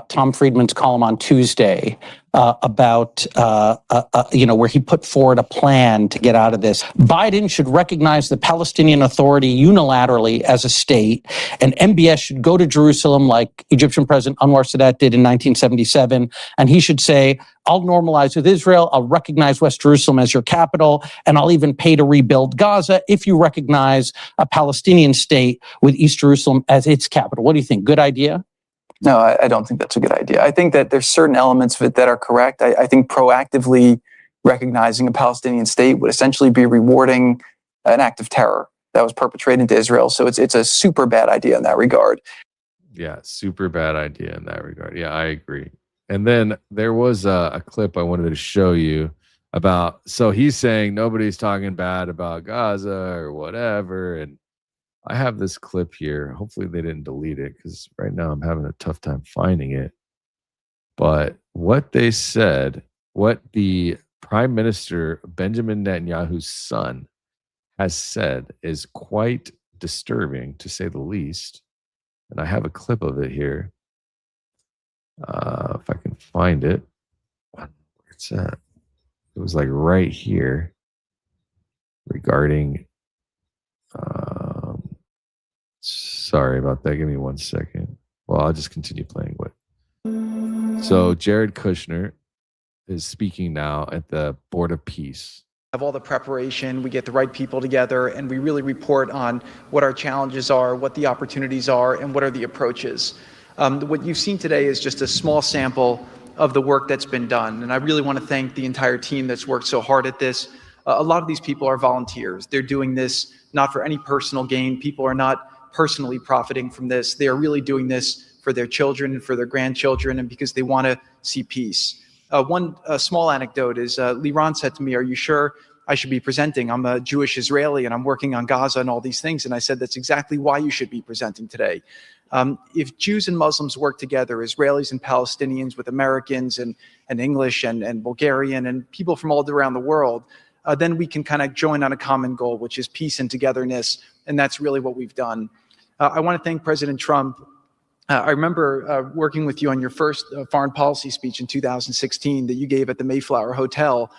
Tom Friedman's column on Tuesday about, where he put forward a plan to get out of this. Biden should recognize the Palestinian Authority unilaterally as a state, and MBS should go to Jerusalem like Egyptian President Anwar Sadat did in 1977, and he should say, I'll normalize with Israel, I'll recognize West Jerusalem as your capital, and I'll even pay to rebuild Gaza if you recognize a Palestinian state with East Jerusalem as its capital. What do you think? Good idea? No, I don't think that's a good idea. I think that there's certain elements of it that are correct. I think proactively recognizing a Palestinian state would essentially be rewarding an act of terror that was perpetrated into Israel. So it's a super bad idea in that regard. Yeah, super bad idea in that regard. Yeah, I agree. And then there was a clip I wanted to show you about, so he's saying nobody's talking bad about Gaza or whatever. And I have this clip here. Hopefully they didn't delete it because right now I'm having a tough time finding it. But what they said, what the Prime Minister Benjamin Netanyahu's son has said is quite disturbing, to say the least. And I have a clip of it here. If I can find it. Where's it's at? It was like right here regarding sorry about that. Give me 1 second. Well, I'll just continue playing with. So Jared Kushner is speaking now at the Board of Peace. Have all the preparation, we get the right people together, and we really report on what our challenges are, what the opportunities are, and what are the approaches. What you've seen today is just a small sample of the work that's been done. And I really want to thank the entire team that's worked so hard at this. A lot of these people are volunteers. They're doing this not for any personal gain. People are not personally profiting from this. They are really doing this for their children and for their grandchildren, and because they want to see peace. One small anecdote is Liran said to me, "Are you sure I should be presenting? I'm a Jewish Israeli and I'm working on Gaza and all these things." And I said, that's exactly why you should be presenting today. If Jews and Muslims work together, Israelis and Palestinians with Americans and English and Bulgarian and people from all around the world, then we can kind of join on a common goal, which is peace and togetherness. And that's really what we've done. I want to thank President Trump. I remember working with you on your first foreign policy speech in 2016 that you gave at the Mayflower Hotel.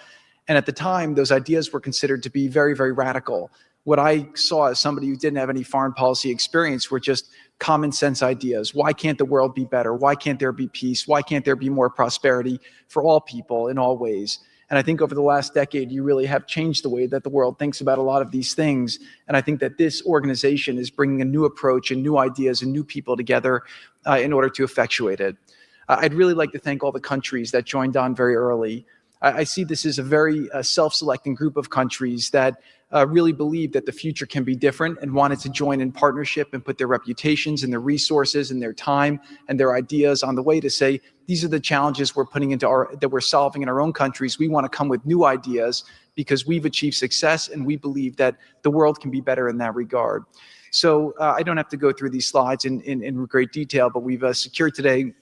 And at the time, those ideas were considered to be very, very radical. What I saw as somebody who didn't have any foreign policy experience were just common sense ideas. Why can't the world be better? Why can't there be peace? Why can't there be more prosperity for all people in all ways? And I think over the last decade, you really have changed the way that the world thinks about a lot of these things. And I think that this organization is bringing a new approach and new ideas and new people together in order to effectuate it. I'd really like to thank all the countries that joined on very early. I see this as a very self-selecting group of countries that really believe that the future can be different and wanted to join in partnership and put their reputations and their resources and their time and their ideas on the way to say, these are the challenges we're putting into that we're solving in our own countries. We want to come with new ideas because we've achieved success and we believe that the world can be better in that regard. So I don't have to go through these slides in great detail, but we've secured today,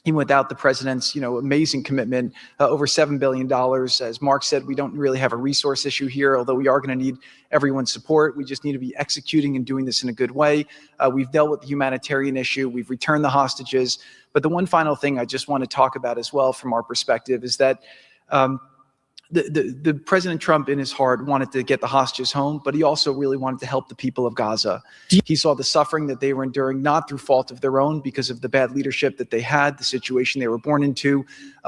even without the president's, amazing commitment, over $7 billion. As Mark said, we don't really have a resource issue here, although we are going to need everyone's support. We just need to be executing and doing this in a good way. We've dealt with the humanitarian issue. We've returned the hostages. But the one final thing I just want to talk about as well from our perspective is that the President Trump in his heart wanted to get the hostages home, but he also really wanted to help the people of Gaza. He saw the suffering that they were enduring, not through fault of their own, because of the bad leadership that they had, the situation they were born into.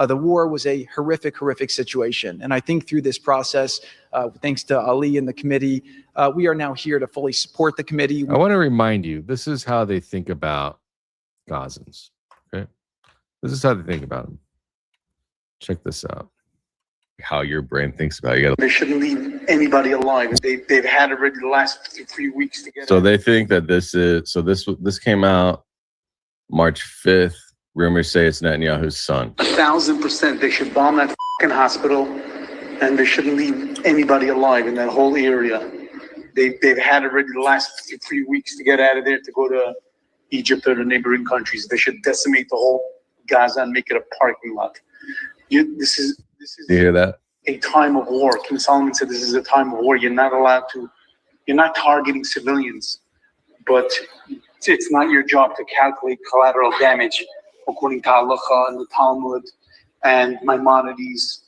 The war was a horrific, horrific situation. And I think through this process, thanks to Ali and the committee, we are now here to fully support the committee. I want to remind you, this is how they think about Gazans. Okay, this is how they think about them. Check this out. How your brain thinks about it. They shouldn't leave anybody alive. They've had already the last 3 weeks together. So they think that this came out March 5th. Rumors say it's Netanyahu's son. 1,000%. They should bomb that fucking hospital, and they shouldn't leave anybody alive in that whole area. They've had already the last 3 weeks to get out of there to go to Egypt or the neighboring countries. They should decimate the whole Gaza and make it a parking lot. This is You hear that? a time of war. King Solomon said this is a time of war. You're not targeting civilians, but it's not your job to calculate collateral damage according to Halacha and the Talmud and Maimonides.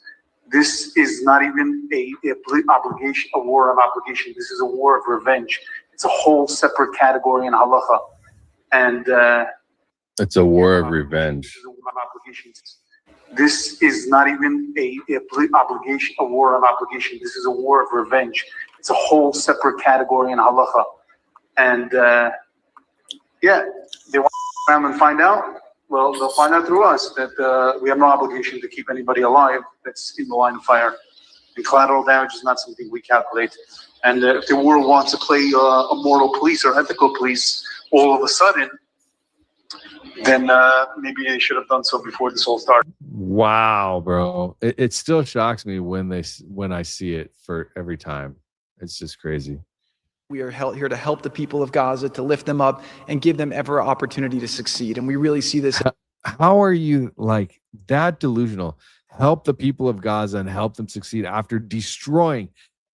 This is not even a war of obligation. This is a war of revenge. It's a whole separate category in Halacha. And it's a war of revenge. This is not even a war of obligation. This is a war of revenge. It's a whole separate category in Halacha. And they want to come and find out. Well, they'll find out through us that we have no obligation to keep anybody alive that's in the line of fire. And collateral damage is not something we calculate. And if the world wants to play a moral police or ethical police all of a sudden, then maybe they should have done so before this all started. Wow, bro. It still shocks me when I see it for every time. It's just crazy. We are here to help the people of Gaza, to lift them up and give them every opportunity to succeed. And we really see this. How are you like that delusional? Help the people of Gaza and help them succeed after destroying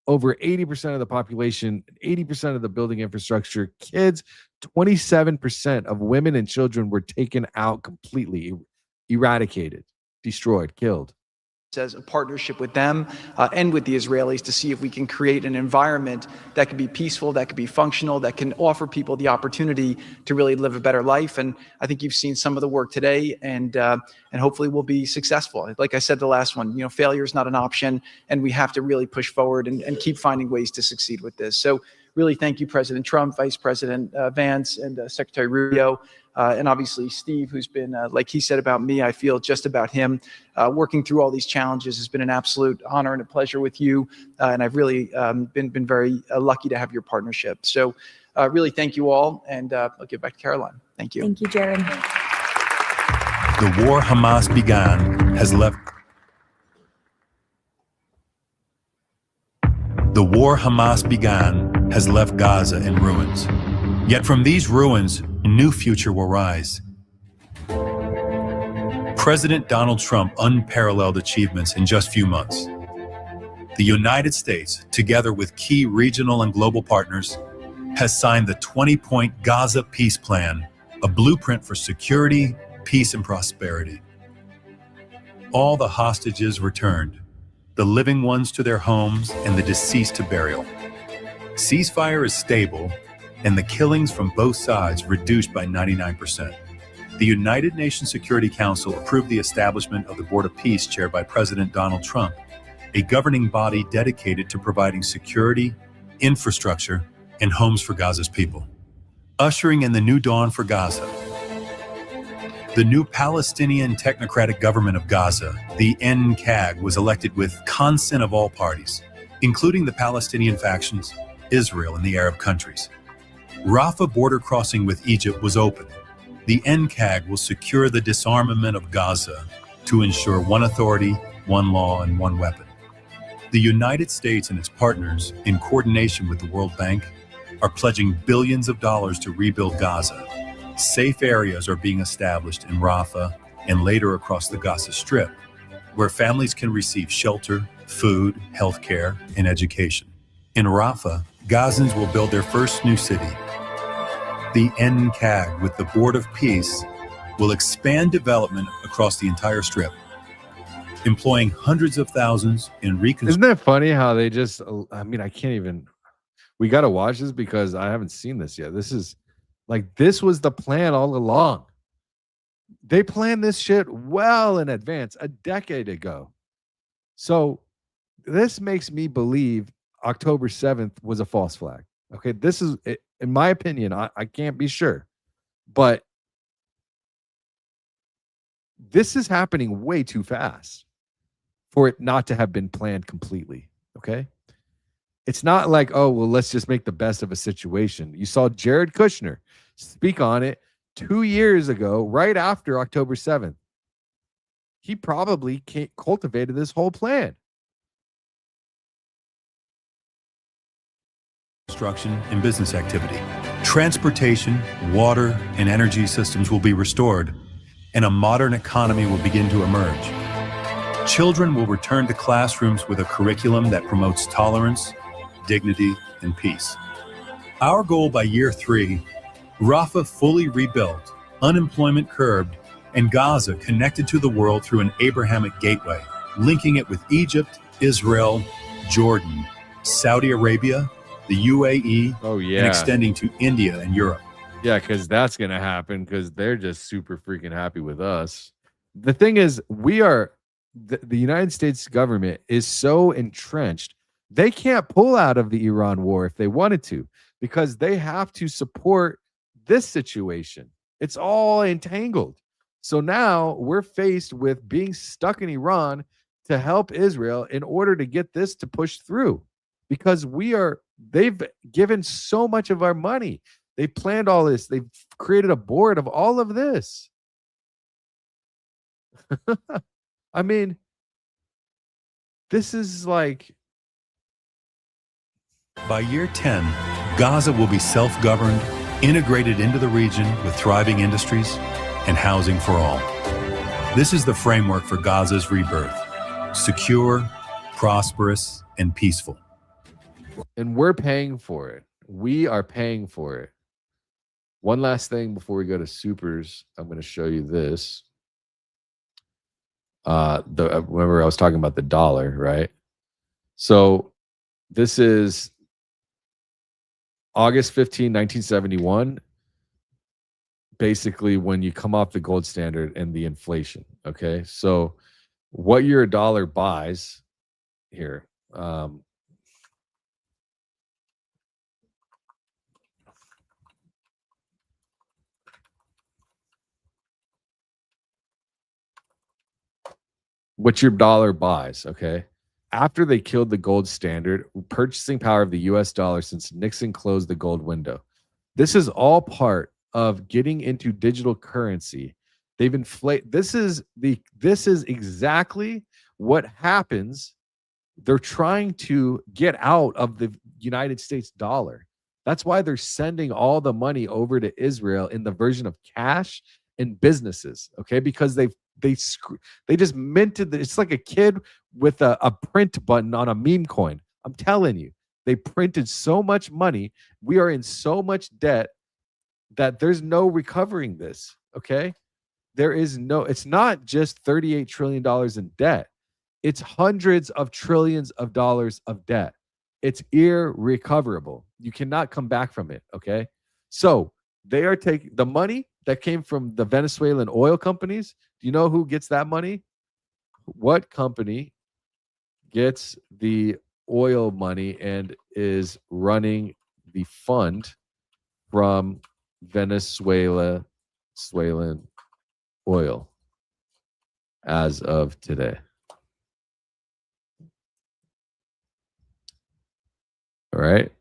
over 80% of the population, 80% of the building infrastructure, kids, 27% of women and children were taken out completely, eradicated, destroyed, killed. As a partnership with them and with the Israelis to see if we can create an environment that can be peaceful, that can be functional, that can offer people the opportunity to really live a better life. And I think you've seen some of the work today, and hopefully we'll be successful. Like I said, the last one, failure is not an option, and we have to really push forward and keep finding ways to succeed with this. So really thank you, President Trump, Vice President Vance, and Secretary Rubio. And obviously Steve, who's been, like he said about me, I feel just about him, working through all these challenges has been an absolute honor and a pleasure with you. And I've really been very lucky to have your partnership. So really thank you all. And I'll give back to Caroline. Thank you. Thank you, Jared. The war Hamas began has left. The war Hamas began has left Gaza in ruins. Yet from these ruins, a new future will rise. President Donald Trump unparalleled achievements in just a few months. The United States, together with key regional and global partners, has signed the 20-point Gaza Peace Plan, a blueprint for security, peace, and prosperity. All the hostages returned, the living ones to their homes and the deceased to burial. Ceasefire is stable, and the killings from both sides reduced by 99%. The United Nations Security Council approved the establishment of the Board of Peace chaired by President Donald Trump, a governing body dedicated to providing security, infrastructure, and homes for Gaza's people. Ushering in the new dawn for Gaza, the new Palestinian Technocratic Government of Gaza, the NCAG, was elected with consent of all parties, including the Palestinian factions, Israel, and the Arab countries. Rafah border crossing with Egypt was open. The NCAG will secure the disarmament of Gaza to ensure one authority, one law, and one weapon. The United States and its partners, in coordination with the World Bank, are pledging billions of dollars to rebuild Gaza. Safe areas are being established in Rafah and later across the Gaza Strip, where families can receive shelter, food, healthcare, and education. In Rafah, Gazans will build their first new city. The NCAG, with the Board of Peace, will expand development across the entire Strip, employing hundreds of thousands in Reconstruction. Isn't that funny how they just, I can't even, we got to watch this because I haven't seen this yet. This was the plan all along. They planned this shit well in advance, a decade ago. So this makes me believe October 7th was a false flag. Okay, this is, in my opinion, I can't be sure, but this is happening way too fast for it not to have been planned completely. Okay, it's not like, oh, well, let's just make the best of a situation. You saw Jared Kushner speak on it 2 years ago, right after October 7th. He probably cultivated this whole plan. construction, and business activity. Transportation, water, and energy systems will be restored, and a modern economy will begin to emerge. Children will return to classrooms with a curriculum that promotes tolerance, dignity, and peace. Our goal by year 3, Rafah fully rebuilt, unemployment curbed, and Gaza connected to the world through an Abrahamic gateway, linking it with Egypt, Israel, Jordan, Saudi Arabia, the UAE, and extending to India and Europe. Yeah, because that's going to happen because they're just super freaking happy with us. The thing is, the United States government is so entrenched, they can't pull out of the Iran war if they wanted to, because they have to support this situation. It's all entangled. So now we're faced with being stuck in Iran to help Israel in order to get this to push through, because they've given so much of our money. They planned all this. They've created a board of all of this. I mean, this is like... By year 10, Gaza will be self-governed, integrated into the region with thriving industries and housing for all. This is the framework for Gaza's rebirth: secure, prosperous, and peaceful. And we're paying for it. We are paying for it. One last thing before we go to supers, I'm going to show you this. Remember I was talking about the dollar, right? So this is August 15, 1971. Basically, when you come off the gold standard and the inflation. Okay, so what your dollar buys here. What your dollar buys, okay? After they killed the gold standard, purchasing power of the US dollar since Nixon closed the gold window. This is all part of getting into digital currency. They've inflated. This is exactly what happens. They're trying to get out of the United States dollar. That's why they're sending all the money over to Israel in the version of cash and businesses, okay? Because they just minted it's like a kid with a print button on a meme coin. I'm telling you, they printed so much money. We are in so much debt that there's no recovering this, okay? It's not just $38 trillion in debt. It's hundreds of trillions of dollars of debt. It's irrecoverable. You cannot come back from it, okay? So they are taking the money that came from the Venezuelan oil companies. Do you know who gets that money? What company gets the oil money and is running the fund from Venezuelan oil as of today? All right.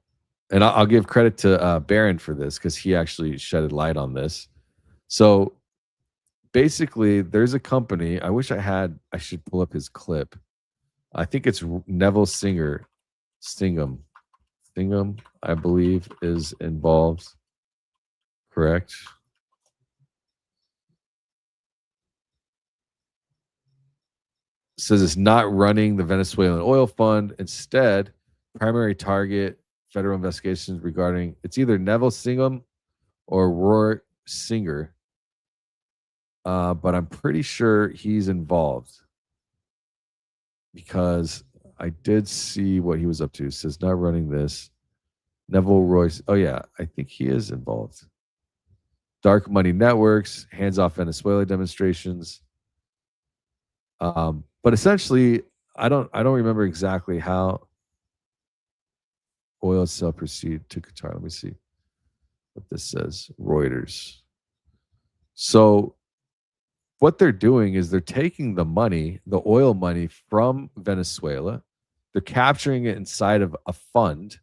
And I'll give credit to Barron for this because he actually shedded light on this. So basically, there's a company. I wish I should pull up his clip. I think it's Neville Singham, I believe, is involved. Correct. Says it's not running the Venezuelan oil fund. Instead, primary target federal investigations regarding it's either Neville Singham or Roy Singer. But I'm pretty sure he's involved because I did see what he was up to. It says not running this. Neville Royce. Oh yeah, I think he is involved. Dark money networks, hands off Venezuela demonstrations. But essentially, I don't remember exactly how oil sale proceed to Qatar. Let me see what this says. Reuters. So what they're doing is they're taking the money, the oil money from Venezuela, they're capturing it inside of a fund,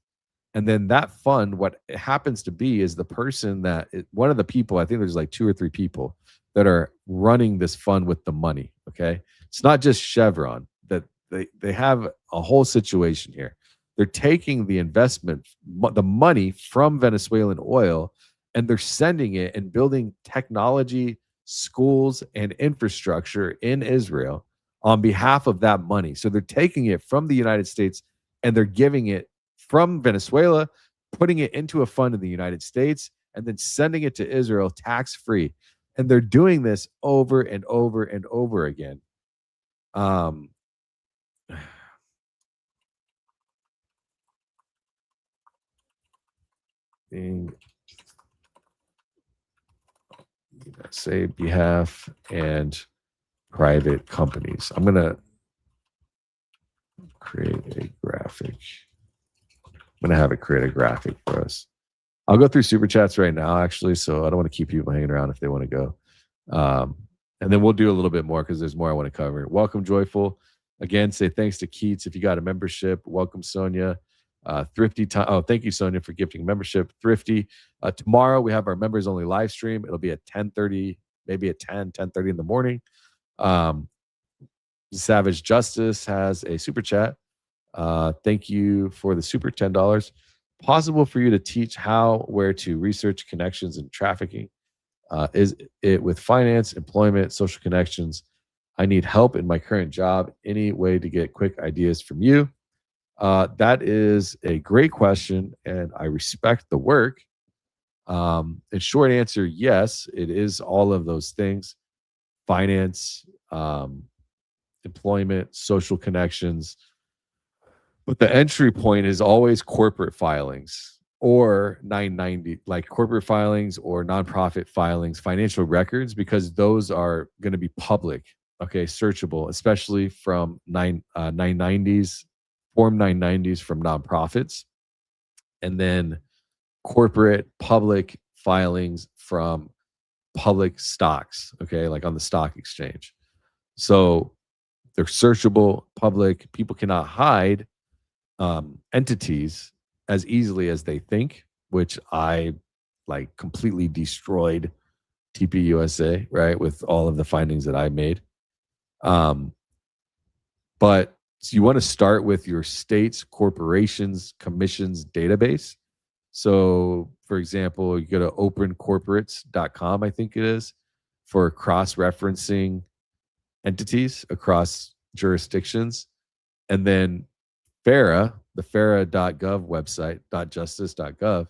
and then that fund, what it happens to be is the person one of the people, I think there's like 2 or 3 people that are running this fund with the money, okay? It's not just Chevron, that they have a whole situation here. They're taking the investment, the money from Venezuelan oil, and they're sending it and building technology, schools, and infrastructure in Israel on behalf of that money. So they're taking it from the United States and they're giving it from Venezuela, putting it into a fund in the United States, and then sending it to Israel tax-free. And they're doing this over and over and over again. Say behalf and private companies. I'm gonna create a graphic. I'm gonna have it create a graphic for us. I'll go through super chats right now, actually, so I don't want to keep people hanging around if they want to go. And then we'll do a little bit more because there's more I want to cover. Welcome, Joyful. Again, say thanks to Keats if you got a membership. Welcome, Sonia. Thrifty time. Oh, thank you, Sonia, for gifting membership. Thrifty. Tomorrow we have our members only live stream. It'll be at 10:30, maybe at 10:30 in the morning. Savage Justice has a super chat. Thank you for the super $10. Possible for you to teach how, where to research connections and trafficking? Is it with finance, employment, social connections? I need help in my current job. Any way to get quick ideas from you? That is a great question, and I respect the work. In short answer, yes, it is all of those things: finance, employment, social connections. But the entry point is always corporate filings or 990, like corporate filings or nonprofit filings, financial records, because those are going to be public, okay, searchable, especially from 990s, Form 990s from nonprofits, and then corporate public filings from public stocks, okay, like on the stock exchange. So they're searchable, public. People cannot hide entities as easily as they think, which I like completely destroyed TPUSA, right, with all of the findings that I made. But so you want to start with your state's corporations commissions database. So, for example, you go to opencorporates.com, I think it is, for cross-referencing entities across jurisdictions. And then FARA, the FARA.gov website, .justice.gov.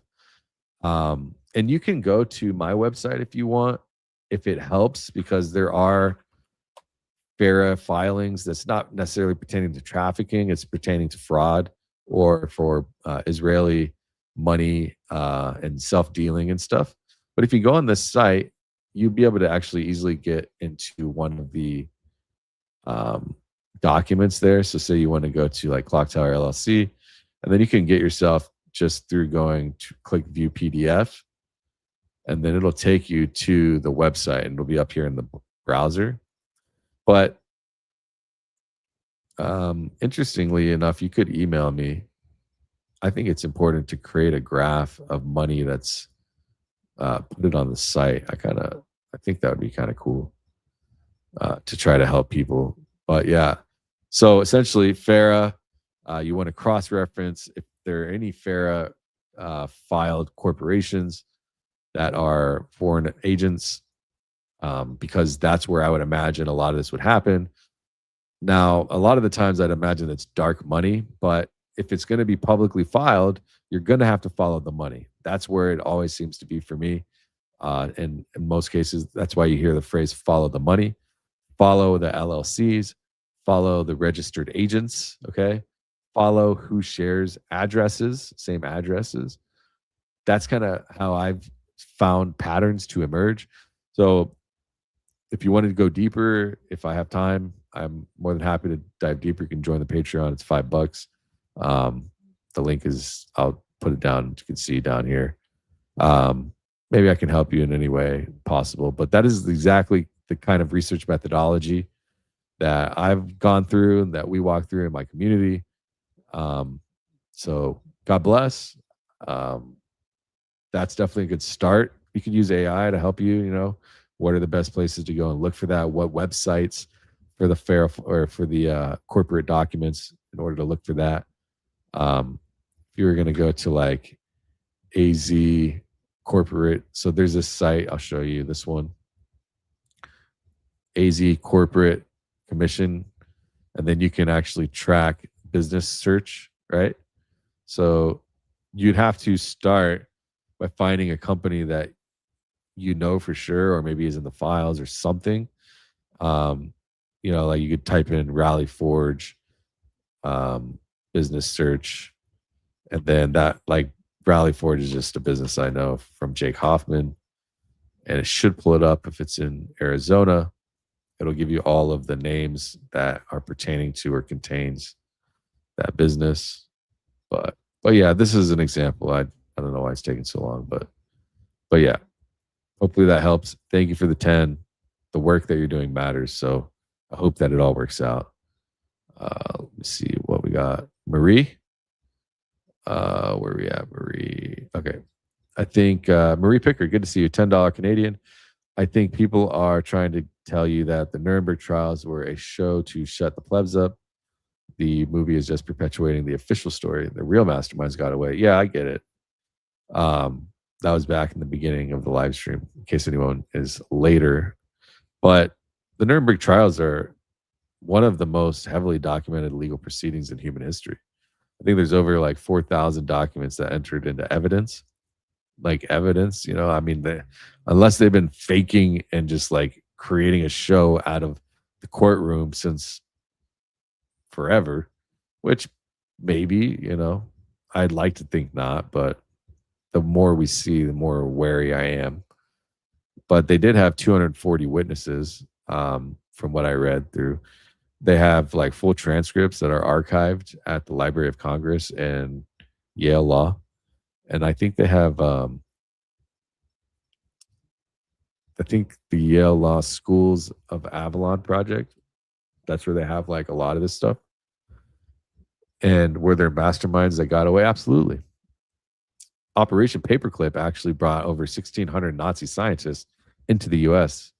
And you can go to my website if you want, if it helps, because there are FARA filings that's not necessarily pertaining to trafficking, it's pertaining to fraud or for Israeli money and self-dealing and stuff. But if you go on this site, you'll be able to actually easily get into one of the documents there. So say you want to go to like Clock Tower LLC, and then you can get yourself just through going to click view PDF, and then it'll take you to the website and it'll be up here in the browser. But interestingly enough, you could email me. I think it's important to create a graph of money that's put it on the site. I think that would be kind of cool to try to help people. But yeah, so essentially FARA, you want to cross-reference if there are any FARA filed corporations that are foreign agents, because that's where I would imagine a lot of this would happen. Now, a lot of the times I'd imagine it's dark money, but if it's going to be publicly filed, you're going to have to follow the money. That's where it always seems to be for me. And in most cases, that's why you hear the phrase follow the money, follow the LLCs, follow the registered agents, okay? Follow who shares addresses, same addresses. That's kind of how I've found patterns to emerge. So if you wanted to go deeper, if I have time, I'm more than happy to dive deeper. You can join the Patreon. It's $5. The link is, I'll put it down. You can see down here. Maybe I can help you in any way possible, but that is exactly the kind of research methodology that I've gone through and that we walk through in my community. So God bless. That's definitely a good start. You can use AI to help you, what are the best places to go and look for that? What websites for the FARA or for the corporate documents in order to look for that? If you were going to go to like AZ corporate, so there's this site, I'll show you this one, AZ corporate commission, and then you can actually track business search, right? So you'd have to start by finding a company that you know for sure, or maybe is in the files or something. Like you could type in Rally Forge business search, and then that, like, Rally Forge is just a business I know from Jake Hoffman, and it should pull it up. If it's in Arizona, it'll give you all of the names that are pertaining to or contains that business. But yeah, this is an example. I don't know why it's taking so long, but yeah, hopefully that helps. Thank you for the 10. The work that you're doing matters, so I hope that it all works out. Let me see what we got. Marie, where are we at, Marie? Okay, I think Marie Picker, good to see you. $10 Canadian. I think people are trying to tell you that the Nuremberg trials were a show to shut the plebs up. The movie is just perpetuating the official story. The real masterminds got away. Yeah, I get it. That was back in the beginning of the live stream, in case anyone is later. But the Nuremberg trials are one of the most heavily documented legal proceedings in human history. I think there's over like 4,000 documents that entered into evidence. Like evidence, I mean, unless they've been faking and just like creating a show out of the courtroom since forever, which maybe, I'd like to think not, but the more we see, the more wary I am. But they did have 240 witnesses, from what I read through. They have like full transcripts that are archived at the Library of Congress and Yale Law. And I think they have, I think the Yale Law Schools of Avalon project, that's where they have like a lot of this stuff. And were there masterminds that got away? Absolutely. Operation Paperclip actually brought over 1,600 Nazi scientists into the U.S.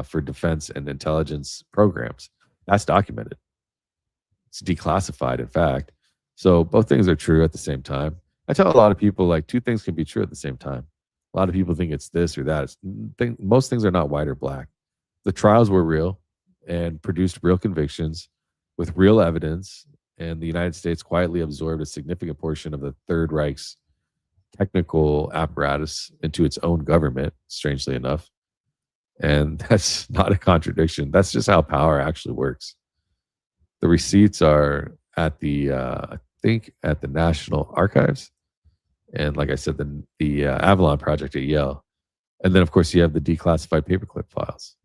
For defense and intelligence programs. That's documented. It's declassified, in fact. So both things are true at the same time. I tell a lot of people, like, two things can be true at the same time. A lot of people think it's this or that. Most things are not white or black. The trials were real and produced real convictions with real evidence, and the United States quietly absorbed a significant portion of the Third Reich's technical apparatus into its own government, strangely enough. And that's not a contradiction. That's just how power actually works. The receipts are at the, I think, at the National Archives. And like I said, the Avalon Project at Yale. And then, of course, you have the declassified paperclip files.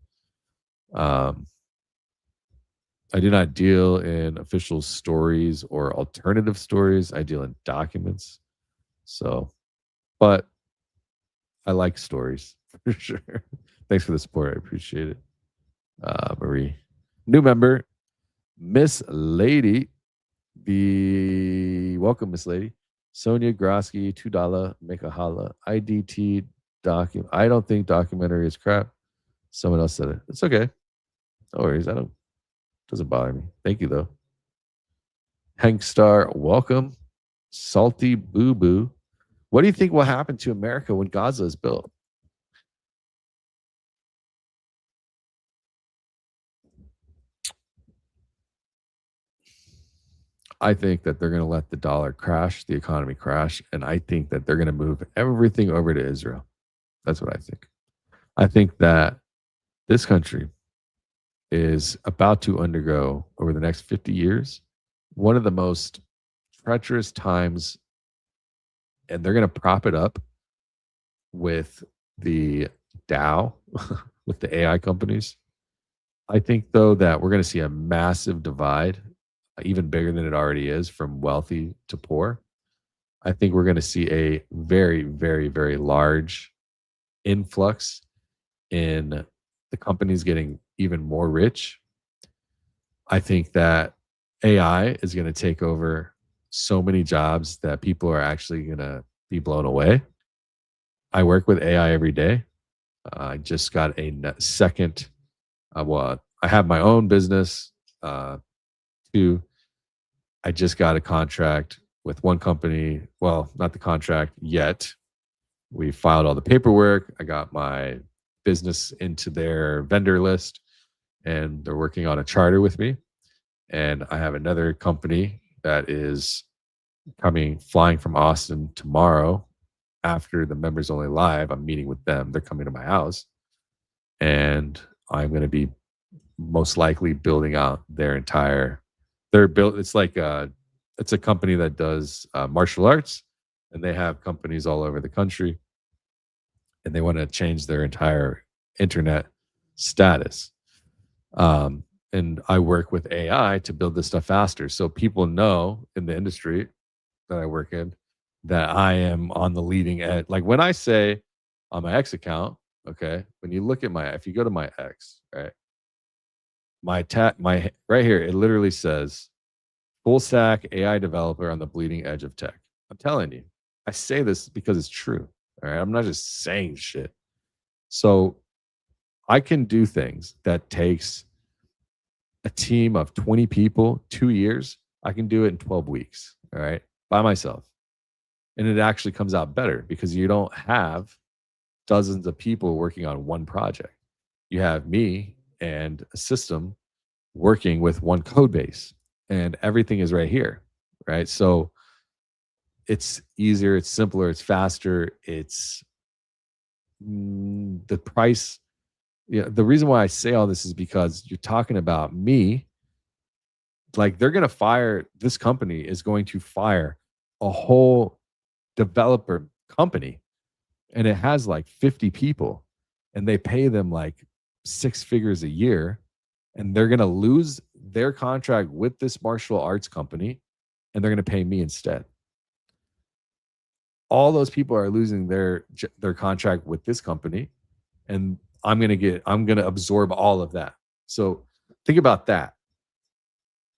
I do not deal in official stories or alternative stories. I deal in documents. So, but I like stories for sure. Thanks for the support. I appreciate it. Marie. New member, Miss Lady. Welcome, Miss Lady. Sonia Grosky, $2. Make a holla. IDT document. I don't think documentary is crap. Someone else said it. It's okay. No worries. Doesn't bother me. Thank you, though. Hank Star, welcome. Salty Boo Boo. What do you think will happen to America when Gaza is built? I think that they're going to let the dollar crash, the economy crash, and I think that they're going to move everything over to Israel. That's what I think. I think that this country is about to undergo, over the next 50 years, one of the most treacherous times, and they're going to prop it up with the Dow, with the AI companies. I think, though, that we're going to see a massive divide, even bigger than it already is, from wealthy to poor. I think we're going to see a very, very, very large influx in the companies getting even more rich. I think that AI is going to take over so many jobs that people are actually going to be blown away. I work with AI every day. I just got a second, I have my own business too. I just got a contract with one company. Well, not the contract yet. We filed all the paperwork. I got my business into their vendor list, and they're working on a charter with me. And I have another company that is flying from Austin tomorrow after the members only live. I'm meeting with them. They're coming to my house, and I'm going to be most likely building out it's a company that does martial arts, and they have companies all over the country, and they want to change their entire internet status. And I work with AI to build this stuff faster. So people know in the industry that I work in that I am on the leading edge. Like when I say on my X account, okay, when you look at if you go to my X, right, my right here, it literally says full stack AI developer on the bleeding edge of tech. I'm telling you, I say this because it's true. All right, I'm not just saying shit. So I can do things that takes a team of 20 people, 2 years. I can do it in 12 weeks, all right, by myself. And it actually comes out better because you don't have dozens of people working on one project. You have me and a system working with one code base, and everything is right here, right? So it's easier, it's simpler, it's faster, it's the price. Yeah, the reason why I say all this is because you're talking about me. Like this company is going to fire a whole developer company, and it has like 50 people, and they pay them like 6 figures a year, and they're going to lose their contract with this martial arts company, and they're going to pay me instead. All those people are losing their contract with this company, and I'm going to absorb all of that. So think about that.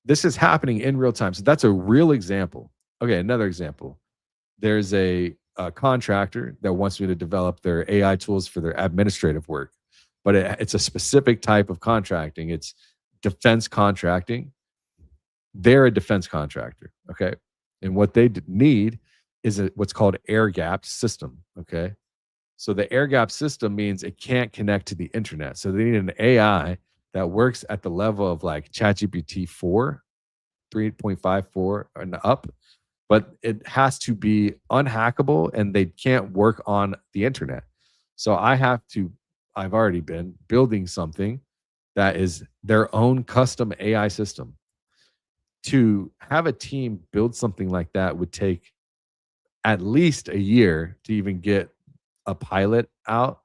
This is happening in real time. So that's a real example. Okay, another example. There's a contractor that wants me to develop their AI tools for their administrative work, but it's a specific type of contracting. It's defense contracting. They're a defense contractor, okay? And what they need is what's called air-gapped system, okay? So the air-gapped system means it can't connect to the internet. So they need an AI that works at the level of like ChatGPT 4, 3.54 and up, but it has to be unhackable, and they can't work on the internet. So I've already been building something that is their own custom AI system. To have a team build something like that would take at least a year to even get a pilot out,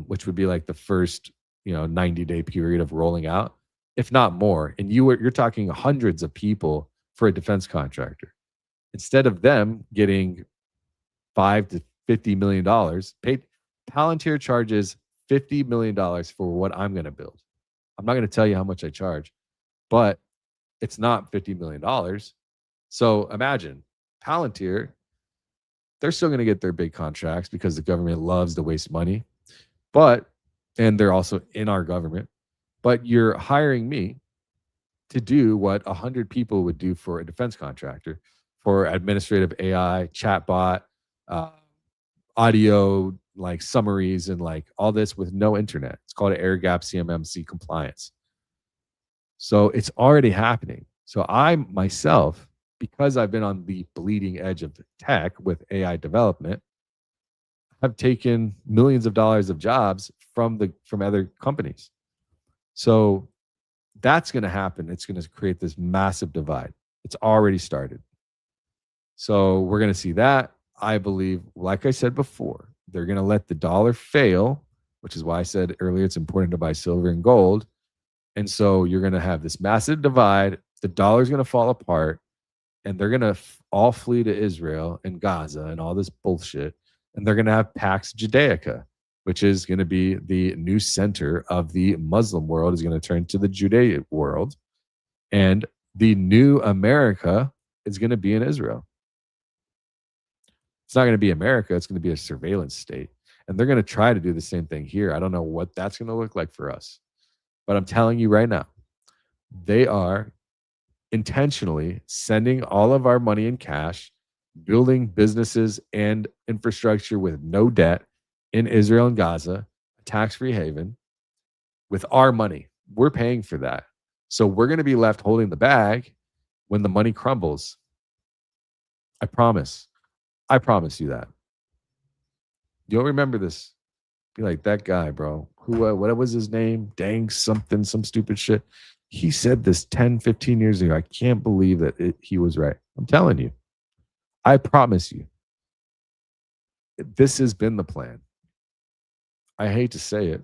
which would be like the first 90-day period of rolling out, if not more. And you're talking hundreds of people for a defense contractor. Instead of them getting $5 to $50 million, Palantir charges $50 million for what I'm going to build. I'm not going to tell you how much I charge, but it's not $50 million. So imagine Palantir, they're still going to get their big contracts because the government loves to waste money, and they're also in our government, but you're hiring me to do what 100 people would do for a defense contractor, for administrative AI, chatbot, audio, like summaries, and like all this with no internet. It's called air-gap CMMC compliance. So it's already happening. So I myself, because I've been on the bleeding edge of tech with AI development, have taken millions of dollars of jobs from other companies. So that's going to happen. It's going to create this massive divide. It's already started. So we're going to see that. I believe, like I said before, they're going to let the dollar fail, which is why I said earlier it's important to buy silver and gold. And so you're going to have this massive divide. The dollar's going to fall apart, and they're going to all flee to Israel and Gaza and all this bullshit. And they're going to have Pax Judaica, which is going to be the new center of the Muslim world, is going to turn to the Judaic world. And the new America is going to be in Israel. It's not going to be America. It's going to be a surveillance state. And they're going to try to do the same thing here. I don't know what that's going to look like for us. But I'm telling you right now, they are intentionally sending all of our money in cash, building businesses and infrastructure with no debt in Israel and Gaza, a tax-free haven, with our money. We're paying for that. So we're going to be left holding the bag when the money crumbles. I promise. I promise you that. You'll remember this. Be like, that guy, bro. Who, what was his name? Dang something, some stupid shit. He said this 10, 15 years ago. I can't believe that he was right. I'm telling you. I promise you. This has been the plan. I hate to say it.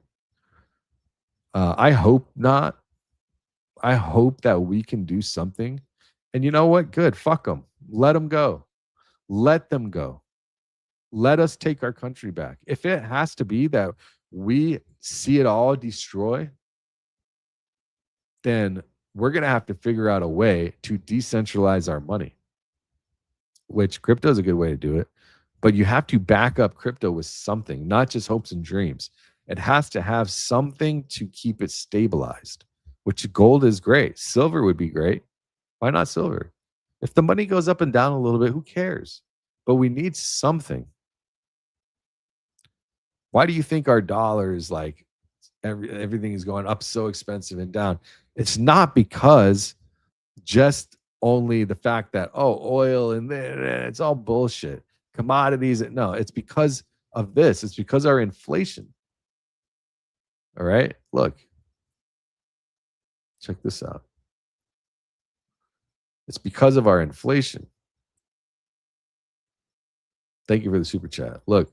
I hope not. I hope that we can do something. And you know what? Good. Fuck them. Let them go. Let them go. Let us take our country back. If it has to be that we see it all destroy, then we're going to have to figure out a way to decentralize our money, which crypto is a good way to do it. But you have to back up crypto with something, not just hopes and dreams. It has to have something to keep it stabilized, which gold is great. Silver would be great. Why not silver? If the money goes up and down a little bit, who cares? But we need something. Why do you think our dollar is like everything is going up so expensive and down? It's not because just only the fact that, oh, oil and it's all bullshit. Commodities. No, it's because of this. It's because our inflation. All right, look. Check this out. It's because of our inflation. Thank you for the super chat. Look,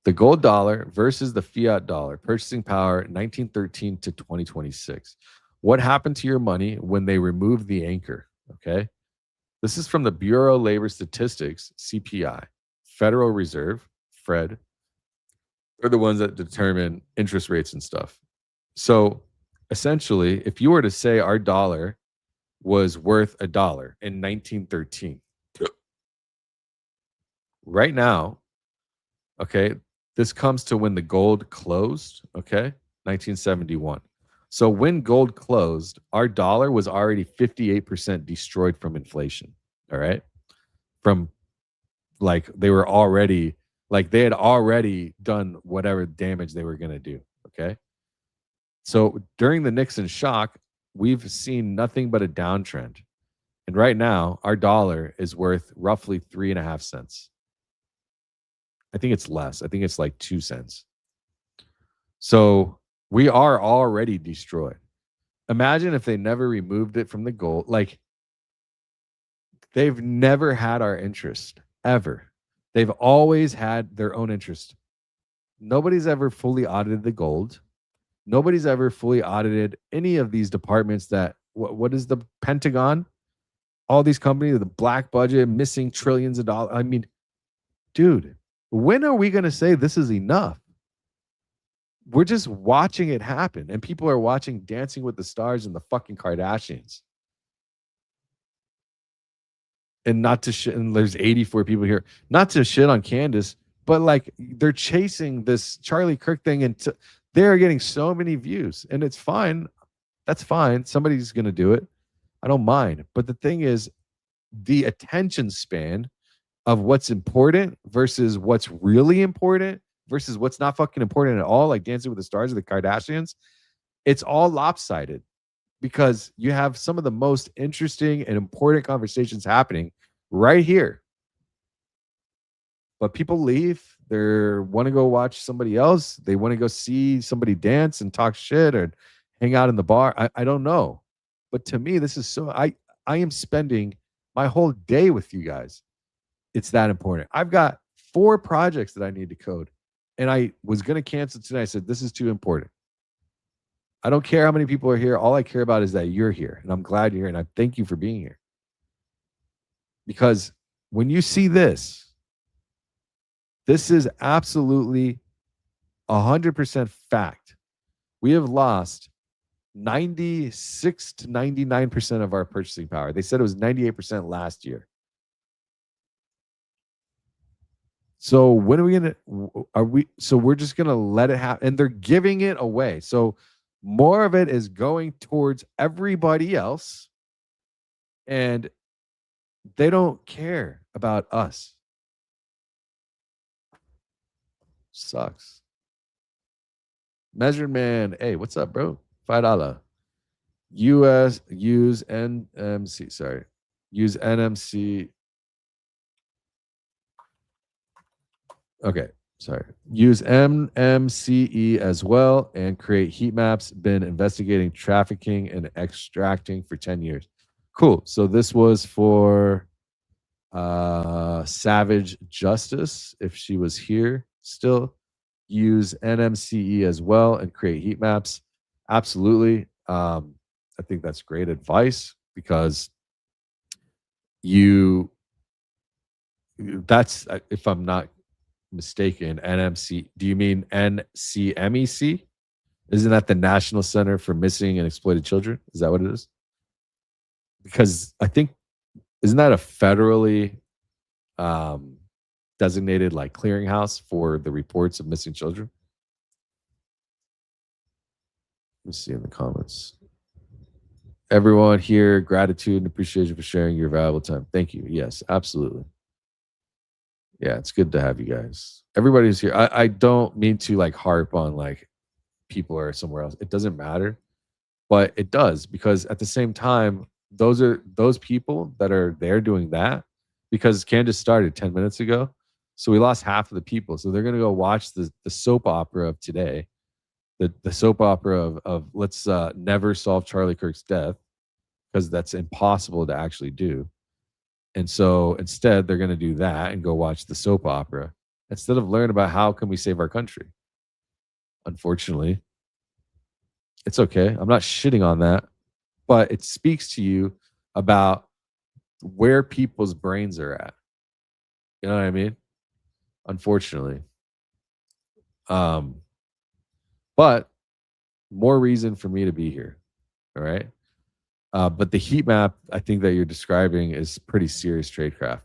the gold dollar versus the fiat dollar, purchasing power 1913 to 2026. What happened to your money when they removed the anchor? Okay. This is from the Bureau of Labor Statistics, CPI, Federal Reserve, Fred. They're the ones that determine interest rates and stuff. So essentially, if you were to say our dollar was worth $1 in 1913, right now, okay, this comes to when the gold closed, okay, 1971. So when gold closed, our dollar was already 58% destroyed from inflation, all right? From like they were already, like they had already done whatever damage they were going to do, okay? So during the Nixon shock, we've seen nothing but a downtrend. And right now, our dollar is worth roughly 3.5 cents. I think it's less. I think it's like 2 cents. So we are already destroyed. Imagine if they never removed it from the gold. Like, they've never had our interest, ever. They've always had their own interest. Nobody's ever fully audited the gold. Nobody's ever fully audited any of these departments that, what is the Pentagon? All these companies, the black budget, missing trillions of dollars. I mean, dude, when are we going to say this is enough? We're just watching it happen, and people are watching Dancing with the Stars and the fucking Kardashians. And not to shit, and there's 84 people here, not to shit on Candace, but like they're chasing this Charlie Kirk thing, and they're getting so many views, and it's fine. That's fine. Somebody's going to do it. I don't mind. But the thing is, the attention span of what's important versus what's really important versus what's not fucking important at all, like Dancing with the Stars or the Kardashians, it's all lopsided because you have some of the most interesting and important conversations happening right here. But people leave. They want to go watch somebody else. They want to go see somebody dance and talk shit or hang out in the bar. I don't know. But to me, this is so, I am spending my whole day with you guys. It's that important. I've got 4 projects that I need to code. And I was going to cancel tonight. I said, this is too important. I don't care how many people are here. All I care about is that you're here. And I'm glad you're here. And I thank you for being here. Because when you see this, this is absolutely 100% fact. We have lost 96 to 99% of our purchasing power. They said it was 98% last year. So when are we going to, so we're just going to let it happen, and they're giving it away. So more of it is going towards everybody else And they don't care about us. Sucks. Measured Man, hey, what's up, bro? $5. US use NMC, sorry. Use NMC. Okay, sorry. Use MMCE as well and create heat maps. Been investigating trafficking and extracting for 10 years. Cool. So this was for Savage Justice, if she was here still. Use NMCE as well and create heat maps. Absolutely. I think that's great advice because that's, if I'm not mistaken, NMC. Do you mean NCMEC? Isn't that the National Center for Missing and Exploited Children? Is that what it is? Because I think, isn't that a federally designated like clearinghouse for the reports of missing children? Let me see in the comments. Everyone here, gratitude and appreciation for sharing your valuable time. Thank you. Yes, absolutely. Yeah, it's good to have you guys. Everybody's here. I don't mean to like harp on like people are somewhere else. It doesn't matter, but it does, because at the same time, those people that are there doing that, because Candace started 10 minutes ago. So we lost half of the people. So they're going to go watch the soap opera of today, the soap opera of let's never solve Charlie Kirk's death, because that's impossible to actually do. And so instead, they're going to do that and go watch the soap opera instead of learn about how can we save our country. Unfortunately, it's okay. I'm not shitting on that, but it speaks to you about where people's brains are at. You know what I mean? Unfortunately. But more reason for me to be here. All right. But the heat map, I think that you're describing is pretty serious tradecraft,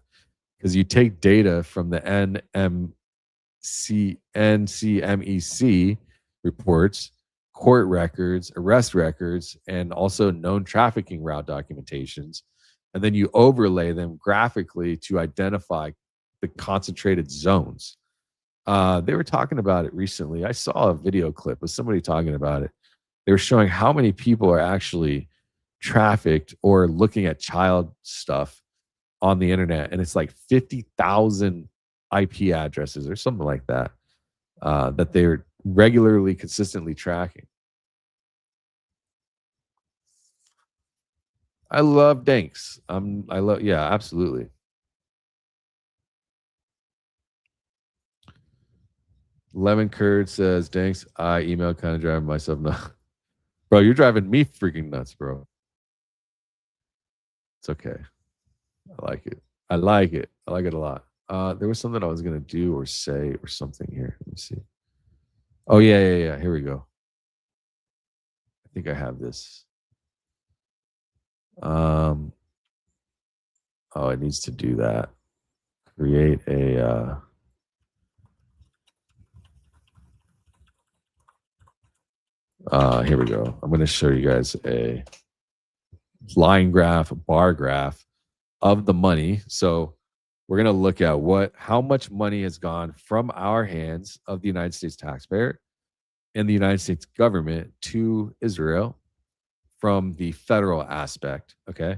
because you take data from the NCMEC reports, court records, arrest records, and also known trafficking route documentations, and then you overlay them graphically to identify the concentrated zones. They were talking about it recently. I saw a video clip of somebody talking about it. They were showing how many people are actually trafficked or looking at child stuff on the internet, and it's like 50,000 IP addresses or something like that that they're regularly, consistently tracking. I love Danks. Yeah, absolutely. Lemon Curd says, Danks, I email kind of driving myself nuts. Bro, you're driving me freaking nuts, bro. It's okay. I like it. I like it. I like it a lot. There was something I was going to do or say or something here. Let me see. Oh, yeah. Here we go. I think I have this. Oh, it needs to do that. Create a... here we go. I'm going to show you guys a line graph, a bar graph of the money. So we're going to look at how much money has gone from our hands of the United States taxpayer and the United States government to Israel from the federal aspect. Okay.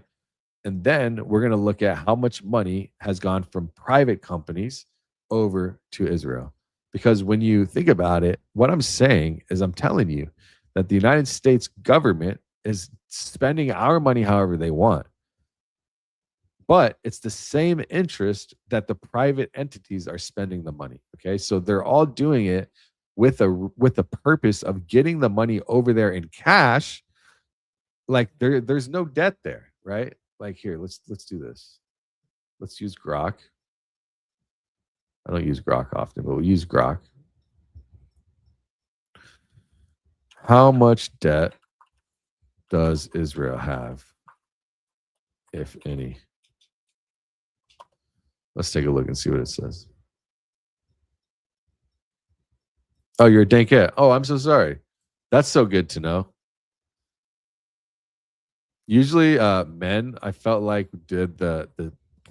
And then we're going to look at how much money has gone from private companies over to Israel. Because when you think about it, what I'm saying is I'm telling you that the United States government is spending our money however they want. But it's the same interest that the private entities are spending the money. Okay. So they're all doing it with a purpose of getting the money over there in cash. Like there's no debt there, right? Like here, let's do this. Let's use Grok. I don't use Grok often, but we'll use Grok. How much debt does Israel have, if any? Let's take a look and see what it says. Oh, you're a dankette. Oh, I'm so sorry. That's so good to know. Usually, men, I felt like did the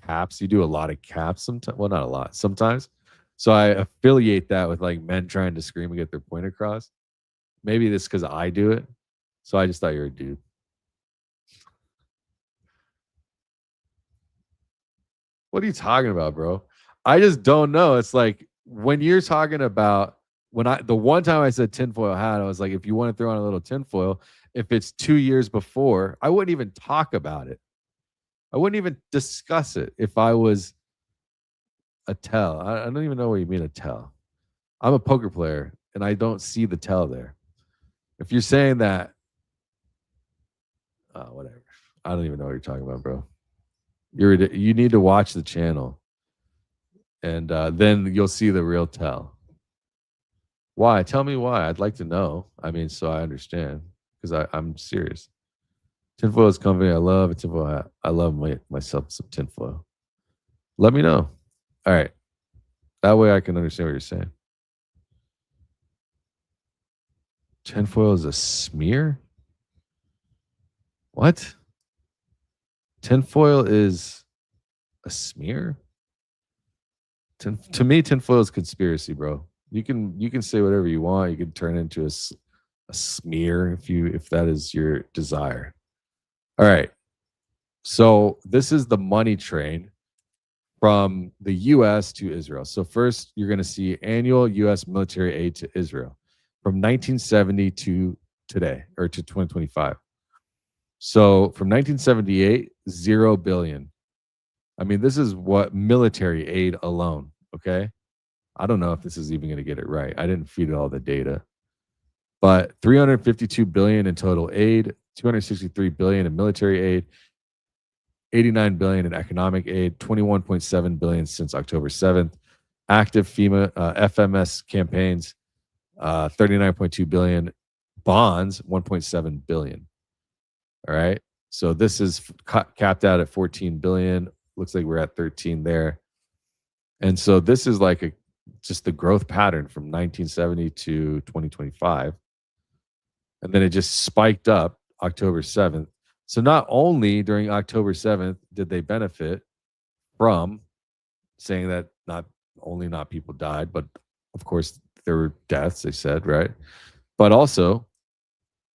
caps. You do a lot of caps sometimes. Well, not a lot, sometimes. So I affiliate that with like men trying to scream and get their point across. Maybe this because I do it. So I just thought you were a dude. What are you talking about, bro? I just don't know. It's like when you're talking about the one time I said tinfoil hat, I was like, if you want to throw on a little tinfoil, if it's 2 years before, I wouldn't even talk about it. I wouldn't even discuss it if I was a tell. I don't even know what you mean a tell. I'm a poker player and I don't see the tell there. If you're saying that, whatever. I don't even know what you're talking about, bro. You need to watch the channel, and then you'll see the real tell. Why? Tell me why. I'd like to know. I mean, so I understand, because I'm serious. Tinfoil is a company I love. A tinfoil hat. I love myself some tinfoil. Let me know. All right. That way I can understand what you're saying. Tinfoil is a smear? What? Tinfoil is a smear? To me, tinfoil is conspiracy, bro. You can say whatever you want. You can turn it into a smear if that is your desire. All right. So this is the money train from the U.S. to Israel. So first, you're going to see annual U.S. military aid to Israel from 1970 to today, or to 2025. So from 1978, $0 billion. I mean, this is what military aid alone, okay? I don't know if this is even going to get it right. I didn't feed it all the data. But $352 billion in total aid, $263 billion in military aid, $89 billion in economic aid, $21.7 billion since October 7th. Active FEMA FMS campaigns, $39.2 billion. Bonds, $1.7 billion. All right. So this is capped out at 14 billion. Looks like we're at 13 there. And so this is like just the growth pattern from 1970 to 2025. And then it just spiked up October 7th. So not only during October 7th did they benefit from saying that not people died, but of course there were deaths, they said, right? But also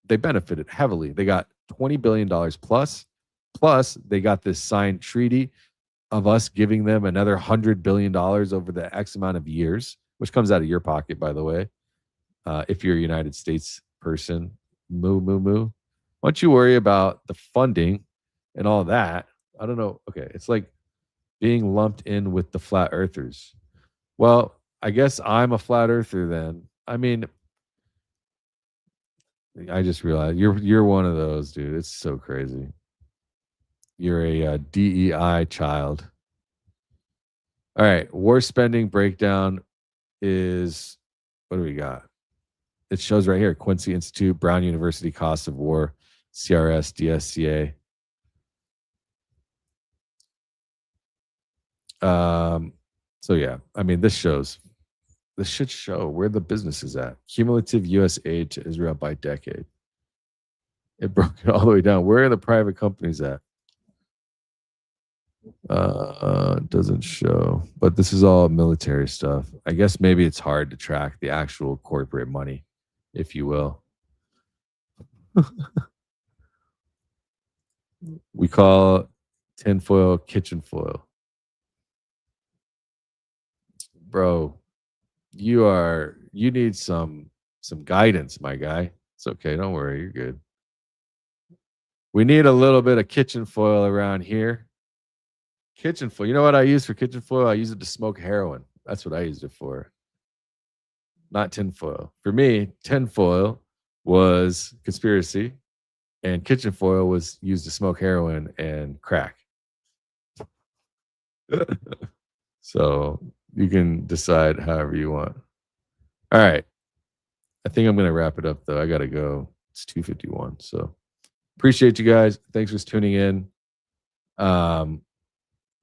they benefited heavily. They got $20 billion plus they got this signed treaty of us giving them another $100 billion over the X amount of years, which comes out of your pocket, by the way. If you're a United States person, moo. Why don't you worry about the funding and all that? I don't know. Okay, it's like being lumped in with the flat earthers. Well, I guess I'm a flat earther then. I mean, I just realized you're one of those, dude. It's so crazy. You're a DEI child. All right, war spending breakdown is, what do we got? It shows right here: Quincy Institute, Brown University cost of war, CRS, DSCA. So yeah, I mean, this should show where the business is at. Cumulative U.S. aid to Israel by decade. It broke it all the way down. Where are the private companies at? It doesn't show, but this is all military stuff. I guess maybe it's hard to track the actual corporate money, if you will. We call tinfoil kitchen foil. Bro, you need some guidance, my guy. It's okay, don't worry, you're good. We need a little bit of kitchen foil around here. Kitchen foil. You know what I use for kitchen foil? I use it to smoke heroin. That's what I used it for. Not tinfoil. For me, tinfoil was conspiracy, and kitchen foil was used to smoke heroin and crack. So you can decide however you want. All right. I think I'm going to wrap it up, though. I got to go. It's 2:51. So appreciate you guys. Thanks for tuning in.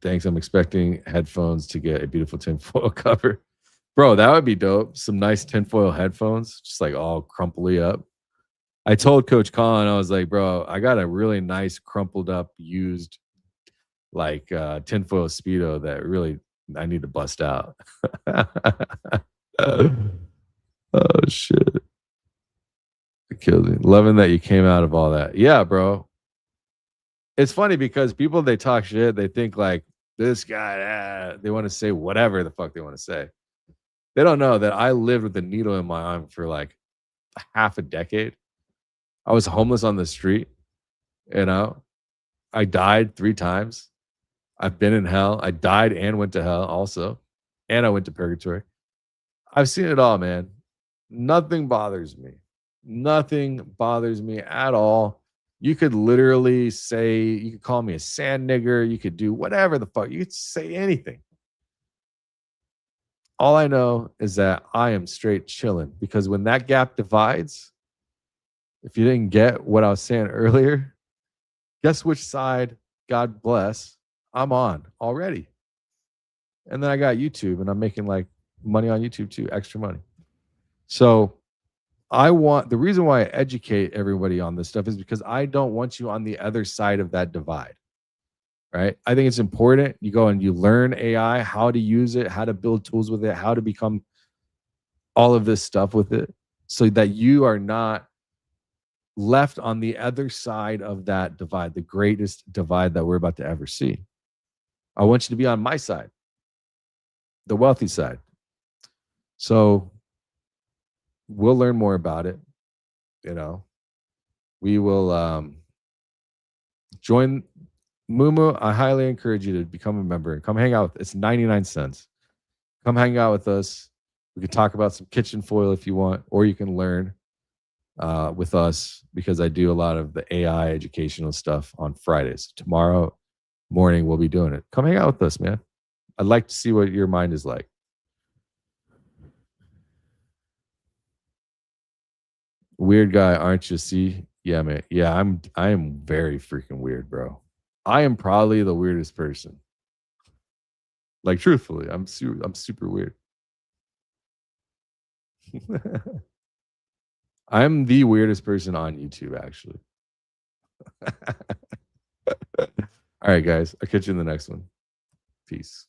Thanks. I'm expecting headphones to get a beautiful tinfoil cover. Bro, that would be dope. Some nice tinfoil headphones, just like all crumply up. I told Coach Colin, I was like, bro, I got a really nice crumpled up used like tinfoil Speedo that really I need to bust out. Oh shit. It killed me. Loving that you came out of all that. Yeah, bro. It's funny because people, they talk shit, they think like this guy, they want to say whatever the fuck they want to say. They don't know that I lived with a needle in my arm for like half a decade. I was homeless on the street, you know. I died 3 times. I've been in hell. I died and went to hell also. And I went to purgatory. I've seen it all, man. Nothing bothers me. Nothing bothers me at all. You could literally say, you could call me a sand nigger. You could do whatever the fuck. You could say anything. All I know is that I am straight chilling, because when that gap divides, if you didn't get what I was saying earlier, guess which side, God bless, I'm on already. And then I got YouTube, and I'm making like money on YouTube too, extra money. So the reason why I educate everybody on this stuff is because I don't want you on the other side of that divide, right? I think it's important you go and you learn AI, how to use it, how to build tools with it, how to become all of this stuff with it, so that you are not left on the other side of that divide, the greatest divide that we're about to ever see. I want you to be on my side, the wealthy side. So we'll learn more about it. You know, we will join Mumu. I highly encourage you to become a member and come hang out. It's 99 cents. Come hang out with us. We can talk about some kitchen foil if you want, or you can learn with us, because I do a lot of the AI educational stuff on Fridays. Tomorrow morning we'll be doing it. Come hang out with us, man. I'd like to see what your mind is like. Weird guy, aren't you? See? Yeah, man. Yeah, I am very freaking weird, bro. I am probably the weirdest person. Like, truthfully, I'm super weird. I'm the weirdest person on YouTube, actually. All right, guys. I'll catch you in the next one. Peace.